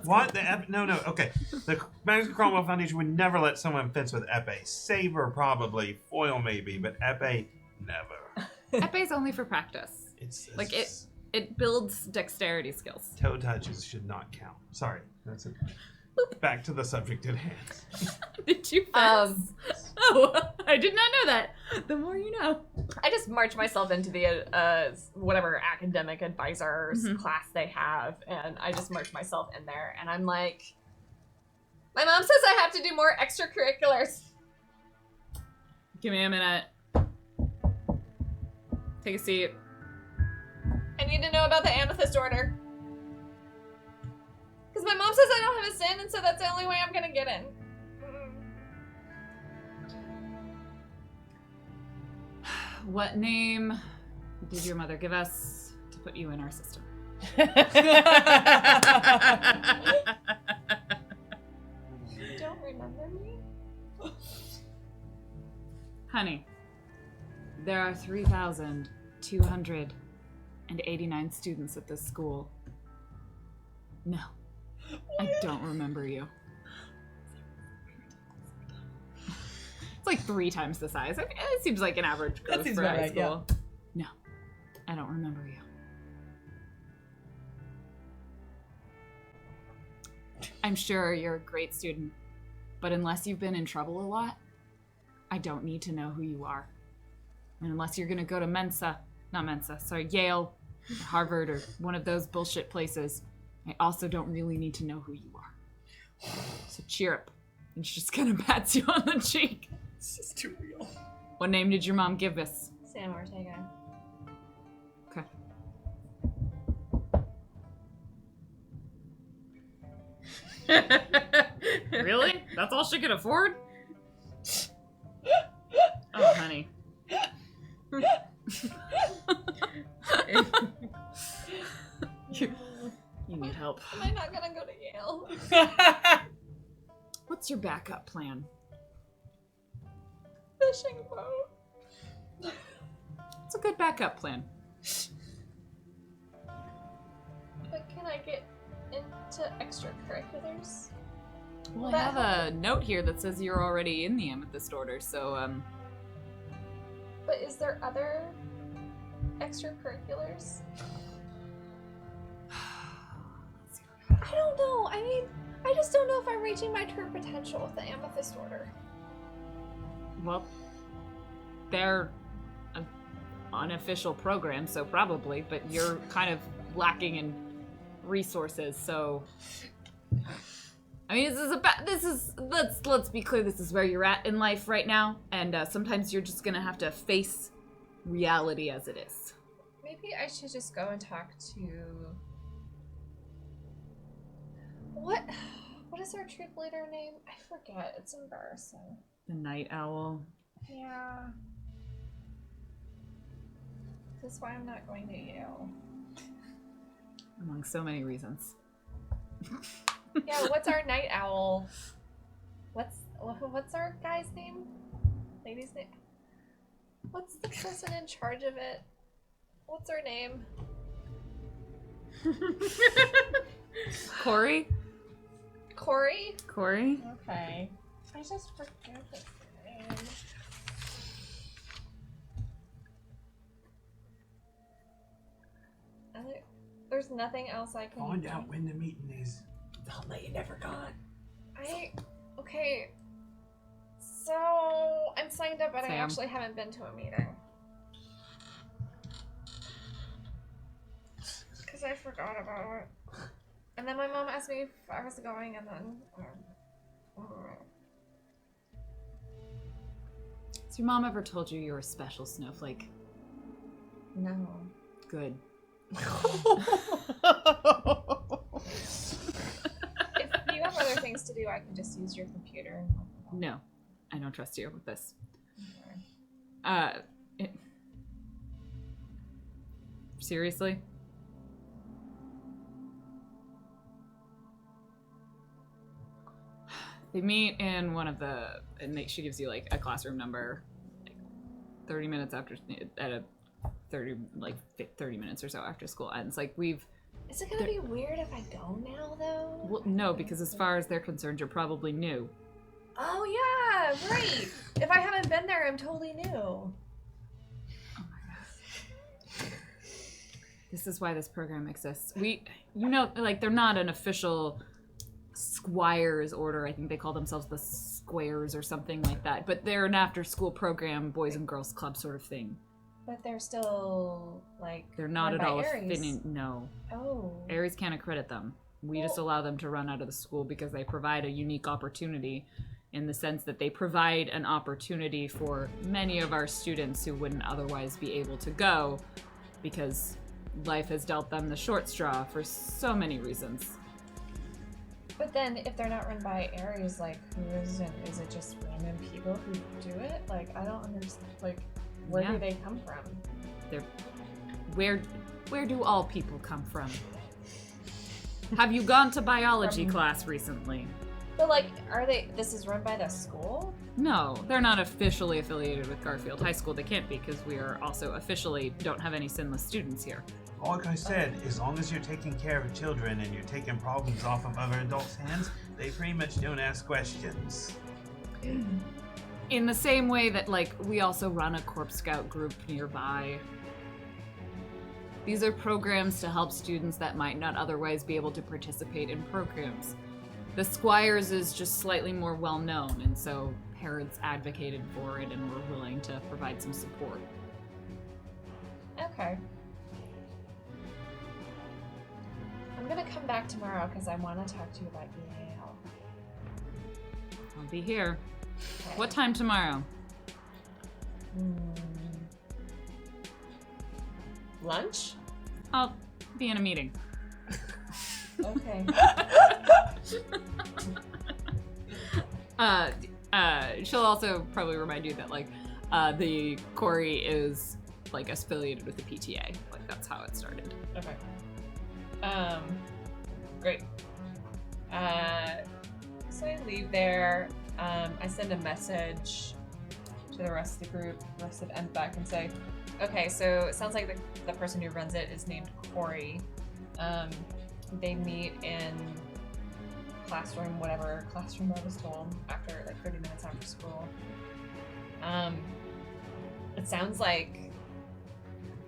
What? No, okay. The Magnuson Cromwell Foundation would never let someone fence with epee. Saber probably, foil maybe, but epee never. Epe's only for practice. It's Like it builds dexterity skills. toe touches should not count. Sorry, that's it. Back to the subject at hand. Did you fence? Oh, I did not know that. The more you know. I just march myself into the whatever academic advisors class they have, and I just march myself in there, and I'm like, my mom says I have to do more extracurriculars. Give me a minute. Take a seat. I need to know about the Amethyst Order. Because my mom says I don't have a sin, and so that's the only way I'm gonna get in. What name did your mother give us to put you in our system? You don't remember me? Honey, there are 3,289 students at this school. No, I don't remember you. It's like 3 times the size. I mean, it seems like an average growth seems for about high right, yeah. school. No, I don't remember you. I'm sure you're a great student, but unless you've been in trouble a lot, I don't need to know who you are. And unless you're gonna go to Mensa, not Mensa, sorry, Yale, or Harvard, or one of those bullshit places. I also don't really need to know who you are. So cheer up. And she just kind of pats you on the cheek. This is too real. What name did your mom give us? Sam Ortega. Okay. Really? That's all she could afford? Oh, honey. You need help. Am I not gonna go to Yale? What's your backup plan? Fishing boat. It's a good backup plan. But can I get into extracurriculars? Well, I have a note here that says you're already in the amethyst order, so, But is there other extracurriculars? I don't know. I mean, I just don't know if I'm reaching my true potential with the amethyst order. Well, they're an unofficial program, so probably, but you're kind of lacking in resources, so... I mean, let's be clear, this is where you're at in life right now, and sometimes you're just gonna have to face reality as it is. Maybe I should just go and talk to... What is our troop leader name? I forget. It's embarrassing. The Night Owl. Yeah. This is why I'm not going to Yale. Among so many reasons. Yeah, what's our night owl? What's our guy's name? Lady's name? What's the person in charge of it? What's her name? Corey? Corey? Corey? Okay. I just forget his name. There's nothing else I can Find do. out when the meeting is. I'll let you never gone. Okay. So I'm signed up, but I Sam. actually haven't been to a meeting. Because I forgot about it. And then my mom asked me if I was going, and then... Has your mom ever told you you're a special snowflake? No. Good. If you have other things to do, I can just use your computer. No, I don't trust you with this. Seriously? They meet in one of the, and she gives you like a classroom number, like 30 minutes after, at a 30 minutes or so after school ends. Like Is it gonna be weird if I go now, though? well, no, because as far as they're concerned, you're probably new. Oh yeah, right. If I haven't been there, I'm totally new. Oh my god. This is why this program exists. They're not an official Squire's order. I think they call themselves the Squares or something like that. But they're an after-school program, boys and girls club sort of thing. But they're still, like, They're not run at by all Ares. no. Oh. Ares can't accredit them. We just allow them to run out of the school because they provide a unique opportunity in the sense that they provide an opportunity for many of our students who wouldn't otherwise be able to go because life has dealt them the short straw for so many reasons. But then, if they're not run by Ares, like, who is it? Is it just random people who do it? Like, I don't understand. Like, where Yeah. do they come from? Where do all people come from? Have you gone to biology class recently? But, like, this is run by the school? No, they're not officially affiliated with Garfield High School. They can't be because we are also officially don't have any sinless students here. Like I said, as long as you're taking care of children and you're taking problems off of other adults' hands, they pretty much don't ask questions. In the same way that, like, we also run a Corp Scout group nearby. These are programs to help students that might not otherwise be able to participate in programs. The Squires is just slightly more well-known, and so parents advocated for it and were willing to provide some support. Okay. Okay. I'm gonna come back tomorrow because I want to talk to you about Yale. I'll be here. What time tomorrow? Lunch? I'll be in a meeting. Okay. She'll also probably remind you that like the Corey is like affiliated with the PTA. Like that's how it started. Okay. Great. So I leave there. I send a message to the rest of the group, the rest of MFAC, and say, okay, so it sounds like the person who runs it is named Corey. They meet in classroom, whatever classroom I was told, after like 30 minutes after school. It sounds like,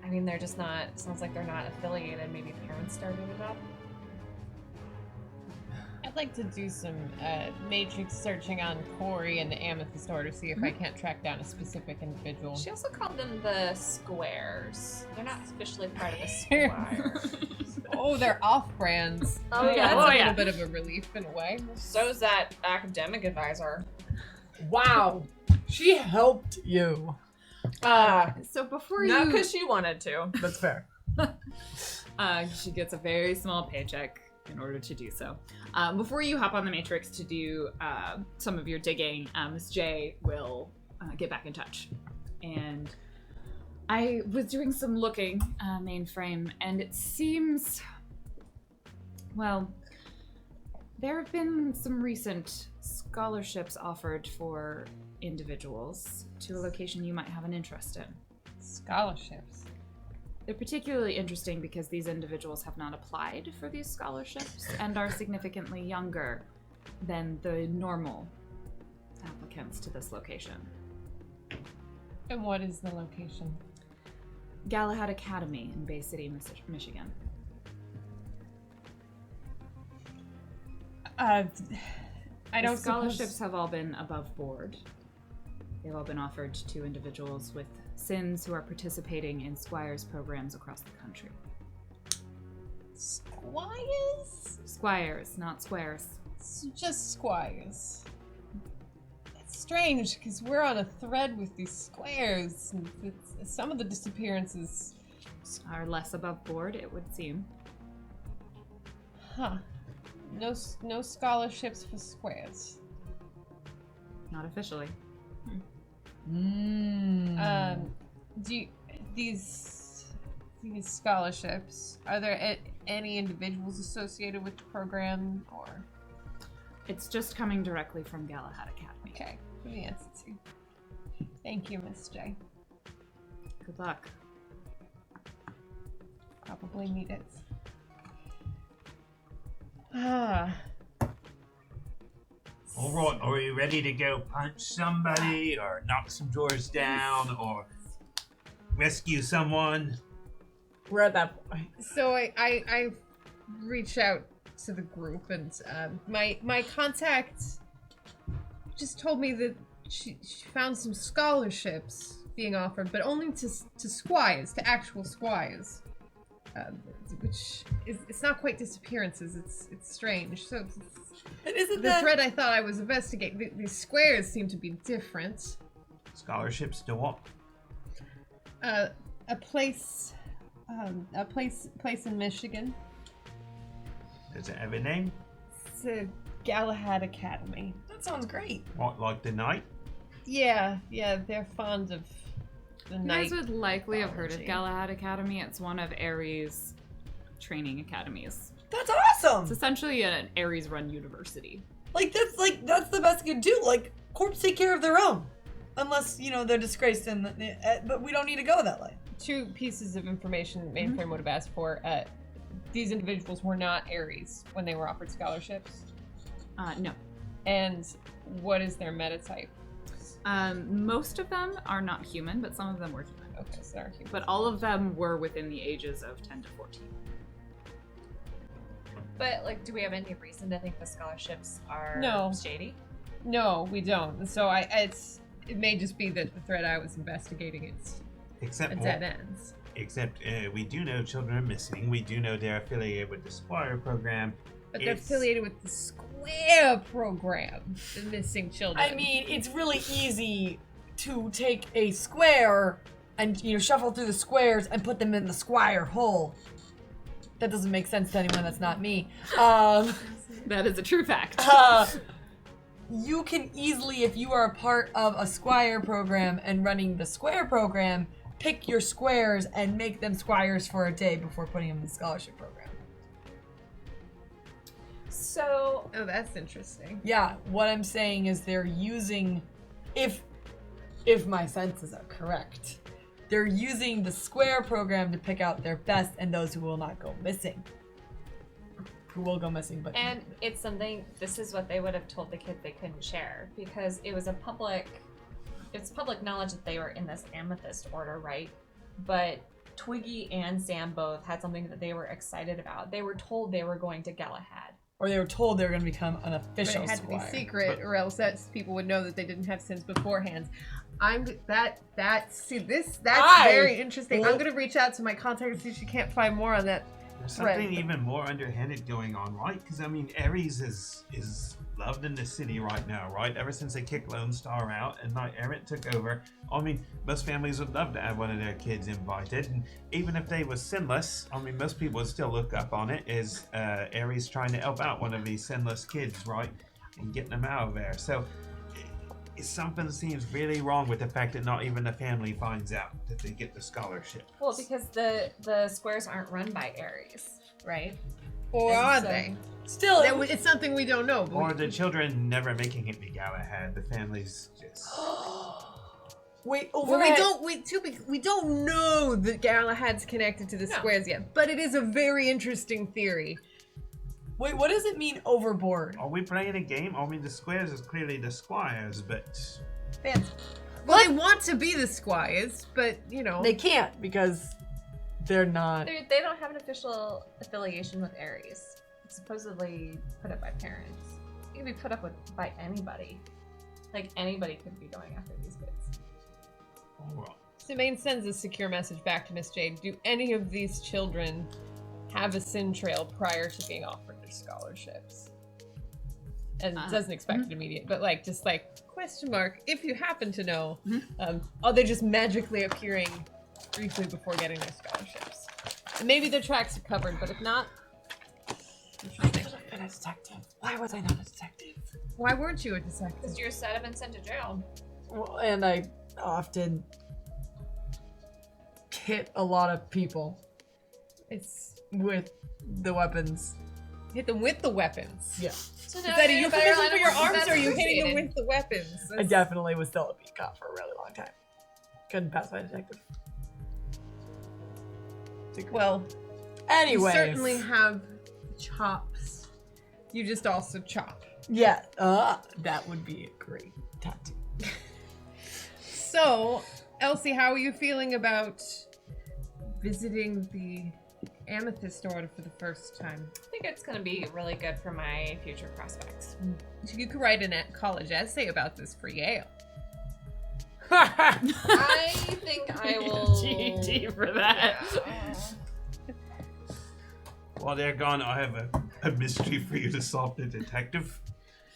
I mean, they're just not, it sounds like they're not affiliated. Maybe parents started it up. I'd like to do some matrix searching on Corey and the Amethyst Order, see if I can't track down a specific individual. She also called them the Squares. They're not officially part of the Squire. Oh, they're off-brands. Oh, yeah. That's Oh, a yeah. little bit of a relief in a way. So's that academic advisor. Wow. She helped you. So before Not you, because she wanted to. That's fair. she gets a very small paycheck in order to do so. Before you hop on the Matrix to do some of your digging, Ms. J will get back in touch. And I was doing some looking, mainframe, and it seems, well, there have been some recent scholarships offered for individuals to a location you might have an interest in. Scholarships. They're particularly interesting because these individuals have not applied for these scholarships and are significantly younger than the normal applicants to this location. And what is the location? Gala-had Academy in Bay City, Michigan. I don't The scholarships suppose... have all been above board. They've all been offered to individuals with SINs who are participating in Squire's programs across the country. Squires? Squires, not squares. It's just Squires. It's strange, because we're on a thread with these squares. And some of the disappearances... Are less above board, it would seem. Huh. No scholarships for squares. Not officially. Do these scholarships, are there any individuals associated with the program, or? It's just coming directly from Gala-had Academy. Okay, for the entity. Thank you, Miss J. Good luck. Probably need it. Ah. All right, are you ready to go punch somebody, or knock some doors down, or rescue someone? We're at that point. So I reach out to the group, and my contact just told me that she found some scholarships being offered, but only to squires, to actual squires, which is, it's not quite disappearances. It's strange. So Isn't the thread I thought I was investigating, these squares seem to be different. Scholarships to what? A place in Michigan. Does it have a name? It's a Gala-had Academy. That sounds great. What, like the night? Yeah, they're fond of the You night. guys would likely have heard of biology. Gala-had Academy. It's one of Ares' training academies. That's awesome. It's essentially an Ares-run university. That's the best you can do. Like, corps take care of their own, unless they're disgraced, but we don't need to go that way. 2 pieces of information Mainframe would have asked for. These individuals were not Ares when they were offered scholarships. No. And what is their metatype? Most of them are not human, but some of them were human. Okay, so they're human. But all of them were within the ages of 10 to 14. But, like, do we have any reason to think the scholarships are No. shady? No, we don't. So it may just be that the thread I was investigating, it's Except a what? dead ends. except we do know children are missing. We do know they're affiliated with the Squire program. But they're affiliated with the Square program, the missing children. I mean, it's really easy to take a square and, shuffle through the squares and put them in the Squire hole. That doesn't make sense to anyone that's not me. That is a true fact. You can easily, if you are a part of a Squire program and running the Square program, pick your squares and make them Squires for a day before putting them in the scholarship program. So, oh, that's interesting. Yeah, what I'm saying is they're using, if my senses are correct, they're using the Square program to pick out their best and those who will not go missing. Who will go missing, but... And it's something, this is what they would have told the kid they couldn't share, because it's public knowledge that they were in this amethyst order, right? But Twiggy and Sam both had something that they were excited about. They were told they were going to Gala-had. Or they were told they were going to become an official But it had Squire. to be secret, or else people would know that they didn't have sins beforehand. That's very interesting. I'm gonna reach out to my contact and see if she can't find more on that. There's something even more underhanded going on, right? Because I mean, Ares is loved in the city right now, right? Ever since they kicked Lone Star out and Knight Errant took over, I mean, most families would love to have one of their kids invited, and even if they were sinless, I mean, most people would still look up on it as Ares trying to help out one of these sinless kids, right, and getting them out of there. So something seems really wrong with the fact that not even the family finds out that they get the scholarship. Well, because the squares aren't run by Ares, right? Or are they? Still, It's something we don't know. Or the children never making it to Gala-had. The families just... Wait, Well, we don't know that Galahad's connected to the squares yet, but it is a very interesting theory. Wait, what does it mean overboard? Are we playing a game? I mean, the squares is clearly the Squires, but... Well, they want to be the Squires, but, They can't because they're not. They don't have an official affiliation with Ares. It's supposedly put up by parents. It can be put up by anybody. Like, anybody could be going after these kids. Well, Simone sends a secure message back to Miss Jade. Do any of these children have a sin trail prior to being offered their scholarships? And doesn't expect an immediate, but question mark, if you happen to know, are they just magically appearing briefly before getting their scholarships? And maybe their tracks are covered, but if not, I could have been a detective. Why was I not a detective? why weren't you a detective? Because you're set up and sent to jail. Well, and I often hit a lot of people It's with the weapons. hit them with the weapons. Yeah. So Is that a euphemism for your arms, or are you hitting them with the weapons? I definitely was still a beat cop for a really long time. Couldn't pass my detective. Well, anyways. you certainly have chops. You just also chop. Yeah, that would be a great tattoo. So, Elsie, how are you feeling about visiting the Amethyst Order for the first time? I think it's going to be really good for my future prospects. You could write a college essay about this for Yale. I think I will... GG for that. while they're gone, I have a mystery for you to solve, the detective.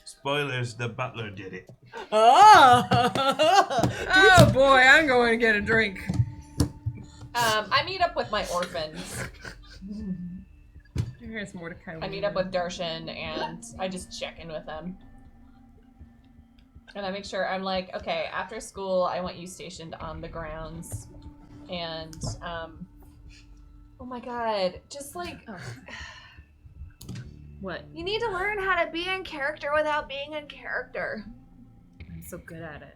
Spoilers, the butler did it. Oh boy, I'm going to get a drink. I meet up with my orphans. Here's Mordecai. I meet up with Darshan and I just check in with them. And I make sure I'm like, okay, after school, I want you stationed on the grounds. And, oh my god, just What? you need to learn how to be in character without being in character. I'm so good at it.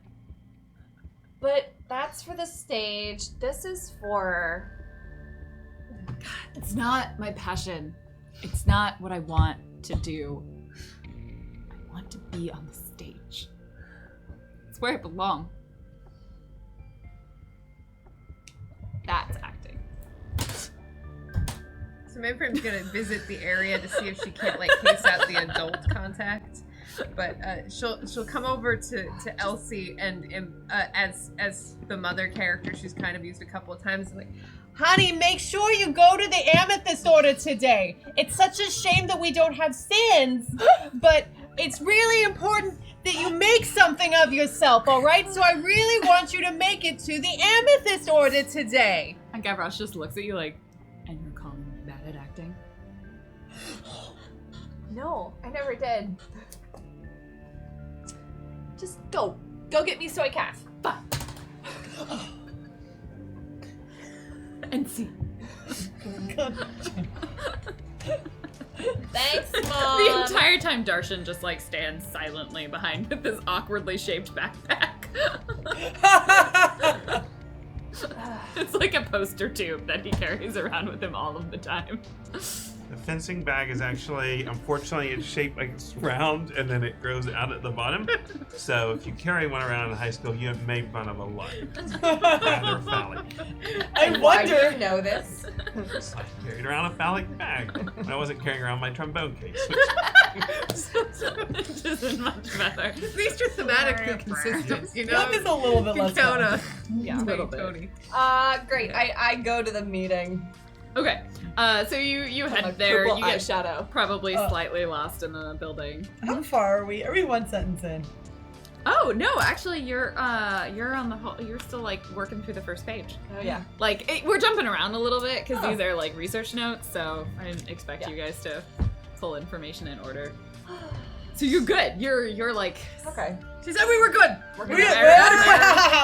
But that's for the stage. This is for... It's not my passion. It's not what I want to do. I want to be on the stage. It's where I belong. That's acting. So Manfred's gonna visit the area to see if she can't case out the adult contact. But she'll come over to Elsie and as the mother character she's kind of used a couple of times, Honey, make sure you go to the Amethyst Order today. It's such a shame that we don't have sins, but it's really important that you make something of yourself, all right? So I really want you to make it to the Amethyst Order today. And Gavroche just looks at you like, and you're calling me bad at acting? No, I never did. Just go. Go get me soy calf. Fine. And see. Thanks, The Mom. entire time Darshan just like stands silently behind with this awkwardly shaped backpack. It's like a poster tube that he carries around with him all of the time. The fencing bag is actually, unfortunately, it's shaped like it's round and then it grows out at the bottom. So if you carry one around in high school, you have made fun of a lot. Rather phallic. I Why do wonder. you know this? I carried around a phallic bag when I wasn't carrying around my trombone case. Which isn't much better. At least you're thematically consistent, you know? That is a little bit You less count fun. on Yeah, a little bit. Tony. Great. I go to the meeting. Okay, so you With head my there. purple You get eyeshadow. probably slightly lost in the building. How far are we? Are we one sentence in? Oh no, actually, you're on the whole. You're still like working through the first page. Oh yeah. Like we're jumping around a little bit because Oh. these are like research notes, so I didn't expect Yeah. you guys to pull information in order. So you're good. You're like Okay. She said we were good. We're We- gonna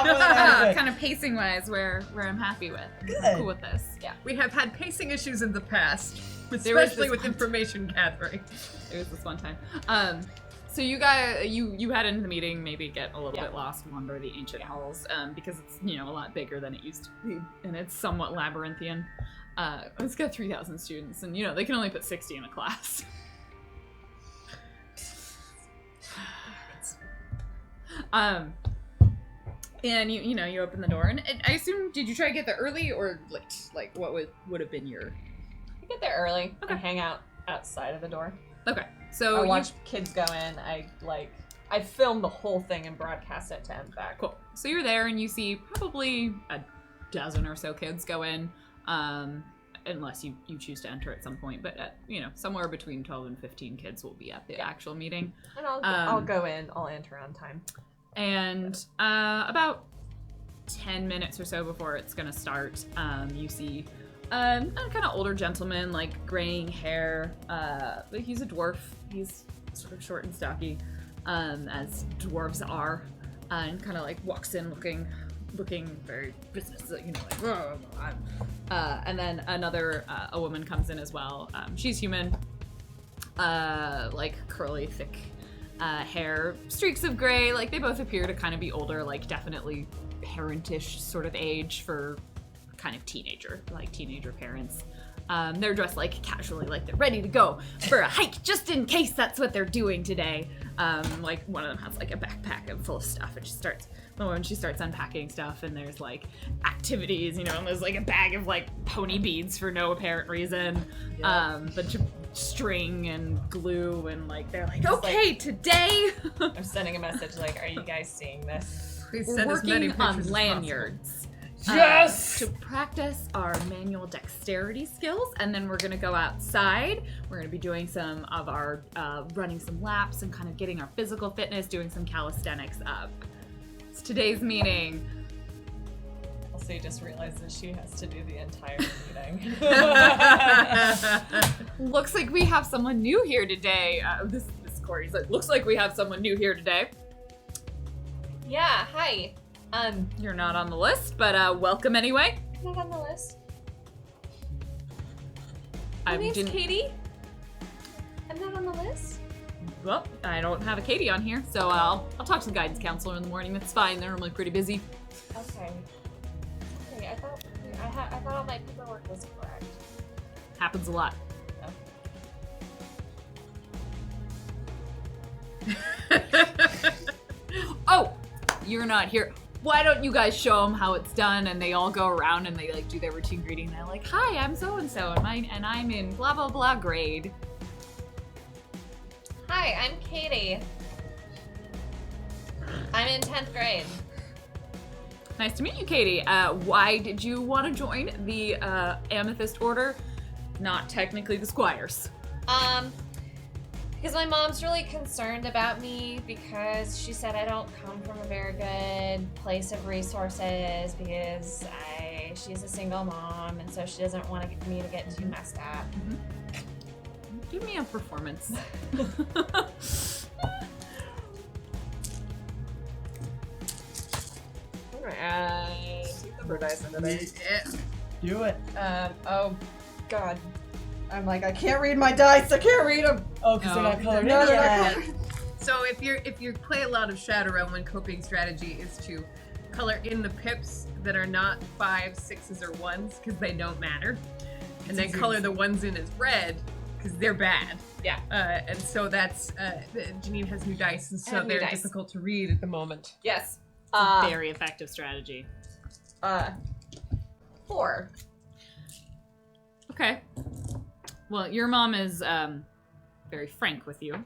we're- kind of pacing wise where I'm happy with. Good. I'm cool with this. We have had pacing issues in the past, There was especially this with one- information gathering. It was this one time. So you guys, you head into the meeting, maybe get a little Yeah. bit lost, wander the ancient halls, because it's a lot bigger than it used to be, and it's somewhat labyrinthian. It's got 3,000 students, and they can only put 60 in a class. And you open the door, and I assume, did you try to get there early or late? Like, what would have been your? I get there early Okay. and hang out outside of the door. Okay, so I you- watch kids go in. I film the whole thing and broadcast it to him back. Cool. So you're there and you see probably a dozen or so kids go in, unless you choose to enter at some point. But somewhere between 12 and 15 kids will be at the actual meeting. And I'll go in. I'll enter on time. And about 10 minutes or so before it's gonna start, you see a kind of older gentleman, like graying hair. But he's a dwarf. He's sort of short and stocky, as dwarves are, and kind of like walks in looking very business, like, "Whoa, and then a woman comes in as well. She's human, like curly, thick hair, streaks of gray. Like they both appear to kind of be older, like definitely parentish sort of age for kind of teenager parents. They're dressed like casually, like they're ready to go for a hike, just in case that's what they're doing today. Like one of them has like a backpack full of stuff, and she starts unpacking stuff, and there's like activities, and there's like a bag of like pony beads for no apparent reason, bunch of string and glue, and like they're like, Just, okay, today I'm sending a message like, "Are you guys seeing this?" Please we're send as many working on pictures as lanyards. Yes! To practice our manual dexterity skills, and then we're gonna go outside. We're gonna be doing some of our running some laps and kind of getting our physical fitness, doing some calisthenics up. It's today's meeting. Also, you just realizes she has to do the entire meeting. Looks like we have someone new here today. This Corey's like, looks like we have someone new here today. Yeah. Hi. You're not on the list, but welcome anyway. Not on the list. I My name's didn't- Katie. I'm not on the list. Well, I don't have a Katie on here, so I'll talk to the guidance counselor in the morning. That's fine. They're normally pretty busy. Okay. Sorry, I thought all my paperwork was correct. Happens a lot. Oh, you're not here. Why don't you guys show them how it's done? And they all go around and they like do their routine greeting. They're like, "Hi, I'm so and so, and I'm in blah blah blah grade." Hi, I'm Katie. I'm in 10th grade. Nice to meet you, Katie. Why did you want to join the Amethyst Order? Not technically the Squires. Because my mom's really concerned about me because she said I don't come from a very good place of resources because she's a single mom and so she doesn't want me to get too messed up. Give me a performance. Number dice into this. Do it. Oh, God. I'm like, I can't read my dice. I can't read them. Oh, because they're not colored. No, in they're yet. not colored. So if you play a lot of Shadowrun, one coping strategy is to color in the pips that are not 5s, 6s, or 1s because they don't matter, and then color the ones in as red because they're bad. Yeah. And so that's Janine has new dice, and so they're difficult to read at the moment. Yes. Very effective strategy. 4. Okay. Well, your mom is very frank with you,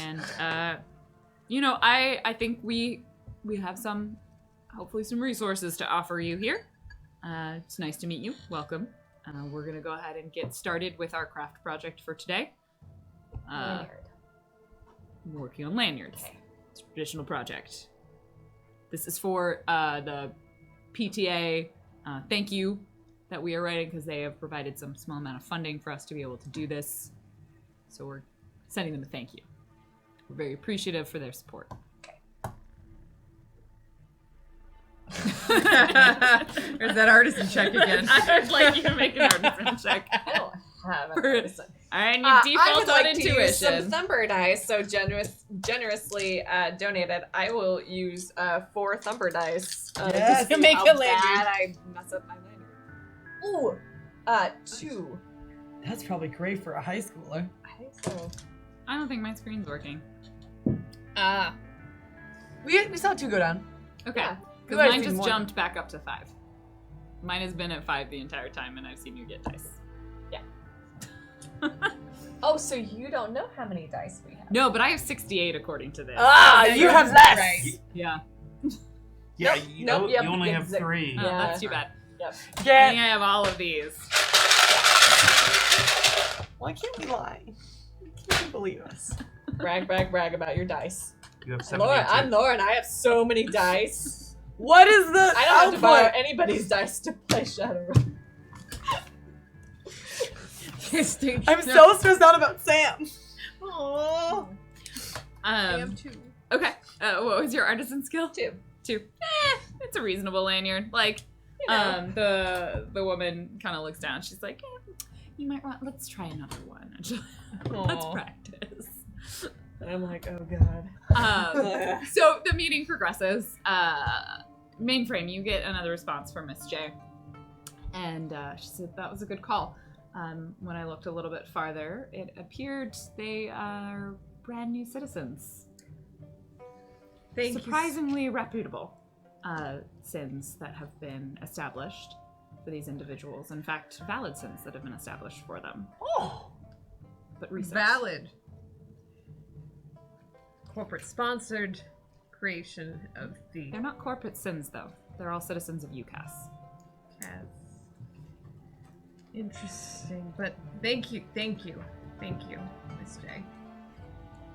and I think we have hopefully some resources to offer you here. It's nice to meet you. Welcome. We're gonna go ahead and get started with our craft project for today. Lanyard. Working on lanyards. Okay. It's a traditional project. This is for the PTA thank you that we are writing because they have provided some small amount of funding for us to be able to do this. So we're sending them a thank you. We're very appreciative for their support. There's that artisan check again. I would like you to make an artisan check. I don't have an artisan. All right, and you I default would on like intuition. to use some Thumber dice, so generously donated. I will use 4 Thumber dice Yes. to Make how a lanyard. bad I mess up my lanyard. Ooh, 2. That's probably great for a high schooler. I think so. I don't think my screen's working. We saw 2 go down. Okay. Yeah. Because I've mine seen just one. jumped back up to 5. Mine has been at 5 the entire time, and I've seen you get dice. Oh, so you don't know how many dice we have? No, but I have 68 according to this. You have less. Right. Yeah. Yeah, Nope, you, nope, yep, you only yep, have zip. 3. Oh, Yeah. that's too bad. I think Get. I have all of these. Why can't we lie? Can't you believe us? Brag, brag, brag about your dice. You have I'm 72. Lauren. I have so many dice. What is the I don't have to borrow output? anybody's dice to play Shadowrun. I'm so stressed out about Sam. Aww. I have 2. Okay. What was your artisan skill? 2. 2. It's a reasonable lanyard. Like, know. the woman kind of looks down. She's like, you might want. Let's try another one. Let's Aw. practice. And I'm like, oh god. So the meeting progresses. Mainframe, you get another response from Miss J, and she said that was a good call. When I looked a little bit farther, it appeared they are brand new citizens. Thank Surprisingly reputable sins that have been established for these individuals. In fact, valid sins that have been established for them. Oh. But research. Valid. Corporate sponsored creation of the They're not corporate sins, though. They're all citizens of UCAS. CAS. Interesting, but thank you, Miss J.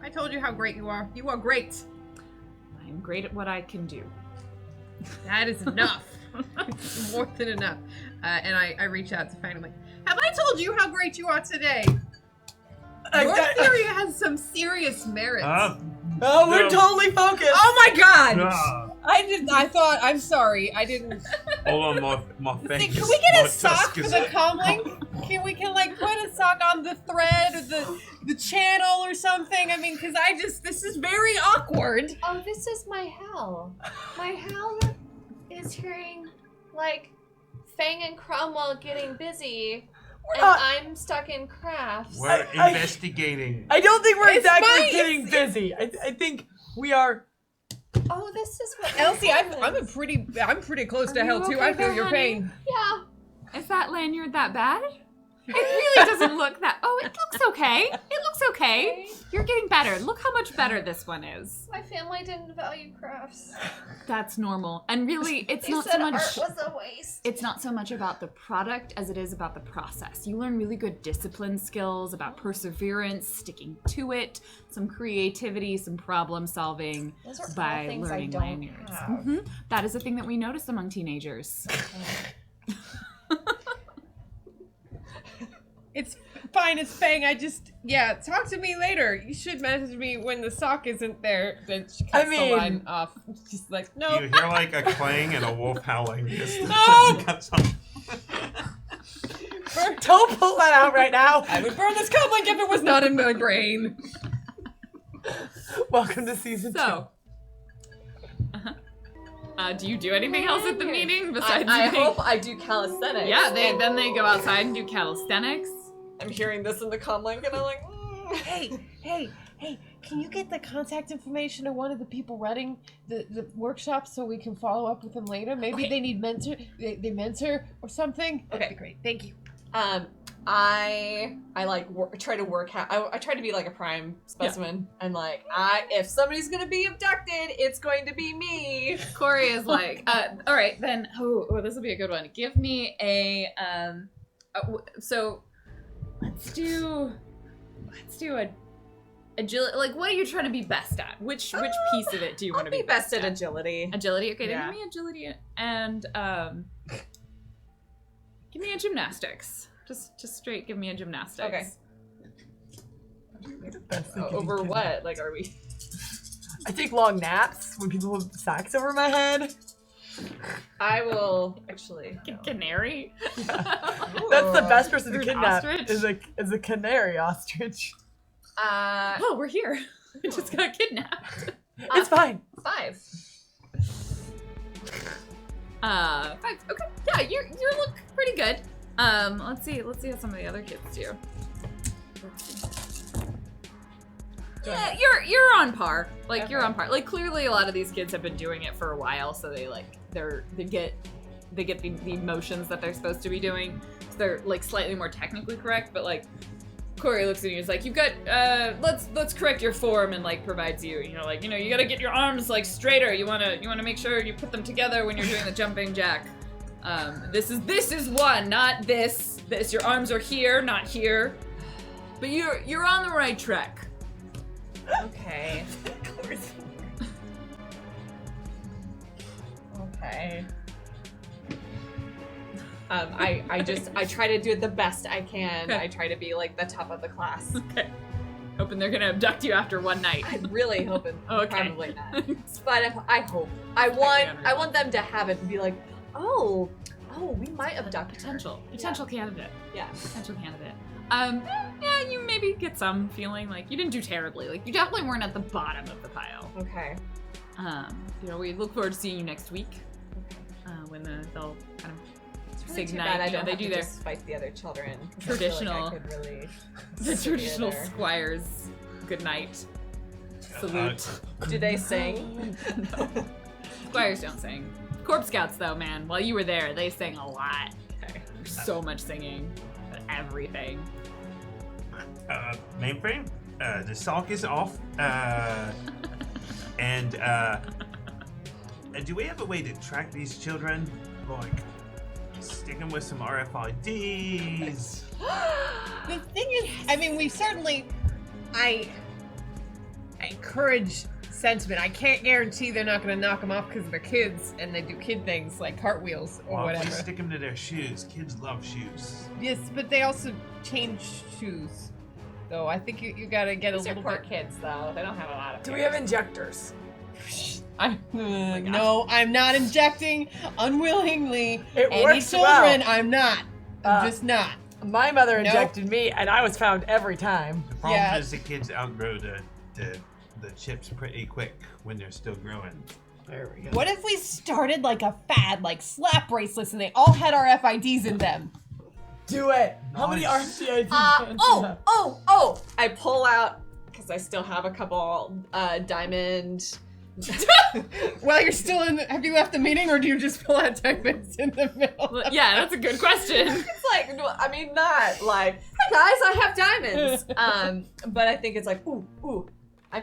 I told you how great you are. You are great. I'm great at what I can do. That is enough. It's more than enough. And I reach out to find him like, have I told you how great you are today? Your theory has some serious merits. Oh, we're No. totally focused. Oh my god! Ah, I'm sorry. I didn't. hold on, my face. Can we get my a sock tusk for is- the comlink? Can we put a sock on the thread or the channel or something? I mean, because this is very awkward. Oh, this is my hell. My hell is hearing, like, Fang and Cromwell getting busy, and not- I'm stuck in crafts. We're I- investigating. I don't think we're It's exactly fine. getting busy. I think we are. Oh, this is what Elsie, I'm happens. pretty close to Are hell you too. okay I feel there, your honey? pain. Yeah. Is that lanyard that bad? It really doesn't look that. Oh, it looks okay. It looks okay. You're getting better. Look how much better this one is. My family didn't value crafts. That's normal. And really, it's They not said so much. art was a waste. It's not so much about the product as it is about the process. You learn really good discipline skills about perseverance, sticking to it, some creativity, some problem solving Those are all by things I learning don't lanyards. have. That is a thing that we notice among teenagers. It's fine, it's Fang. Talk to me later. You should message me when the sock isn't there. Then she cuts the line off. She's like, no. You hear like a clang and a wolf howling. Just No! cuts off. Don't pull that out right now. I would burn this comlink if it was not in my brain. Welcome to season 2. So, do you do anything else at the meeting besides? I doing- hope I do calisthenics. Yeah, then they go outside and do calisthenics. I'm hearing this in the comlink and I'm like, Hey, can you get the contact information of one of the people running the workshop so we can follow up with them later? Maybe they need they mentor or something. Okay. That'd be great. Thank you. I like try to work I try to be like a prime specimen and like if somebody's gonna be abducted, it's going to be me. Corey is like, all right, then. Oh, this will be a good one. Give me a. So, let's do a agility. Like, what are you trying to be best at? Which piece of it do you want to I'll be be best at agility. Agility. Okay, Yeah. then give me agility and give me a gymnastics. Just straight. Give me a gymnastics. Okay. Best thing Over can do. what? Like, are we? I take long naps when people have sacks over my head. I will actually. Canary. That's the best person to Or an kidnap. ostrich? Is a canary ostrich. Oh, we're here. We just got kidnapped. It's fine. 5. 5. Okay. Yeah, you look pretty good. Let's see how some of the other kids do. Yeah, you're on par. Like you're on par. Like clearly a lot of these kids have been doing it for a while, so they get the motions that they're supposed to be doing. So they're like slightly more technically correct, but like Corey looks at you and is like, you've got let's correct your form, and like provides you, you gotta get your arms like straighter. You wanna make sure you put them together when you're doing the jumping jack. This is one, not this. Your arms are here, not here. But you're on the right track. Okay. Okay. I try to do it the best I can. Okay. I try to be like the top of the class. Okay. Hoping they're gonna abduct you after one night. I'm really hoping. Okay. Probably not. But I hope. I want them to have it and be like, oh, we might abduct Potential candidate. Yeah. Potential candidate. Yeah, you maybe get some feeling like you didn't do terribly. Like you definitely weren't at the bottom of the pile. Okay. We look forward to seeing you next week. When they'll kind of It's say really too goodnight. bad I You know, don't they have do to their just fight the other children. 'cause Traditional. I feel like I could really the traditional there. Squire's goodnight salute. Do they sing? No. Squires don't sing. Corp Scouts, though, man, while you were there, they sang a lot. Okay. There's so much singing. Everything. Mainframe, the sock is off. And do we have a way to track these children? Like, stick them with some RFIDs? The thing is, I mean, we certainly, I encourage sentiment. I can't guarantee they're not going to knock them off because they're kids and they do kid things like cartwheels or Well, if whatever. we stick them to their shoes. Kids love shoes. Yes, but they also change shoes. Though I think you got to get These a are little poor bit. kids, though. They don't have a lot of. Do we have injectors? No, I'm not injecting unwillingly It any works children. well. I'm not. I'm just not. My mother Nope. injected me, and I was found every time. The problem Yeah. is the kids outgrow the chips pretty quick when they're still growing. There we go. What if we started like a fad, like slap bracelets, and they all had our FIDs in them? Do it. How many Nice. RFIDs? I pull out because I still have a couple diamond. While you're still in, have you left the meeting, or do you just pull out diamonds in the middle? Yeah, that's a good question. It's like, I mean, not like, guys, I have diamonds. But I think it's like, ooh. I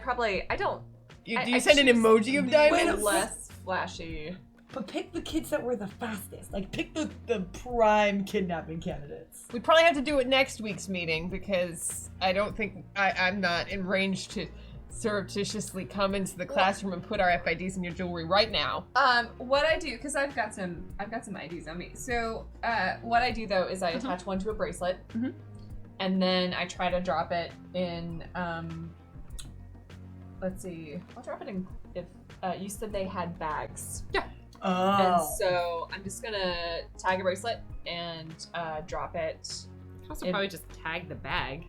don't. Do you send an emoji of diamonds? Less flashy. But pick the kids that were the fastest. Like, pick the prime kidnapping candidates. We probably have to do it next week's meeting because I don't think I'm not in range to surreptitiously come into the classroom and put our FIDs in your jewelry right now. What I do, because I've got some IDs on me. So, what I do though is I attach one to a bracelet, and then I try to drop it in. Let's see. I'll drop it in. If you said they had bags. Yeah. Oh. And so I'm just gonna tag a bracelet and drop it. Also, probably just tag the bag.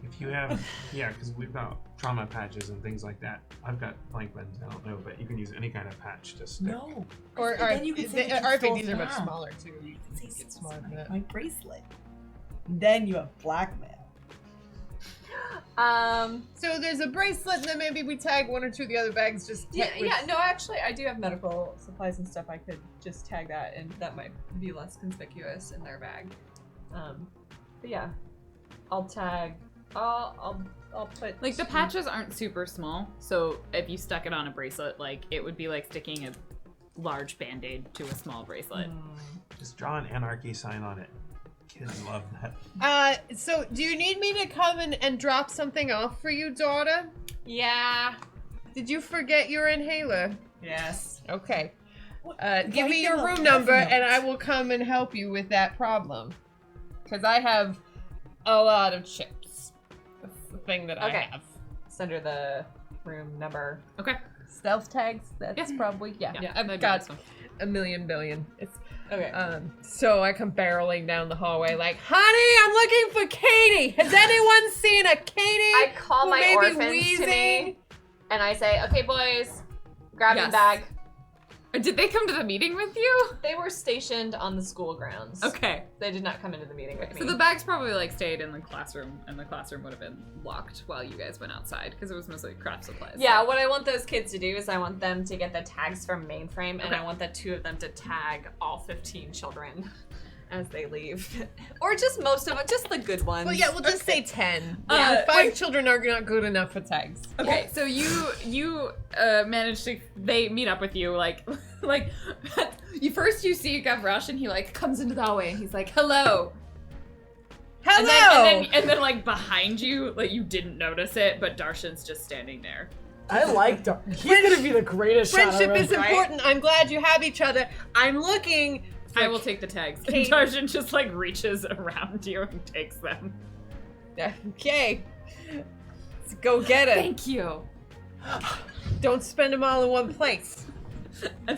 If you have, because we've got trauma patches and things like that. I've got blank lens, I don't know, but you can use any kind of patch to stick. No. Or then you can say RFIDs are much smaller too. You can say It's smaller than that. my bracelet. Then you have blackmail. So there's a bracelet, and then maybe we tag one or two of the other bags. Just No, actually, I do have medical supplies and stuff. I could just tag that, and that might be less conspicuous in their bag. But yeah, I'll tag. I'll put Like, the patches aren't super small, so if you stuck it on a bracelet, like, it would be like sticking a large band-aid to a small bracelet. Just draw an anarchy sign on it. Kids love that. So do you need me to come and drop something off for you, daughter? Yeah. Did you forget your inhaler? Yes. Okay. Write Give me them your a room number, note. and I will come and help you with that problem. Because I have a lot of chips. That's the thing that I have. It's under the room number. Okay. Stealth tags. That's probably that'd I've be got awesome. a million billion. It's Okay. so I come barreling down the hallway like, honey, I'm looking for Katie. Has anyone seen a Katie? I call who my may be orphans to wheezing?" me, and I say, "Okay, boys, grab your Yes. bag." Did they come to the meeting with you? They were stationed on the school grounds. Okay. They did not come into the meeting with me. So the bags probably, like, stayed in the classroom, and the classroom would have been locked while you guys went outside, because it was mostly craft supplies. Yeah, what I want those kids to do is I want them to get the tags from Mainframe, and I want the two of them to tag all 15 children as they leave. Or just most of it, just the good ones. Well, yeah, we'll just say 10. Yeah, 5 children are not good enough for tags. Okay, so you managed to, they meet up with you, like you see Gavroche, and he, like, comes into the hallway, and he's like, hello. Hello! And then, like, behind you, like, you didn't notice it, but Darshan's just standing there. I like Dark. He's gonna be the greatest Friendship Shadowrun. is important. I'm glad you have each other. I'm looking for I will take the tags. And Kate- Darshan just, like, reaches around you and takes them. Okay. Let's go get it. Thank you. Don't spend them all in one place. And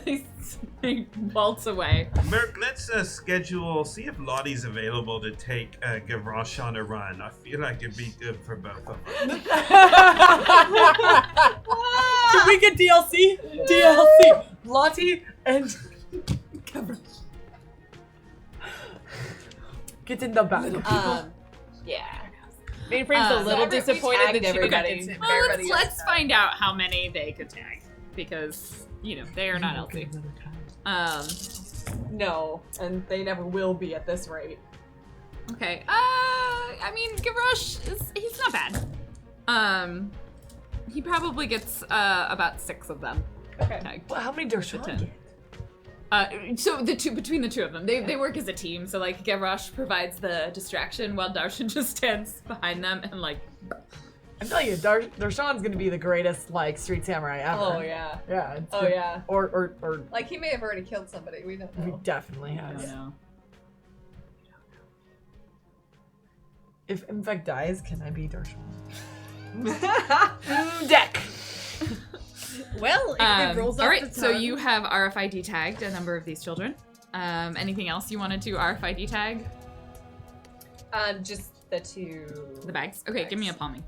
they waltz away. Merc, let's see if Lottie's available to take Gavroche on a run. I feel like it'd be good for both of us. Can we get DLC? DLC. Lottie and get in the bag. Yeah. Mainframe's a little we disappointed tagged that she everybody. got Well, let's find out how many they could tag, because, you know, they are not healthy. No, and they never will be at this rate. Okay. I mean, Gavroche he's not bad. He probably gets about 6 of them. Okay. Tagged. Well, how many Darshan 10. get? So between the two of them, they work as a team. So, like, Gavroche provides the distraction while Darshan just stands behind them and, like. I'm telling you, Darshan's gonna be the greatest, like, street samurai ever. Oh yeah. Yeah. It's Oh good. yeah. Or Like he may have already killed somebody. We don't he know. definitely I has. don't know. If Infect dies, can I be Darshan? Deck. Well, if it rolls off all right, the so tongue- you have RFID tagged a number of these children. Anything else you wanted to RFID tag? Just the two. The bags? Okay, give me a palming.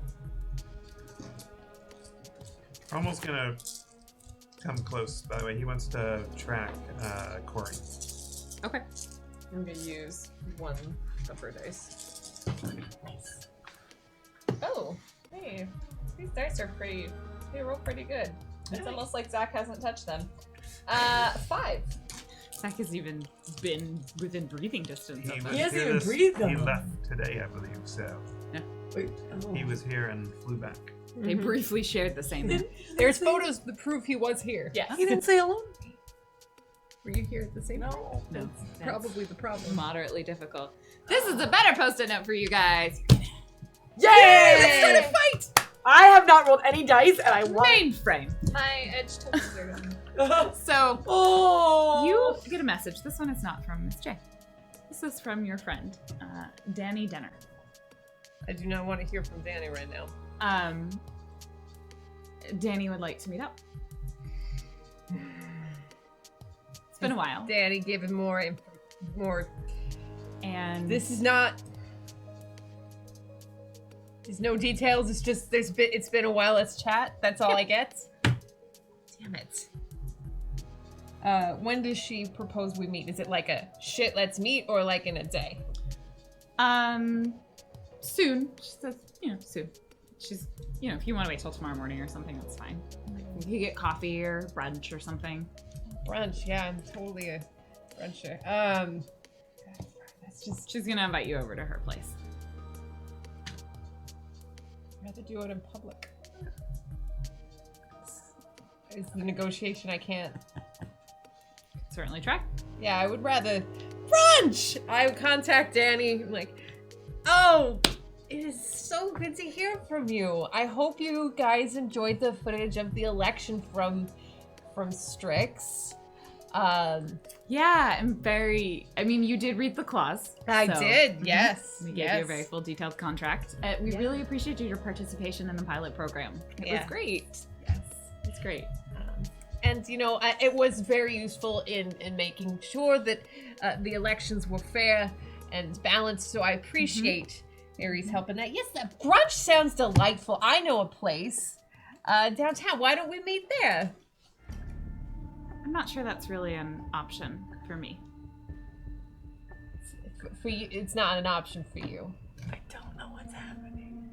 We're almost gonna come close, by the way. He wants to track Corey. Okay. I'm gonna use one upper dice. Oh, hey, these dice are pretty. They roll pretty good. It's almost like Zach hasn't touched them. 5. Sek has even been within breathing distance of them. He hasn't here even breathed on He them. left today, I believe. So Wait, oh. he was here and flew back. They briefly shared the same thing. There's photos that prove he was here. Yeah. He didn't say hello. Were you here at the same time? No. That's probably the problem. Moderately difficult. This is a better post-it note for you guys. Yay! Let's start a fight! I have not rolled any dice, and I want. Mainframe. My edge touches are gone. So Oh. you get a message. This one is not from Miss J. This is from your friend, Danny Denner. I do not want to hear from Danny right now. Danny would like to meet up. It's been a while. Danny, give him more. And This is not. There's no details. It's just it's been a while. Let's chat. That's all I get. Damn it. When does she propose we meet? Is it like a shit, let's meet, or like in a day? soon. She says, soon. She's, if you want to wait till tomorrow morning or something, that's fine. Like, we could get coffee or brunch or something. Brunch, yeah, I'm totally a bruncher. That's just She's gonna invite you over to her place. I'd rather do it in public. It's the negotiation I can't. Certainly try. Yeah, I would rather brunch. I would contact Danny. I'm like, oh, it is so good to hear from you. I hope you guys enjoyed the footage of the election from Strix. Yeah, you did read the clause. I so- did, Mhm. yes. We gave you a very full detailed contract. We really appreciate your participation in the pilot program. It was great. Yes. It's great. And it was very useful in making sure that the elections were fair and balanced. So I appreciate Aries helping that. Yes, that brunch sounds delightful. I know a place downtown. Why don't we meet there? I'm not sure that's really an option for me. For you, it's not an option for you. I don't know what's happening.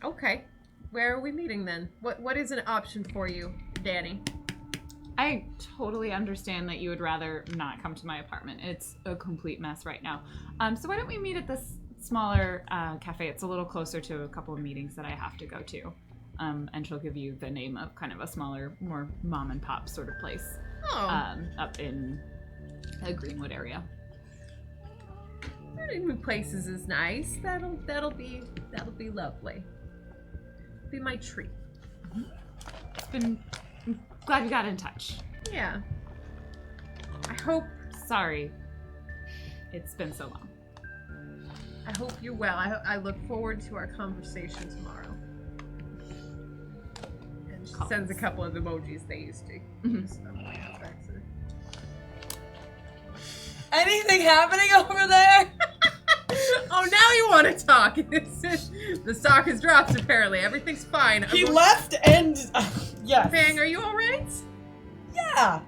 Okay, where are we meeting then? What is an option for you, Danny? I totally understand that you would rather not come to my apartment. It's a complete mess right now. So why don't we meet at this smaller cafe? It's a little closer to a couple of meetings that I have to go to. And she'll give you the name of kind of a smaller, more mom and pop sort of place up in the Greenwood area. New places is nice. That'll be lovely. Be my treat. I'm glad you got in touch. Yeah. I hope Sorry, it's been so long. you're well. I look forward to our conversation tomorrow. And she sends a couple of emojis they used to. use on my aspects. Anything happening over there? Oh, now you want to talk. The stock has dropped, apparently. Everything's fine. He left and yes. Fang, are you alright? Yeah.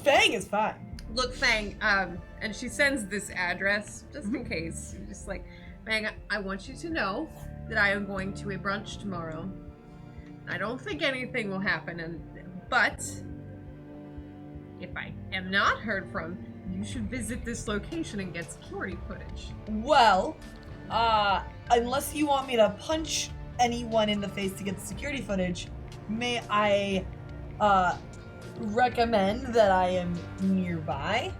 Fang is fine. Look, Fang, and she sends this address, just in case. Just like, Fang, I want you to know that I am going to a brunch tomorrow. I don't think anything will happen, but if I am not heard from, you should visit this location and get security footage. Well, unless you want me to punch anyone in the face to get the security footage, may I recommend that I am nearby?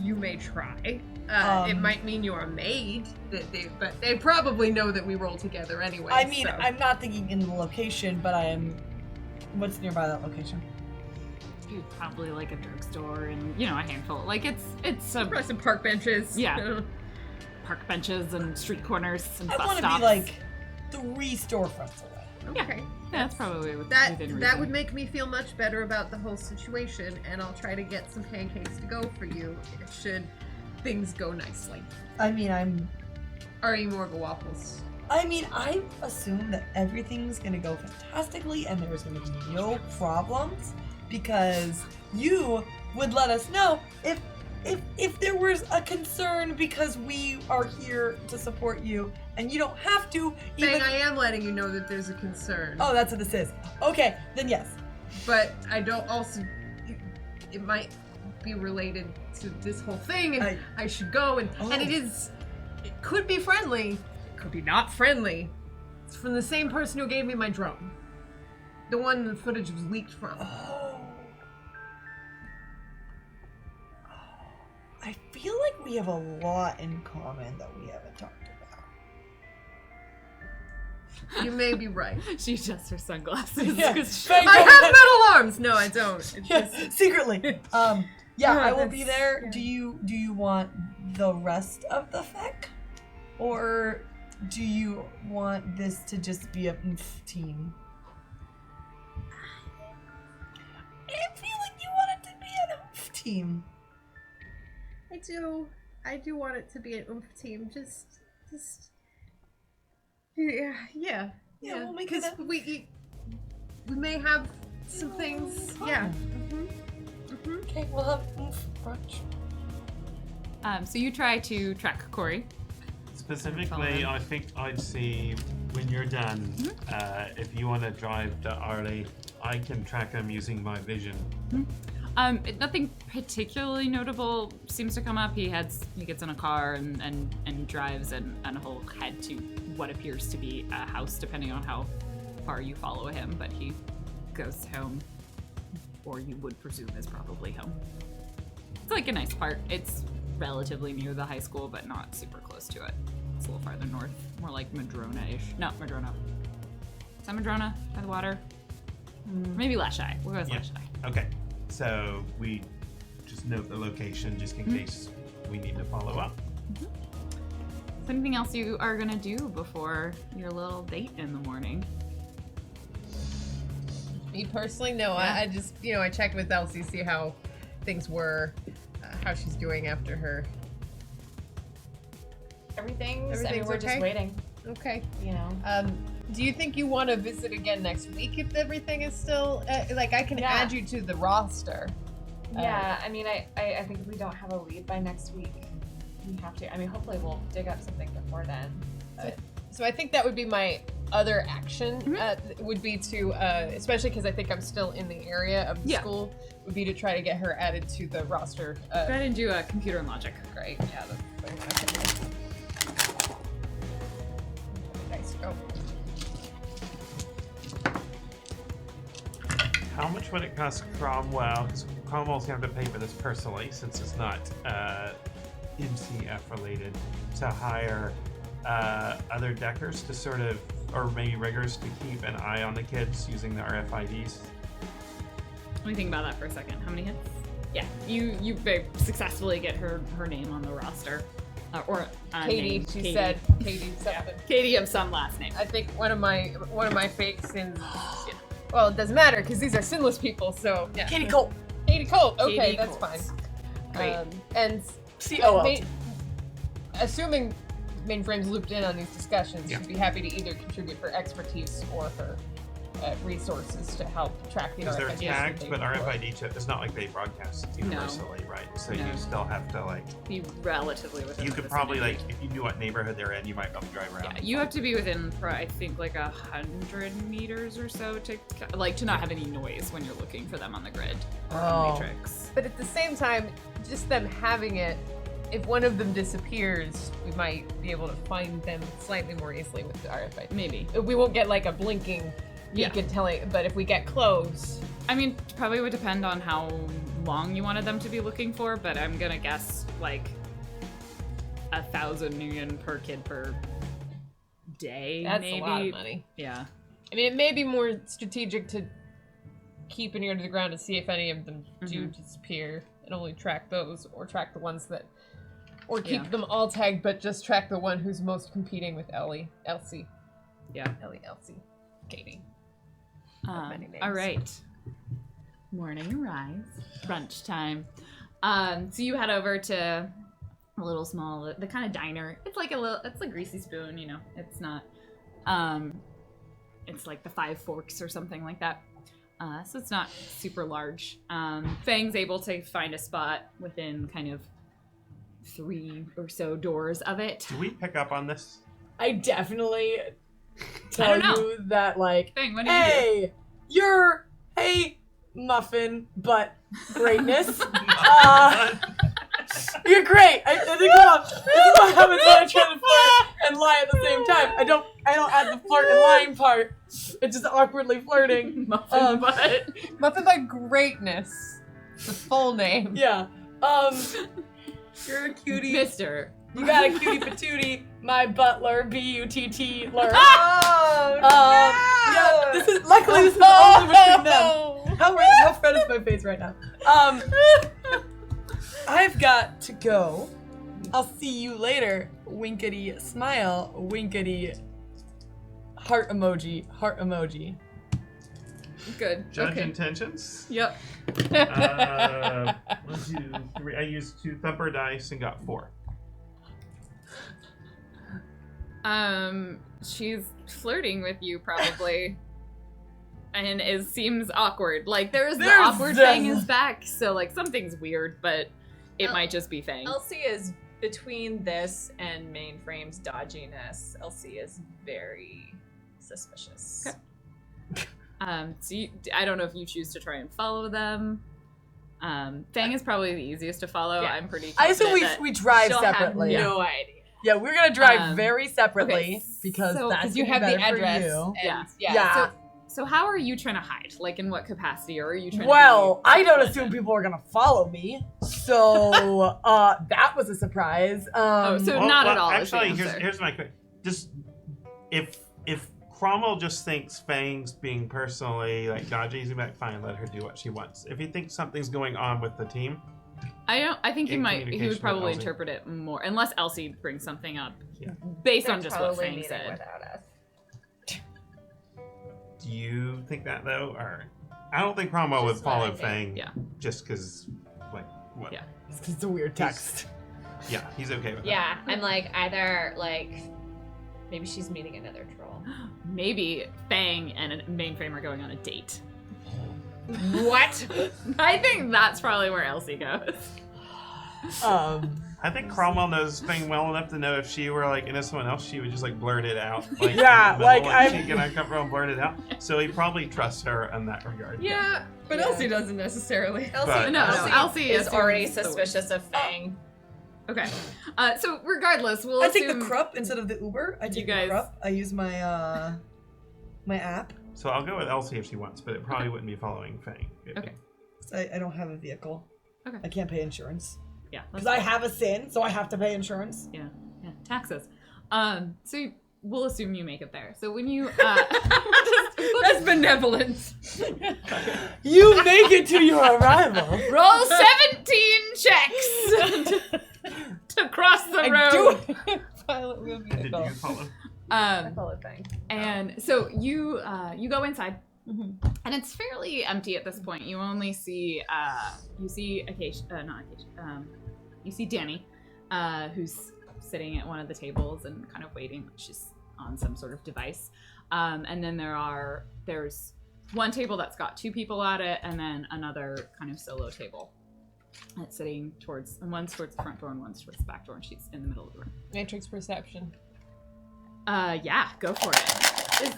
You may try. It might mean you're a maid, but they probably know that we roll together anyway. I mean, so. I'm not thinking in the location, but I am. What's nearby that location? Probably like a drugstore and a handful. Like it's Probably some park benches. Yeah. Park benches and street corners and I bus want to stops. be like 3 storefronts away. Okay. Yeah, that's probably within That reason. would make me feel much better about the whole situation, and I'll try to get some pancakes to go for you should things go nicely. I mean, Are you more of a waffles? I assume that everything's gonna go fantastically and there's gonna be no problems because you would let us know if there was a concern because we are here to support you and you don't have to even. Bang, I am letting you know that there's a concern. Oh, that's what this is. Okay, then yes. but I don't also. It might be related to this whole thing, and I should go. And it is. It could be friendly. Could be not friendly. It's from the same person who gave me my drone. The one the footage was leaked from. I feel like we have a lot in common that we haven't talked about. You may be right. She adjusts her sunglasses. Yeah. I have metal arms. No, I don't. It's just... Secretly. I will be that's- there. yeah. Do you want the rest of the FEC? Or do you want this to just be a team? I feel like you want it to be an team. I do want it to be an oomph team. Just. Yeah. We'll make Because it we may have some things. fun. Yeah. Okay, we'll have oomph brunch. So you try to track Corey. Specifically, I think I'd see when you're done, if you want to drive to Arley, I can track him using my vision. Nothing particularly notable seems to come up. He gets in a car and drives and he'll head to what appears to be a house, depending on how far you follow him. But he goes home, or you would presume is probably home. It's like a nice part. It's relatively near the high school, but not super close to it. It's a little farther north, more like Madrona-ish. No, Madrona. Is that Madrona by the water? Maybe Lashai. We'll go with Lashai. Okay, so we just note the location just in case we need to follow up. Is there anything else you are gonna do before your little date in the morning? Me personally, no. I just, I checked with Elsie, see how things were, how she's doing after her. Everything's Everything's we're okay? just waiting, Okay. you know. Do you think you want to visit again next week if everything is still I can Yeah. add you to the roster? Yeah, I mean, I think if we don't have a lead by next week, we have to. I mean, hopefully we'll dig up something before then. But So I think that would be my other action. Would be to, especially because I think I'm still in the area of the school, would be to try to get her added to the roster. Go ahead and do a computer and logic. Great. Yeah, that's what I'm gonna do. Nice. Go. How much would it cost Cromwell? Because Cromwell's going to have to pay for this personally, since it's not MCF related, to hire other deckers to sort of, or maybe riggers to keep an eye on the kids using the RFIDs. Let me think about that for a second. How many hits? Yeah, you very successfully get her name on the roster. Katie, name, she said. Katie something. Katie of some last name. I think one of my fake sins. Well, it doesn't matter because these are sinless people. So yeah. Katie Cole. Katie Colt. Okay, Katie that's Colt. fine. Great. And COO. assuming Mainframe's looped in on these discussions, she'd be happy to either contribute her expertise or her resources to help track the Because they're RFIDs. tagged, but RFID chip, it's not like they broadcast universally, right? So No. you still have to Be relatively within. you the could probably vicinity. if you knew what neighborhood they're in, you might be able to drive around. Yeah, you have to be within, I think, like 100 meters or so to not have any noise when you're looking for them on the grid or on the matrix. But at the same time, just them having it, if one of them disappears, we might be able to find them slightly more easily with the RFID. Maybe. We won't get like a blinking beacon telling, but if we get close. I mean, probably would depend on how long you wanted them to be looking for, but I'm gonna guess like 1,000 million per kid per day. That's maybe. a lot of money. Yeah. I mean, it may be more strategic to keep an ear to the ground to see if any of them do disappear and only track those, or track the ones that, or keep them all tagged, but just track the one who's most competing with Elsie. Yeah. Elsie, Katie. Many names. All right. Morning rise, brunch time. So you head over to a little small, the kind of diner. It's like it's a Greasy Spoon, you know. It's not, it's like the Five Forks or something like that. So it's not super large. Fang's able to find a spot within kind of 3 or so doors of it. Do we pick up on this? I definitely I tell don't know. you that, like, Fang, what do you do? hey, muffin, but greatness. You're great. I think this is what happens when I try to flirt and lie at the same time. I don't add the flirt and lying part. It's just awkwardly flirting. Muffin butt. Muffin by Greatness. The full name. Yeah. You're a cutie. Mister. You got a cutie patootie. My butler, B-U-T-T, lur. Oh, Yeah, this is only between them. How Fred is my face right now. I've got to go. I'll see you later. Winkety smile. Winkety heart emoji. Heart emoji. Good. Judge okay. intentions. Yep. 1, 2, 3. I used 2 thumper dice and got 4. She's flirting with you probably. And it seems awkward. Like there's the awkward thing is back, so like something's weird, but it might just be Fang. Elsie is between this and Mainframe's dodginess. Elsie is very suspicious. Okay. So I don't know if you choose to try and follow them. Fang is probably the easiest to follow. Yeah. I'm pretty. I assume confident we drive She'll separately. have no idea. Yeah, we're gonna drive very separately okay, because so- that's Because you gonna be have the better for address. you. And, Yeah. So how are you trying to hide? Like in what capacity, or are you trying? Well, I don't assume people are gonna follow me, so that was a surprise. So not at all is the Actually, answer. here's my question. Just if Cromwell just thinks Fang's being personally like dodgy, he's gonna be like, fine, let her do what she wants. If he thinks something's going on with the team, I think he in might. He communication would with probably Elsie. interpret it more, unless Elsie brings something up Yeah. based They're on just what probably Fang meeting said. without us. do you think that though, or I don't think Cromwell would Just what I follow think. Fang. Yeah. Just because, like, what? Yeah. It's a weird text. Yeah, he's okay with Yeah, I'm like either like maybe she's meeting another troll. Maybe Fang and a Mainframe are going on a date. What? I think that's probably where Elsie goes. I think Cromwell knows Fang well enough to know if she were like into someone else, she would just like blurt it out. Like, Yeah, in the like, middle, and I'm- she'd get uncomfortable and blurt it out. So he probably trusts her in that regard. Yeah, but Elsie doesn't necessarily. But- No, Elsie is is already assumes the suspicious of Fang. Okay. So regardless, we'll I take the assume Krupp instead of the Uber. I take guys- the Krupp. I use my my app. So I'll go with Elsie if she wants, but it probably wouldn't be following Fang. Okay. I don't have a vehicle. Okay. I can't pay insurance Yeah. because I have a sin, so I have to pay insurance. Yeah, taxes. So we'll assume you make it there. So when you That's benevolence. You make it to your arrival. roll 17 checks to cross the road. Pilot will be Did you follow? Follow Fang. And so you go inside, and it's fairly empty at this point. You only see you see you see Danny, who's sitting at one of the tables and kind of waiting. She's on some sort of device, and then there's one table that's got 2 people at it, and then another kind of solo table. That's sitting one's towards the front door and one's towards the back door, and she's in the middle of the room. Matrix perception. Yeah, go for it.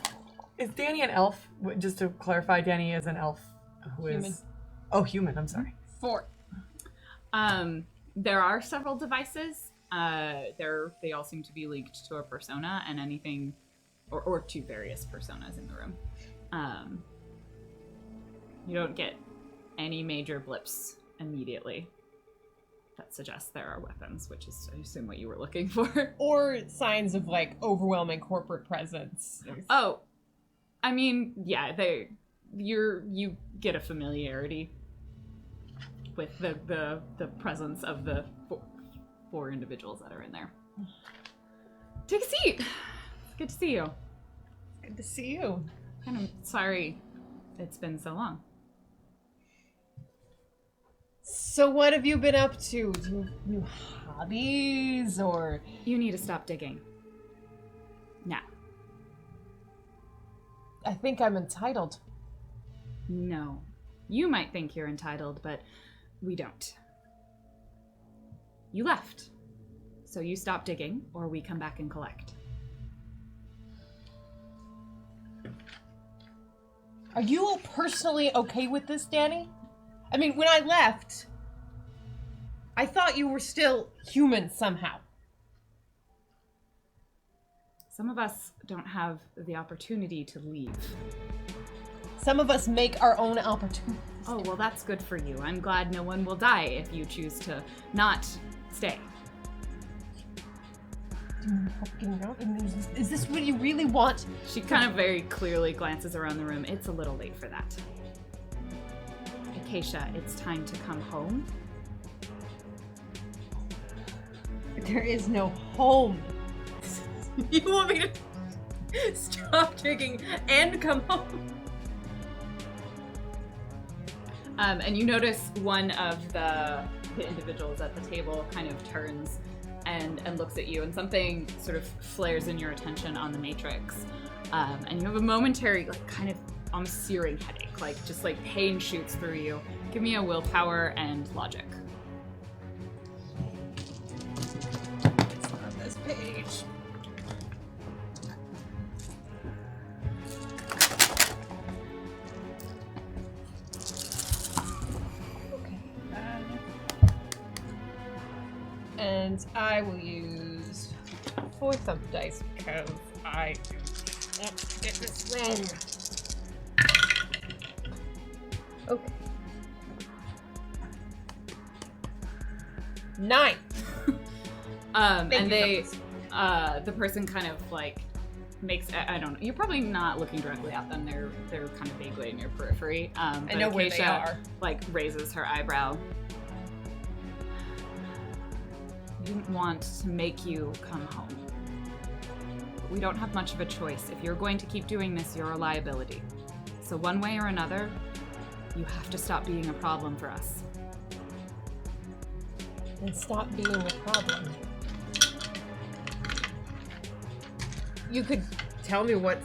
Is Danny an elf? Just to clarify, Danny is an elf who is. Human. Oh, human. I'm sorry. 4. There are several devices. They all seem to be linked to a persona and anything, or to various personas in the room. You don't get any major blips immediately that suggests there are weapons, which is, I assume, what you were looking for. Or signs of like overwhelming corporate presence. Oh, I mean, yeah, you get a familiarity with the presence of the 4 individuals that are in there. Take a seat. Good to see you. Good to see you. Kind of sorry it's been so long. So what have you been up to? Do you have new hobbies or? You need to stop digging. Now. I think I'm entitled. No. You might think you're entitled, but we don't. You left. So you stop digging, or we come back and collect. Are you all personally okay with this, Danny? I mean, when I left, I thought you were still human somehow. Some of us don't have the opportunity to leave. Some of us make our own opportunities. Oh, well, that's good for you. I'm glad no one will die if you choose to not stay. Is this what you really want? She kind of very clearly glances around the room. It's a little late for that. Acacia, it's time to come home. There is no home. You want me to stop digging and come home? And you notice one of the individuals at the table kind of turns and looks at you, and something sort of flares in your attention on the matrix. And you have a momentary, like, kind of almost searing headache, like just like pain shoots through you. Give me a willpower and logic. It's on this page. And I will use 4 thumb dice because I do not get this wrong. Okay. 9. And they, the person kind of like makes, I don't know, you're probably not looking directly at them. They're kind of vaguely in your periphery. I know where they are. Like raises her eyebrow. We didn't want to make you come home. But we don't have much of a choice. If you're going to keep doing this, you're a liability. So one way or another, you have to stop being a problem for us. And stop being a problem. You could tell me what's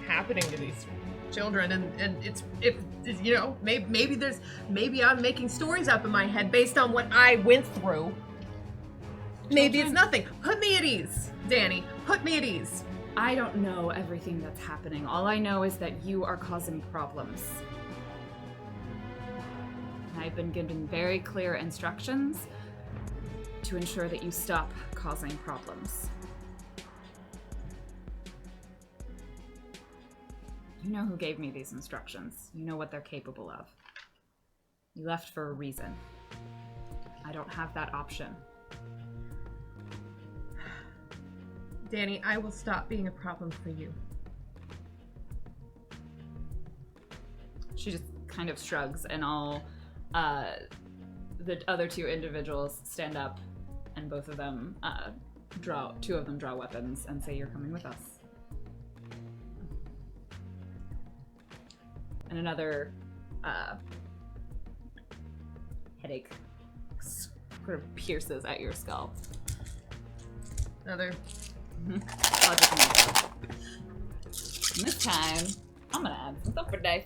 happening to these children, and it's you know, maybe I'm making stories up in my head based on what I went through. Maybe it's nothing. Put me at ease, Danny. Put me at ease. I don't know everything that's happening. All I know is that you are causing problems. I've been given very clear instructions to ensure that you stop causing problems. You know who gave me these instructions. You know what they're capable of. You left for a reason. I don't have that option. Danny, I will stop being a problem for you. She just kind of shrugs, and all the other 2 individuals stand up, and both of them two of them draw weapons and say, "You're coming with us." And another headache sort of pierces at your skull. Another. Logic. And this time, I'm gonna add some thumper dice.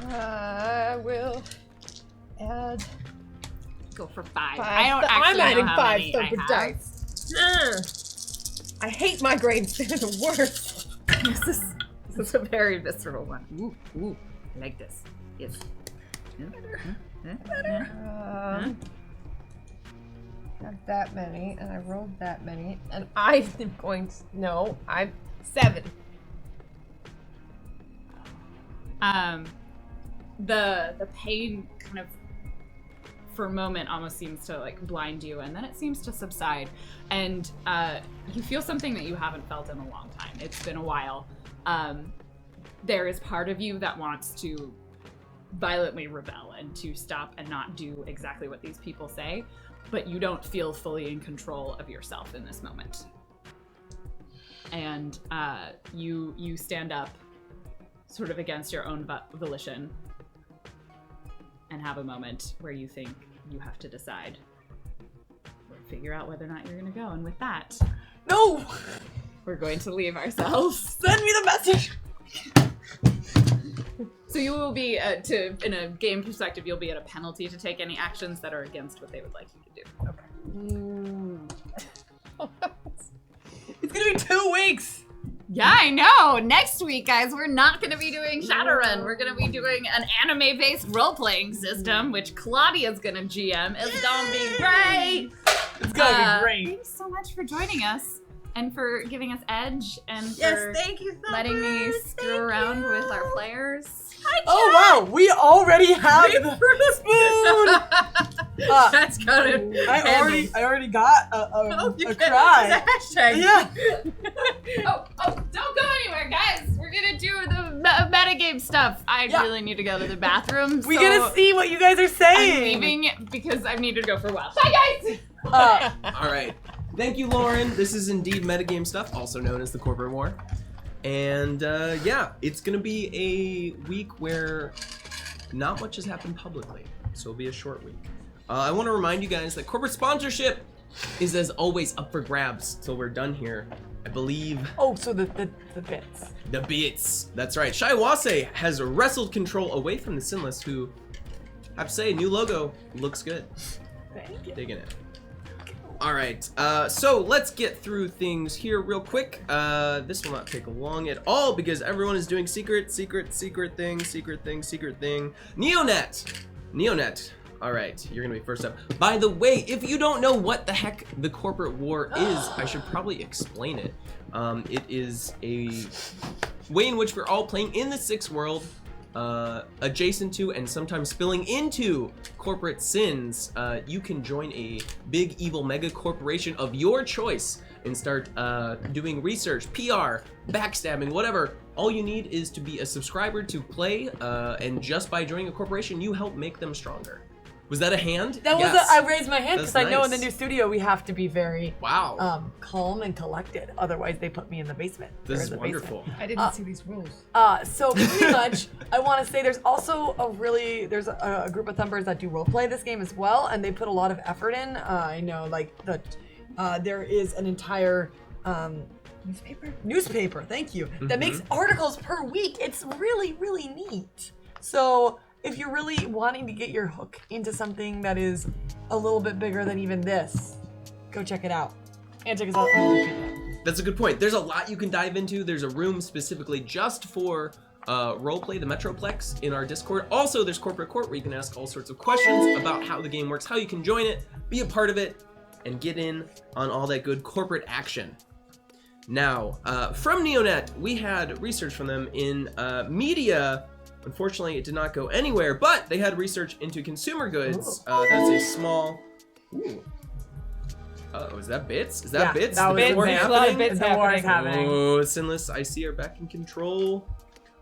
I will add. Go for 5. I don't I'm actually adding know how 5 many I thumper have. dice. I hate migraines. They're the worst. This is a very visceral one. Ooh, I like this. Yes. Not that many, and I rolled that many, and I am going to. No, I'm 7. The pain kind of for a moment almost seems to like blind you, and then it seems to subside, and you feel something that you haven't felt in a long time. It's been a while. There is part of you that wants to violently rebel and to stop and not do exactly what these people say, but you don't feel fully in control of yourself in this moment. And you stand up sort of against your own volition and have a moment where you think you have to decide or figure out whether or not you're going to go. And with that, No! we're going to leave ourselves. Send me the message! So you will be, in a game perspective, you'll be at a penalty to take any actions that are against what they would like you to do. It's gonna be 2 weeks! Yeah, I know. Next week, guys, we're not going to be doing Shadowrun. We're going to be doing an anime-based role-playing system, which Claudia's going to GM. It's going to be great. It's gonna be great. Thanks so much for joining us and for giving us edge and Yes, for thank you so letting me much. screw around with our players. Oh wow, we already have the spoon. That's got it. I already got a cry. Hashtag. Yeah. Oh, don't go anywhere, guys. We're going to do the metagame stuff. I really need to go to the bathroom. We so gotta see what you guys are saying. I'm leaving because I need to go for a while. Bye, guys. All right. Thank you, Lauren. This is indeed metagame stuff, also known as the Corporate War. And yeah, it's going to be a week where not much has happened publicly, so it'll be a short week. I want to remind you guys that corporate sponsorship is, as always, up for grabs till we're done here. I believe... Oh, so the bits. The bits. That's right. Shaiwase has wrestled control away from the Sinless, who, I have to say, new logo looks good. Thank you. Digging it. All right, so let's get through things here real quick. This will not take long at all because everyone is doing secret thing. Neonet. All right, you're gonna be first up. By the way, if you don't know what the heck the Corporate War is, I should probably explain it. It is a way in which we're all playing in the Sixth World, adjacent to and sometimes spilling into corporate sins. You can join a big evil mega corporation of your choice and start doing research, PR, backstabbing, whatever. All you need is to be a subscriber to play, and just by joining a corporation, you help make them stronger. Was that a hand? That was Yes. I raised my hand because That's I know in the nice. new studio we have to be very Wow. calm and collected. Otherwise, they put me in the basement. This Or is in the wonderful. I didn't see these rules. So pretty much, I want to say there's also there's a group of thumbers that do roleplay this game as well, and they put a lot of effort in. I know, like there is an entire newspaper. Thank you. That makes articles per week. It's really, really neat. So if you're really wanting to get your hook into something that is a little bit bigger than even this, go check it out. And check us out on YouTube. That's a good point. There's a lot you can dive into. There's a room specifically just for roleplay, the Metroplex, in our Discord. Also, there's Corporate Court where you can ask all sorts of questions about how the game works, how you can join it, be a part of it, and get in on all that good corporate action. Now, from Neonet, we had research from them in media. Unfortunately, it did not go anywhere, but they had research into consumer goods. That's a small... Ooh. Oh, is that bits? Is that bits? That was The war bits. happening? Bits the war is happening. Oh, Sinless, I see are back in control.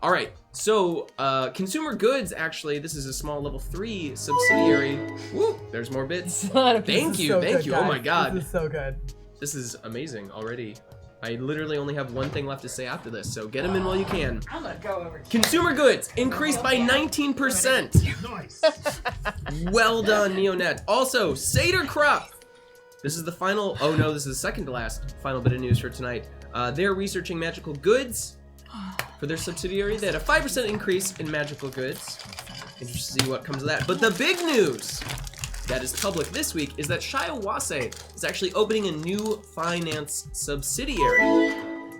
All right, so consumer goods, actually, this is a small level 3 subsidiary. Woo, there's more bits. Thank you. Oh my god. This is so good. This is amazing already. I literally only have one thing left to say after this, so get them in while you can. I'm gonna go over. Consumer goods increased by 19%. Nice. Well done, Neonet. Also, Seder Crop. This is the final, oh no, this is the second to last final bit of news for tonight. They're researching magical goods for their subsidiary. They had a 5% increase in magical goods. Interested to see what comes of that. But the big news that is public this week is that Shaiwase is actually opening a new finance subsidiary.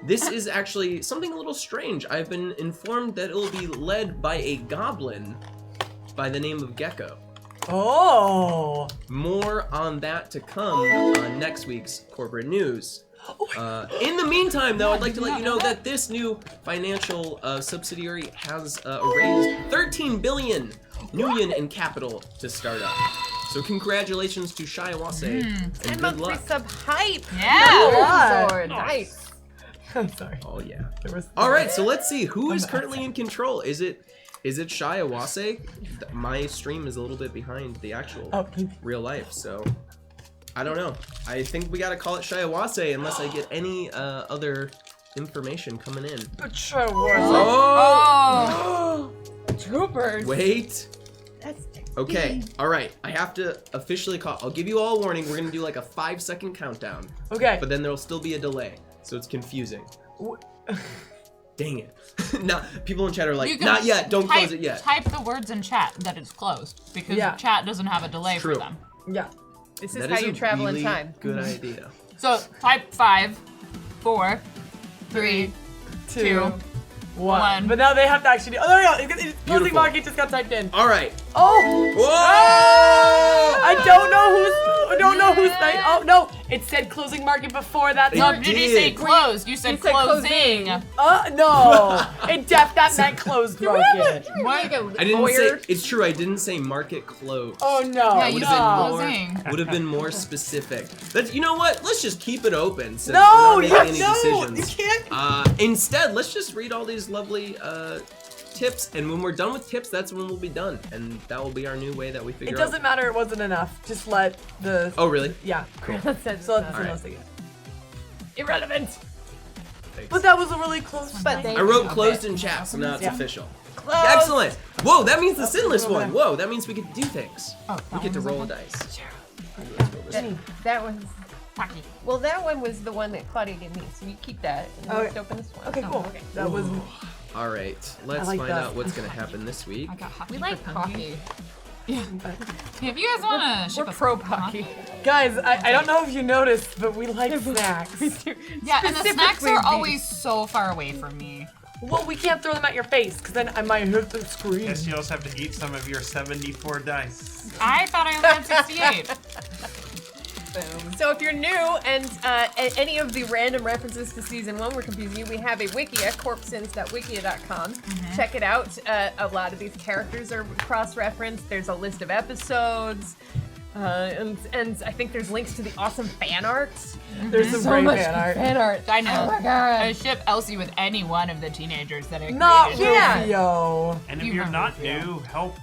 This is actually something a little strange. I've been informed that it'll be led by a goblin by the name of Gecko. Oh. More on that to come on next week's corporate news. In the meantime, though, I'd like to let you know that this new financial subsidiary has raised 13 billion Nuyen in capital to start up. So congratulations to Shaiwase and good luck. Sub hype. Yeah. Sword. Nice. I'm sorry. Oh yeah. There was All right, so let's see who is currently in control. Is it Shaiwase? My stream is a little bit behind the actual real life, so I don't know. I think we gotta call it Shaiwase unless I get any other information coming in. Oh. Troopers. Wait. That's Okay, all right. I have to officially call. I'll give you all a warning. We're gonna do like a 5-second countdown, Okay. but then there'll still be a delay, so it's confusing. Dang it. Now, people in chat are like, not yet. Don't close it yet. Type the words in chat that it's closed because chat doesn't have a delay True. for them. Yeah. This is That how is you a travel really in time. Good idea. So type 5, 4, 3, 2, 1. 1. But now they have to actually do. Oh, there we go. Closing Beautiful. market just got typed in. All right. Oh! Whoa! I don't know who's night. Oh no! It said closing market before that. It No, Mark. did you did. say closed? You said closing. No! That meant closed market. What? I didn't say. It's true. I didn't say market close. Oh no! Yeah, you Would said have closing. Would have been more specific. But you know what? Let's just keep it open since No, we're you not making any no, decisions. you can't. Instead, let's just read all these lovely tips, and when we're done with tips, that's when we'll be done, and that will be our new way that we figure It out. doesn't matter. It wasn't enough. Just let the. Oh, really? Yeah. Cool. So that's the Alright. most I get. Irrelevant. But that was a really close. But they I wrote closed in chat, so now it's Yeah. official. close. Excellent. Whoa, that means the sinless one. Whoa, that means we get to do things. Oh, We get to roll a dice. Let's roll this. That was. Tacky. Well, that one was the one that Claudia gave me, so you keep that. And Okay. let's open this one. Okay, cool. Okay. That was. All right, let's like find that. out what's gonna happen this week. I got hockey. We like for hockey. Yeah, if you guys want to ship We're us pro some hockey. Guys, I don't know if you noticed, but we like snacks. Yeah, and the snacks Specifically are these. always so far away from me. Well, we can't throw them at your face, because then I might hit the screen. Guess you also have to eat some of your 74 dice. I thought I only had 68. So if you're new and any of the random references to season 1 were confusing you, we have a wiki at corpsins.wikia.com. Check it out. A lot of these characters are cross-referenced. There's a list of episodes. And I think there's links to the awesome fan art. There's some So great much fan art. fan art. I know. Oh my god. I ship Elsie with any one of the teenagers that I Not created. Yeah. Rufio. And if You you're remember, not yeah. new, help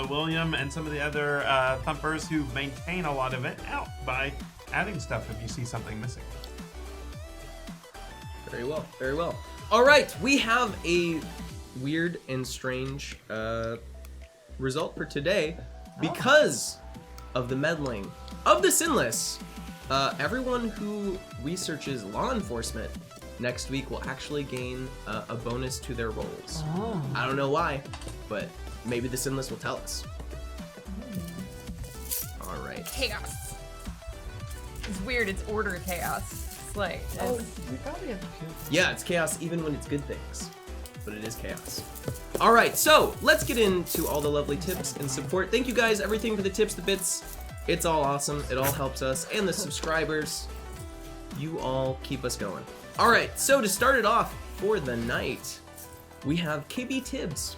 William and some of the other thumpers who maintain a lot of it out by adding stuff if you see something missing. Very well, very well. All right, we have a weird and strange result for today because of the meddling of the sinless. Everyone who researches law enforcement next week will actually gain a bonus to their rolls. Oh. I don't know why, but maybe the sinless will tell us. All right. Chaos. It's weird. It's order chaos. It's like. Oh, we probably have a few. Yeah, it's chaos even when it's good things, but it is chaos. All right, so let's get into all the lovely tips and support. Thank you guys, everything for the tips, the bits. It's all awesome. It all helps us and the subscribers. You all keep us going. All right, so to start it off for the night, we have KB Tibbs.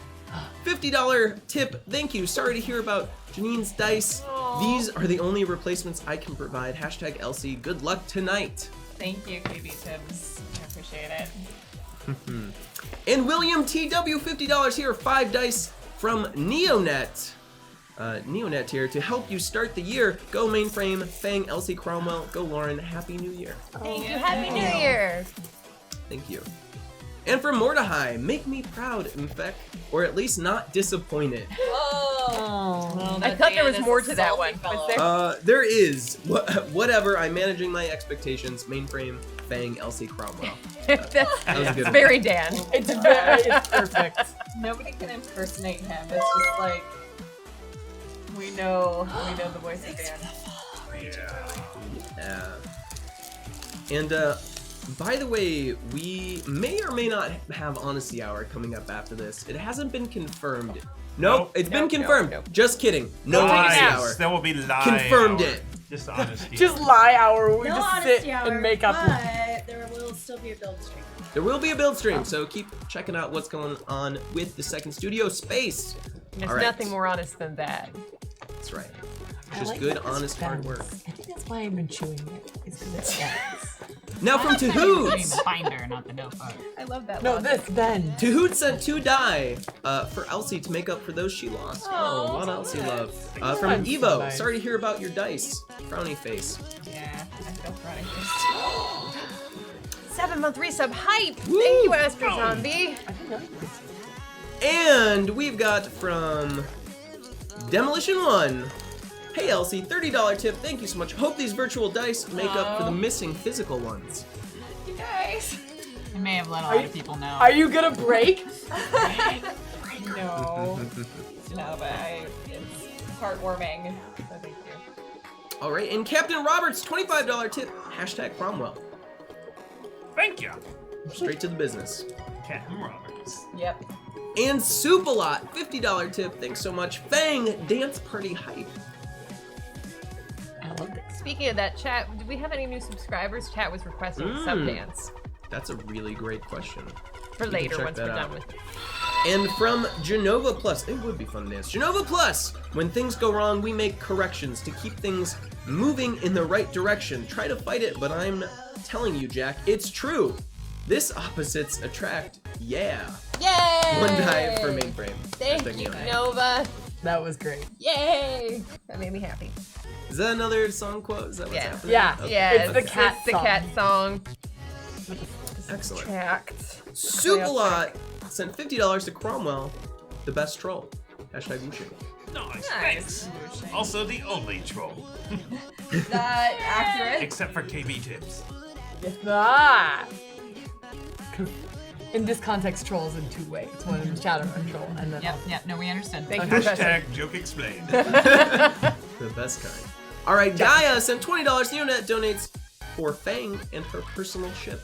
$50 tip, thank you. Sorry to hear about Janine's dice. These are the only replacements I can provide. Hashtag Elsie, good luck tonight. Thank you, KB Tibbs. I appreciate it. And William TW, $50 here, 5 dice from Neonet. Neonet here to help you start the year. Go Mainframe, Fang, Elsie Cromwell, go Lauren, Happy New Year. Thank you. Happy New Year. Thank you. And from Mordehai, make me proud, Infec, or at least not disappointed. Oh. I thought there was more to that one. Was there? There is. Whatever, I'm managing my expectations. Mainframe, Fang, Elsie Cromwell. That's That was a good one. very Dan. It's perfect. Nobody can impersonate him. It's just like we know the voice of Dan. Yeah. And by the way, we may or may not have Honesty Hour coming up after this. It hasn't been confirmed. Nope, it's been confirmed. nope. Just kidding. No Honesty Lies. Hour. There will be lie Confirmed hour. it. Just honesty. Just lie hour where we No just honesty sit hour, and make up. but there will still be a build stream. There will be a build stream, so keep checking out what's going on with the second studio space. There's All right. nothing more honest than that. That's right. I Just like good, that this honest, hard bends. work. I think that's why I've been chewing it. It's because it bends. Now from Putting Tahoots. the binder, not the notebook. I love that. No, logic. this bends. Tahoots sent 2 die for Elsie to make up for those she lost. Oh, what Elsie love. From That's so Evo, nice. sorry to hear about your dice. Frowny face. Yeah, I feel running. 7-month resub hype. Woo! Thank you, Astro Zombie. And we've got from Demolition 1. Hey Elsie, $30 tip. Thank you so much. Hope these virtual dice make up for the missing physical ones. You guys. I may have let a lot of people know. Are you gonna break? No, but it's heartwarming. So thank you. All right, and Captain Roberts, $25 tip. Hashtag Cromwell. Thank you. Straight to the business. Captain Roberts. Yep. And Soup-a-Lot, $50 tip. Thanks so much. Fang, dance party hype. I love this. Speaking of that, chat, do we have any new subscribers? Chat was requesting a sub dance That's a really great question. for can later check once that we're out. done with. And from Genova Plus, it would be fun to dance. Genova Plus, when things go wrong, we make corrections to keep things moving in the right direction. Try to fight it, but I'm telling you, Jack, it's true. This opposites attract. Yeah. Yay! One die for mainframe. Thank you, Nova. That was great. Yay! That made me happy. Is that another song quote? Is that what's Yeah. happening? Yeah. Okay. Yeah, It's the cat the cat song. Excellent. Tracked. Soup-a-Lot sent $50 to Cromwell, the best troll. Hashtag Wuxing. Nice, Nice. thanks. Also the only troll. Is that accurate? Except for KB Tips. Ah. 'Cause in this context, troll is in two ways. One is Shadowrun troll, and then Yep, no, we understood. Thank you, Professor. Hashtag joke explained. The best kind. All right, Gaia sent $20. Neonet donates for Fang and her personal ship.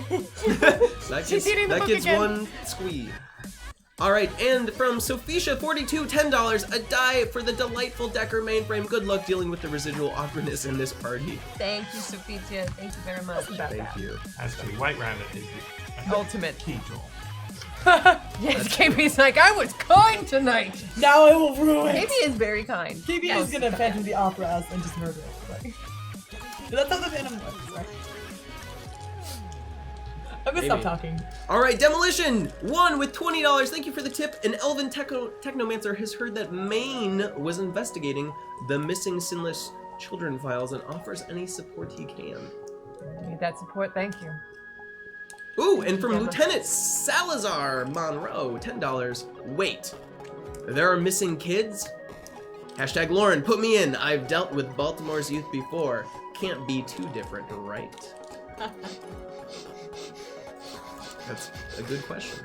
that She's eating the that book gets again. one squee. All right, and from Sophisha42, $10, a die for the delightful Decker mainframe. Good luck dealing with the residual awkwardness in this party. Thank you, Sophia. Thank you very much. Thank you. Actually, White Rabbit is the Ultimate. key troll. Yes, KB's like, I was kind tonight. now I will ruin. KB is very kind. KB is gonna Phantom the Opera us and just murder it. Like, that's how the Phantom works, right? I'm gonna stop Maybe. talking. All right, Demolition, one with $20. Thank you for the tip. An Elven Technomancer has heard that Maine was investigating the missing Sinless Children files and offers any support he can. Need that support, thank you. Ooh, and from Lieutenant Salazar Monroe, $10. Wait, there are missing kids? Hashtag Lauren, put me in. I've dealt with Baltimore's youth before. Can't be too different, right? That's a good question.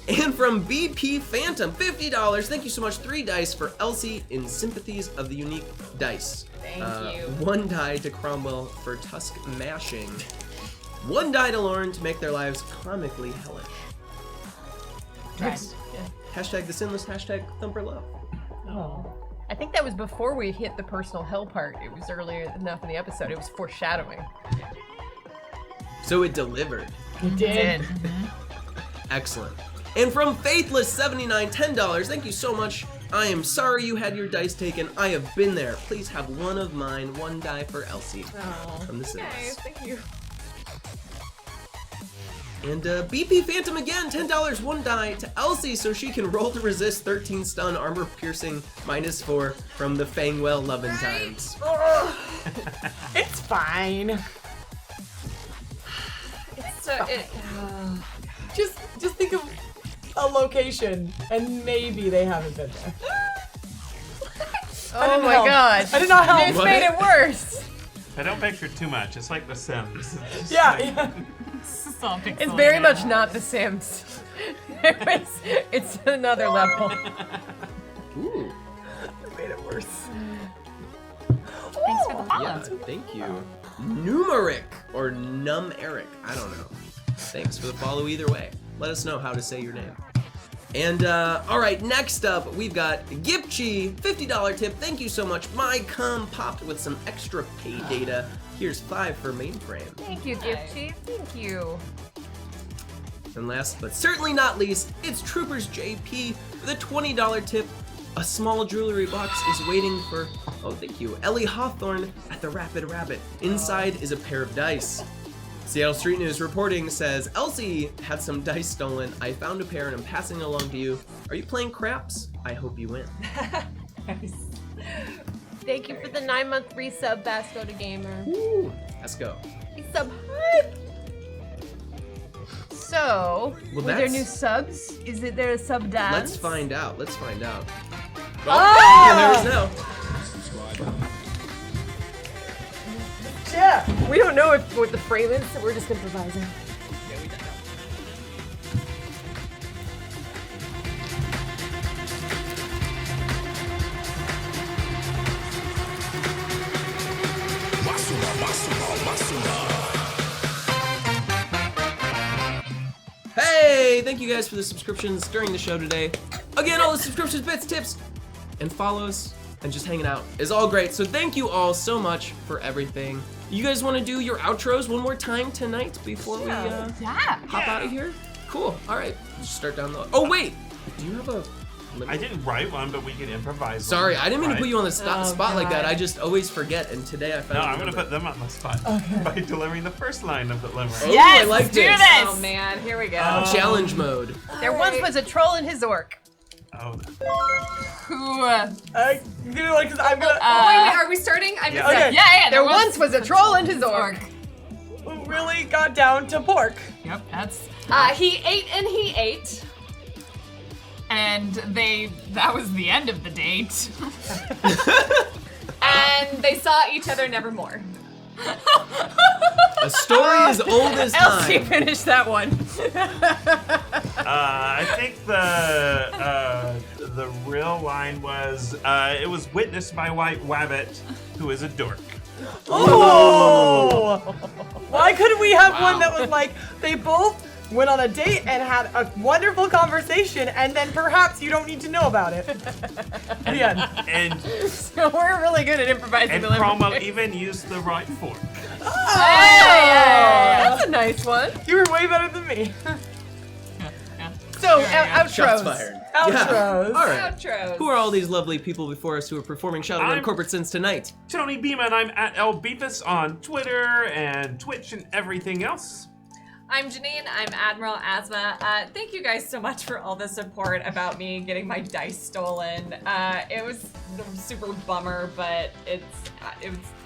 And from BP Phantom, $50. Thank you so much. 3 dice for Elsie in Sympathies of the Unique Dice. Thank you. 1 die to Cromwell for Tusk Mashing. 1 die to Lauren to make their lives comically hellish. Nice. Hashtag the Sinless, hashtag Thumper Love. Oh. I think that was before we hit the personal hell part. It was earlier enough in the episode. It was foreshadowing. So it delivered. You did. Excellent. And from Faithless79, $10. Thank you so much. I am sorry you had your dice taken. I have been there. Please have one of mine. 1 die for Elsie. From the Sims. Nice, thank you. And BP Phantom again, $10, 1 die to Elsie so she can roll to resist 13 stun, armor piercing, -4 from the Fangwell Lovin' Times. It's fine. So Just think of a location, and maybe they haven't been there. oh my help. god. I did not help. It's made it worse. I don't picture too much. It's like The Sims. It's just Yeah, like- yeah. It's very much not The Sims. It's another level. Ooh. Made it worse. Thanks for the follow. Yeah, thank you. Numeric or Num Eric. I don't know. Thanks for the follow either way. Let us know how to say your name. And all right, next up we've got Gipchi, $50 tip. Thank you so much. My com popped with some extra pay data. Here's 5 for mainframe. Thank you, Gift Chief. Thank you. And last but certainly not least, it's Troopers JP with a $20 tip. A small jewelry box is waiting for, oh thank you, Ellie Hawthorne at the Rapid Rabbit. Inside is a pair of dice. Seattle Street News reporting says, Elsie had some dice stolen. I found a pair and I'm passing it along to you. Are you playing craps? I hope you win. Thank you for the 9-month resub, Basco to Gamer. Woo, let's go. Resub hype! So, Well, were there that's- new subs? Is there a sub dance? Let's find out. Let's find out. Oh! And there is now. Yeah. We don't know if with the Freelands, so we're just improvising. thank you guys for the subscriptions during the show today. Again, all the subscriptions, bits, tips, and follows, and just hanging out is all great. So thank you all so much for everything. You guys want to do your outros one more time tonight before we hop out of here? Cool. All right. Just start down the. Oh wait. Do you have a? I didn't write one, but we can improvise. Sorry, one, I didn't mean to right? put you on the spot like that. I just always forget, and today I found. No, I'm gonna put them on the spot by delivering the first line of the limerick. Oh, yes, I like do this. this. Oh man, here we go. Challenge mode. There once was a troll and his orc. Oh. Who? I'm gonna. wait, are we starting? I'm just Okay. Yeah. There once was a troll and his orc. Who really got down to pork. Yep, that's. he ate and he ate. And that was the end of the date. And they saw each other nevermore. A story as old as Elsie time. finished that one. I think the real line was it was witnessed by White Wabbit, who is a dork. Oh! Why couldn't we have one that was like they both went on a date and had a wonderful conversation, and then perhaps you don't need to know about it. The end. And So we're really good at improvising and the limerick. Cromwell even used the right fork. That's a nice one. You were way better than me. So, Shots outros. fired. Outros. All right. Outros. Who are all these lovely people before us who are performing Shadowrun I'm- Corporate Sins tonight? Tony Beeman, I'm at LBeefus on Twitter and Twitch and everything else. I'm Janine. I'm Admiral Asma. Thank you guys so much for all the support about me getting my dice stolen. It was a super bummer, but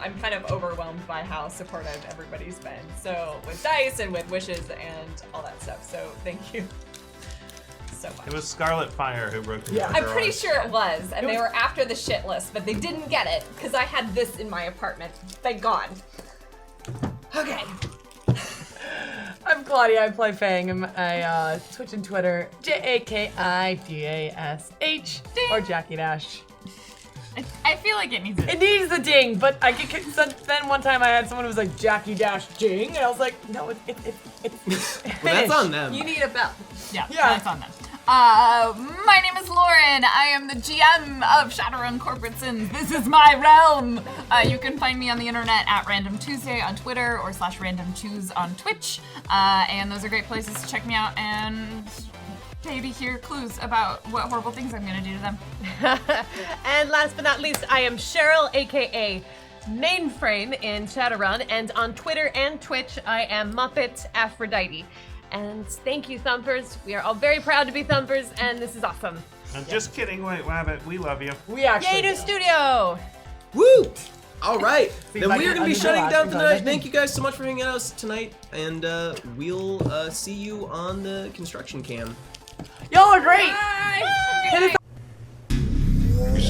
I'm kind of overwhelmed by how supportive everybody's been. So with dice and with wishes and all that stuff. So thank you so much. It was Scarlet Fire who broke the I'm pretty sure it was, and they were after the shit list, but they didn't get it because I had this in my apartment. Thank God. Okay. I'm Claudia. I play Fang. I Twitch and Twitter JAKIDASH or Jackie Dash. I feel like it needs it. It needs the ding, but I get. Then one time I had someone who was like Jackie Dash Ding, and I was like, no, it's. Well, that's on them. You need a bell. Yeah, Yeah. that's on them. My name is Lauren. I am the GM of Shadowrun Corporate Sins. This is my realm. You can find me on the internet at Random Tuesday on Twitter or /RandomTues on Twitch. And those are great places to check me out and maybe hear clues about what horrible things I'm gonna do to them. And last but not least, I am Cheryl, aka Mainframe in Shadowrun, and on Twitter and Twitch, I am Muppet Aphrodite. And thank you, Thumpers. We are all very proud to be Thumpers, and this is awesome. I'm just kidding, White Wabbit. We love you. We actually. Yay, new studio! Woo! All right. See, Then like, we are going to be under the shutting last down thing tonight. on it. Thank you guys so much for hanging out with us tonight, and we'll see you on the construction cam. Y'all are great. Bye. Hit us